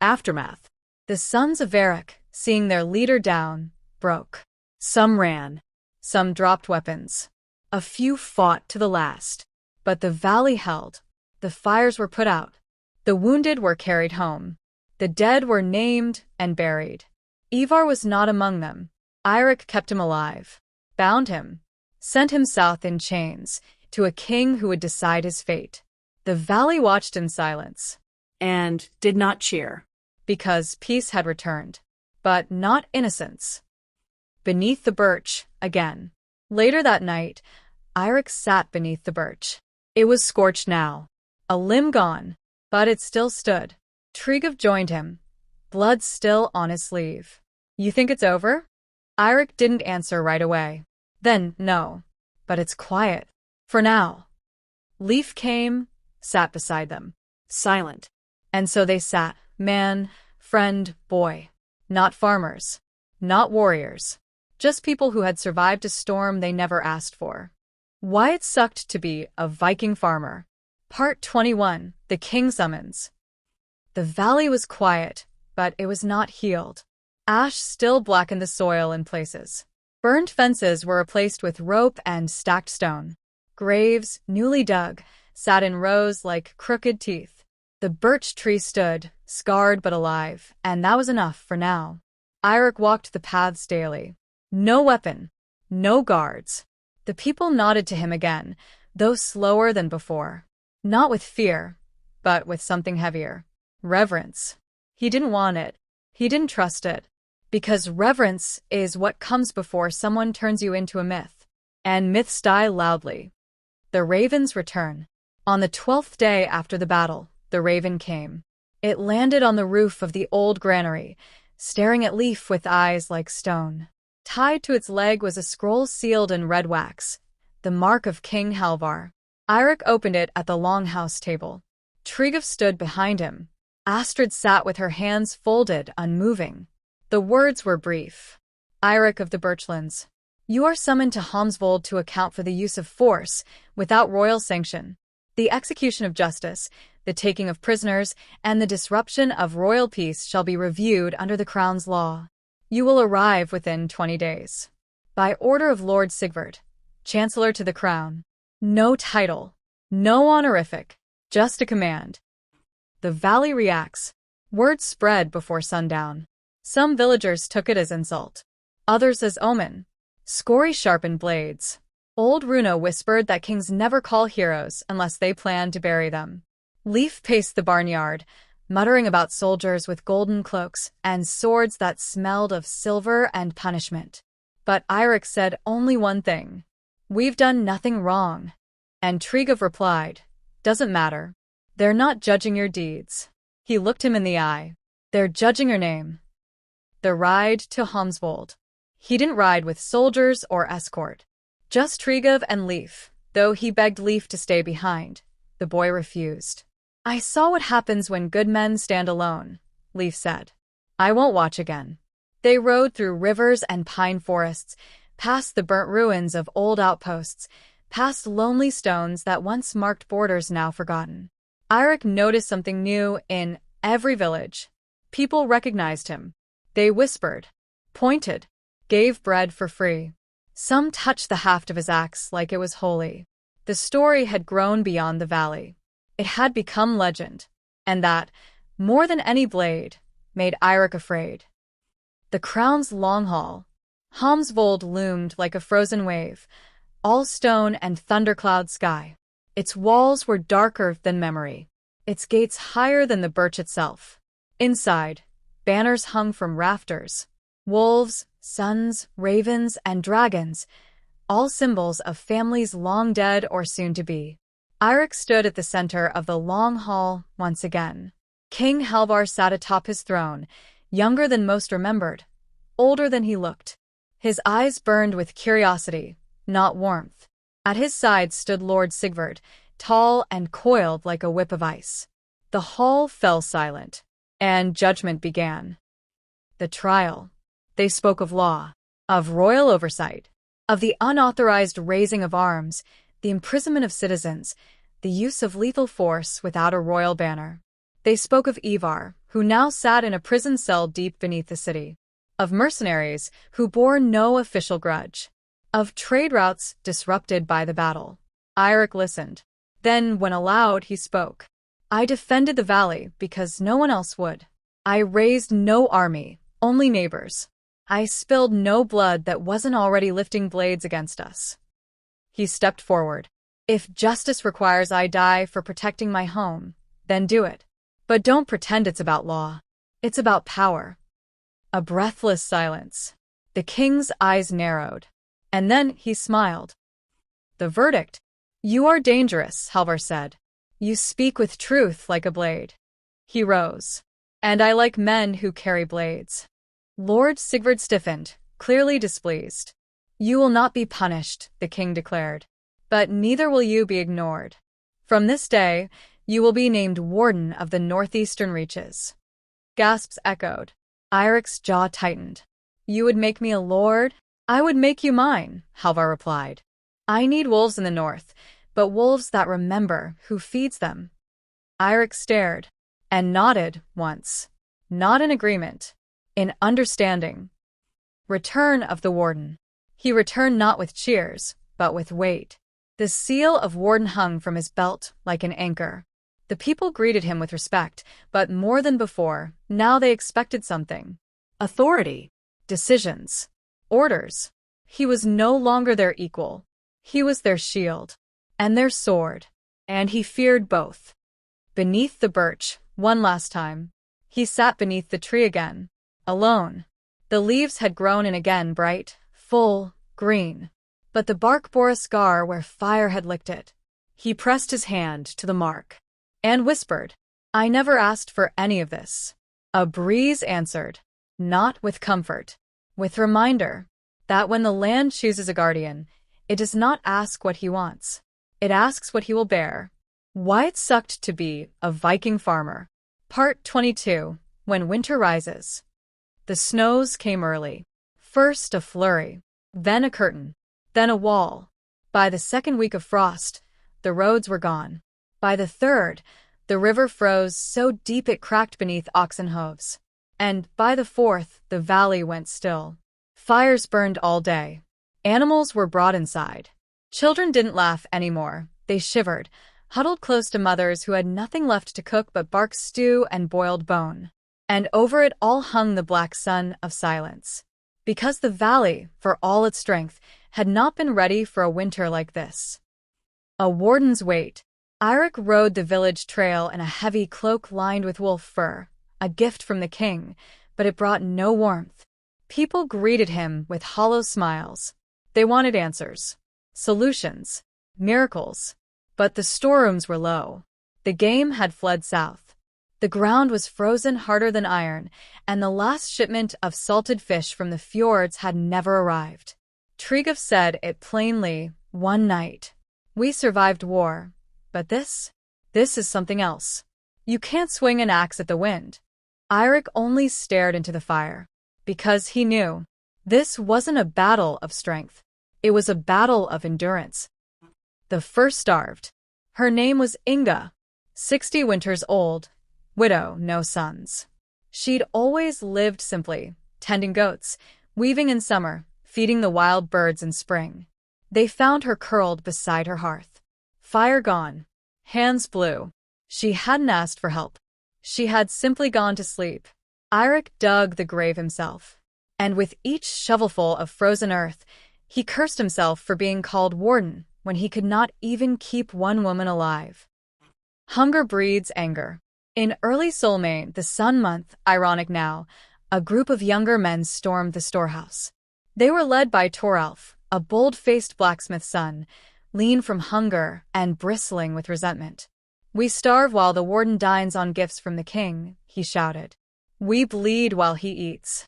S1: Aftermath. The sons of Varric, seeing their leader down, broke. Some ran. Some dropped weapons. A few fought to the last. But the valley held. The fires were put out. The wounded were carried home. The dead were named and buried. Ivar was not among them. Eirik kept him alive, bound him, sent him south in chains, to a king who would decide his fate. The valley watched in silence.
S2: And did not cheer.
S1: Because peace had returned. But not innocence. Beneath the birch, again. Later that night, Eirik sat beneath the birch. It was scorched now. A limb gone, but it still stood. Tryggv joined him, blood still on his sleeve. "You think it's over?" Eirik didn't answer right away. "Then, no. But it's quiet. For now." Leif came, sat beside them. Silent. And so they sat, man, friend, boy. Not farmers. Not warriors. Just people who had survived a storm they never asked for. Why it sucked to be a Viking farmer. Part 21. The King Summons. The valley was quiet, but it was not healed. Ash still blackened the soil in places. Burned fences were replaced with rope and stacked stone. Graves, newly dug, sat in rows like crooked teeth. The birch tree stood, scarred but alive, and that was enough for now. Eirik walked the paths daily. No weapon, no guards. The people nodded to him again, though slower than before. Not with fear, but with something heavier. Reverence. He didn't want it. He didn't trust it. Because reverence is what comes before someone turns you into a myth. And myths die loudly. The ravens return. On the 12th day after the battle, the raven came. It landed on the roof of the old granary, staring at Leif with eyes like stone. Tied to its leg was a scroll sealed in red wax, the mark of King Halvar. Eirik opened it at the longhouse table. Tryggve stood behind him. Astrid sat with her hands folded, unmoving. The words were brief. Eirik of the Birchlands, you are summoned to Hamsvold to account for the use of force without royal sanction, the execution of justice, the taking of prisoners, and the disruption of royal peace shall be reviewed under the crown's law. You will arrive within 20 days. By order of Lord Sigvard, Chancellor to the Crown. No title, no honorific, just a command. The valley reacts. Word spread before sundown. Some villagers took it as insult, others as omen. Scory sharpened blades. Old Runa whispered that kings never call heroes unless they plan to bury them. Leif paced the barnyard, muttering about soldiers with golden cloaks and swords that smelled of silver and punishment. But Eirik said only one thing. We've done nothing wrong. And Tryggve replied, doesn't matter. They're not judging your deeds. He looked him in the eye. They're judging your name. The ride to Hamsvold. He didn't ride with soldiers or escort. Just Tryggve and Leif, though he begged Leif to stay behind. The boy refused. I saw what happens when good men stand alone, Leif said. I won't watch again. They rode through rivers and pine forests, past the burnt ruins of old outposts, past lonely stones that once marked borders now forgotten. Eirik noticed something new in every village. People recognized him. They whispered, pointed, gave bread for free. Some touched the haft of his axe like it was holy. The story had grown beyond the valley. It had become legend, and that, more than any blade, made Eirik afraid. The crown's long hall. Hamsvold loomed like a frozen wave, all stone and thundercloud sky. Its walls were darker than memory, its gates higher than the birch itself. Inside, banners hung from rafters. Wolves, suns, ravens, and dragons, all symbols of families long dead or soon to be. Eirik stood at the center of the long hall once again. King Halvar sat atop his throne, younger than most remembered, older than he looked. His eyes burned with curiosity, not warmth. At his side stood Lord Sigvard, tall and coiled like a whip of ice. The hall fell silent, and judgment began. The trial. They spoke of law, of royal oversight, of the unauthorized raising of arms, the imprisonment of citizens, the use of lethal force without a royal banner. They spoke of Ivar, who now sat in a prison cell deep beneath the city, of mercenaries who bore no official grudge, of trade routes disrupted by the battle. Eirik listened. Then, when aloud, he spoke. I defended the valley because no one else would. I raised no army, only neighbors. I spilled no blood that wasn't already lifting blades against us. He stepped forward. If justice requires I die for protecting my home, then do it. But don't pretend it's about law. It's about power. A breathless silence. The king's eyes narrowed. And then he smiled. The verdict. You are dangerous, Halvar said. You speak with truth like a blade. He rose. And I like men who carry blades. Lord Sigvard stiffened, clearly displeased. You will not be punished, the king declared. But neither will you be ignored. From this day, you will be named Warden of the Northeastern Reaches. Gasps echoed. Eirik's jaw tightened. You would make me a lord? I would make you mine, Halvar replied. I need wolves in the north, but wolves that remember who feeds them. Eirik stared, and nodded once. Not in agreement. in understanding. Return of the warden. He returned not with cheers, but with weight. The seal of warden hung from his belt like an anchor. The people greeted him with respect, but more than before, now they expected something.
S2: Authority.
S1: Decisions. Orders. He was no longer their equal. He was their shield. And their sword. And he feared both. Beneath the birch, one last time. He sat beneath the tree again. Alone. The leaves had grown in again bright, full, green. But the bark bore a scar where fire had licked it. He pressed his hand to the mark. And whispered, "I never asked for any of this." A breeze answered, not with comfort, with reminder, that when the land chooses a guardian, it does not ask what he wants. It asks what he will bear. Why it sucked to be a Viking farmer. Part 22. When winter rises. The snows came early. First a flurry, then a curtain, then a wall. By the second week of frost, the roads were gone. By the third, the river froze so deep it cracked beneath oxen hooves. And by the fourth, the valley went still. Fires burned all day. Animals were brought inside. Children didn't laugh anymore. They shivered, huddled close to mothers who had nothing left to cook but bark stew and boiled bone. And over it all hung the black sun of silence. Because the valley, for all its strength, had not been ready for a winter like this. A warden's weight. Eirik rode the village trail in a heavy cloak lined with wolf fur, a gift from the king, but it brought no warmth. People greeted him with hollow smiles. They wanted answers, solutions, miracles. But the storerooms were low. The game had fled south. The ground was frozen harder than iron, and the last shipment of salted fish from the fjords had never arrived. Tryggve said it plainly one night. "We survived war, but this is something else. You can't swing an axe at the wind." Eirik only stared into the fire, because he knew this wasn't a battle of strength. It was a battle of endurance. The first starved. Her name was Inga, 60 winters old, widow, no sons. She'd always lived simply, tending goats, weaving in summer, feeding the wild birds in spring. They found her curled beside her hearth. Fire gone. Hands blue. She hadn't asked for help. She had simply gone to sleep. Eirik dug the grave himself. And with each shovelful of frozen earth, he cursed himself for being called warden when he could not even keep one woman alive. Hunger breeds anger. In early Solmane, the sun month, ironic now, a group of younger men stormed the storehouse. They were led by Toralf, a bold-faced blacksmith's son, lean from hunger and bristling with resentment. "We starve while the warden dines on gifts from the king," he shouted. "We bleed while he eats."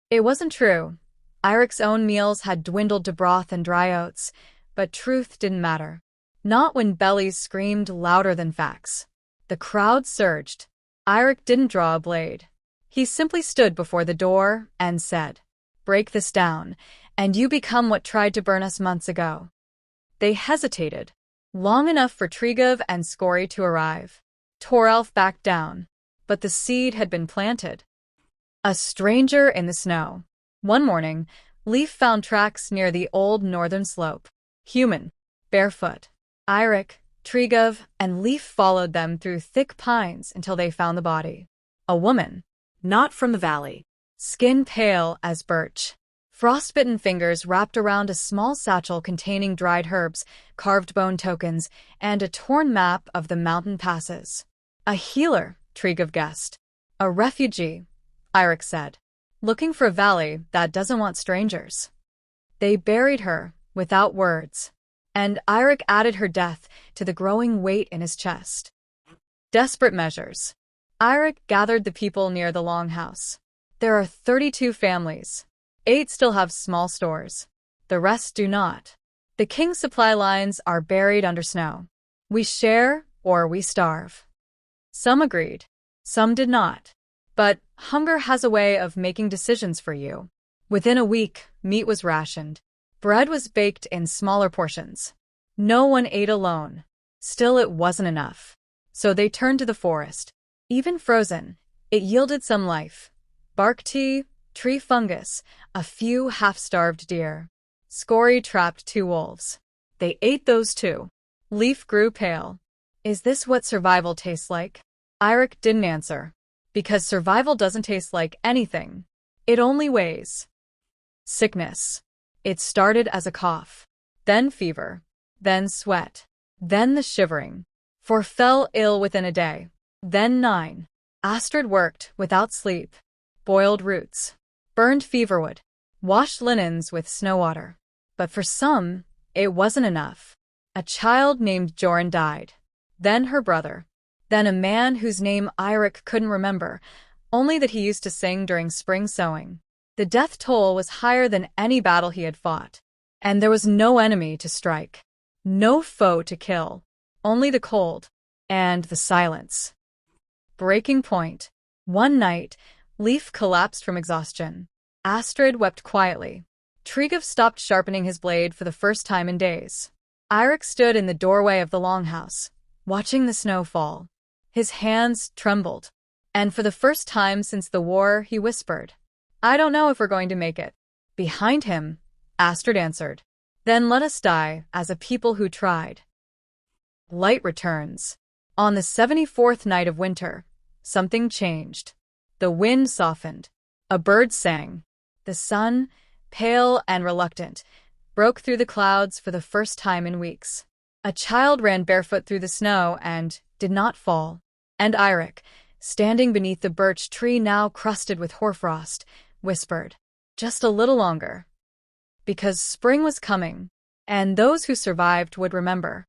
S1: It wasn't true. Eirik's own meals had dwindled to broth and dry oats, but truth didn't matter. Not when bellies screamed louder than facts. The crowd surged. Eirik didn't draw a blade. He simply stood before the door and said, "Break this down, and you become what tried to burn us months ago." They hesitated, long enough for Tryggve and Skori to arrive. Toralf backed down, but the seed had been planted. A stranger in the snow. One morning, Leif found tracks near the old northern slope. Human, barefoot. Eirik, Tryggve, and Leif followed them through thick pines until they found the body. A woman.
S2: Not from the valley.
S1: Skin pale as birch. Frostbitten fingers wrapped around a small satchel containing dried herbs, carved bone tokens, and a torn map of the mountain passes. A healer, Tryggve guessed. A refugee, Eirik said. Looking for a valley that doesn't want strangers. They buried her, without words. And Eirik added her death to the growing weight in his chest. Desperate measures. Eirik gathered the people near the longhouse. There are 32 families. 8 still have small stores. The rest do not. The king's supply lines are buried under snow. We share or we starve. Some agreed. Some did not. But hunger has a way of making decisions for you. Within a week, meat was rationed. Bread was baked in smaller portions. No one ate alone. Still, it wasn't enough. So they turned to the forest. Even frozen, it yielded some life. bark tea, tree fungus, a few half-starved deer. Scory trapped 2 wolves. They ate those too. Leaf grew pale. Is this what survival tastes like? Eirik didn't answer. Because survival doesn't taste like anything. It only weighs. Sickness. It started as a cough. Then fever. Then sweat. Then the shivering. 4 fell ill within a day. Then 9. Astrid worked without sleep. Boiled roots. Burned feverwood. Washed linens with snow water. But for some, it wasn't enough. A child named Jorun died. Then her brother. Then a man whose name Eirik couldn't remember, only that he used to sing during spring sowing. The death toll was higher than any battle he had fought. And there was no enemy to strike. No foe to kill. Only the cold. And the silence. Breaking point. One night, Leif collapsed from exhaustion. Astrid wept quietly. Tryggve stopped sharpening his blade for the first time in days. Eirik stood in the doorway of the longhouse, watching the snow fall. His hands trembled. And for the first time since the war, he whispered, "I don't know if we're going to make it." Behind him, Astrid answered, "Then let us die as a people who tried." Light returns. On the 74th night of winter, something changed. The wind softened. A bird sang. The sun, pale and reluctant, broke through the clouds for the first time in weeks. A child ran barefoot through the snow and did not fall. And Eirik, standing beneath the birch tree now crusted with hoarfrost, whispered, "Just a little longer." Because spring was coming, and those who survived would remember.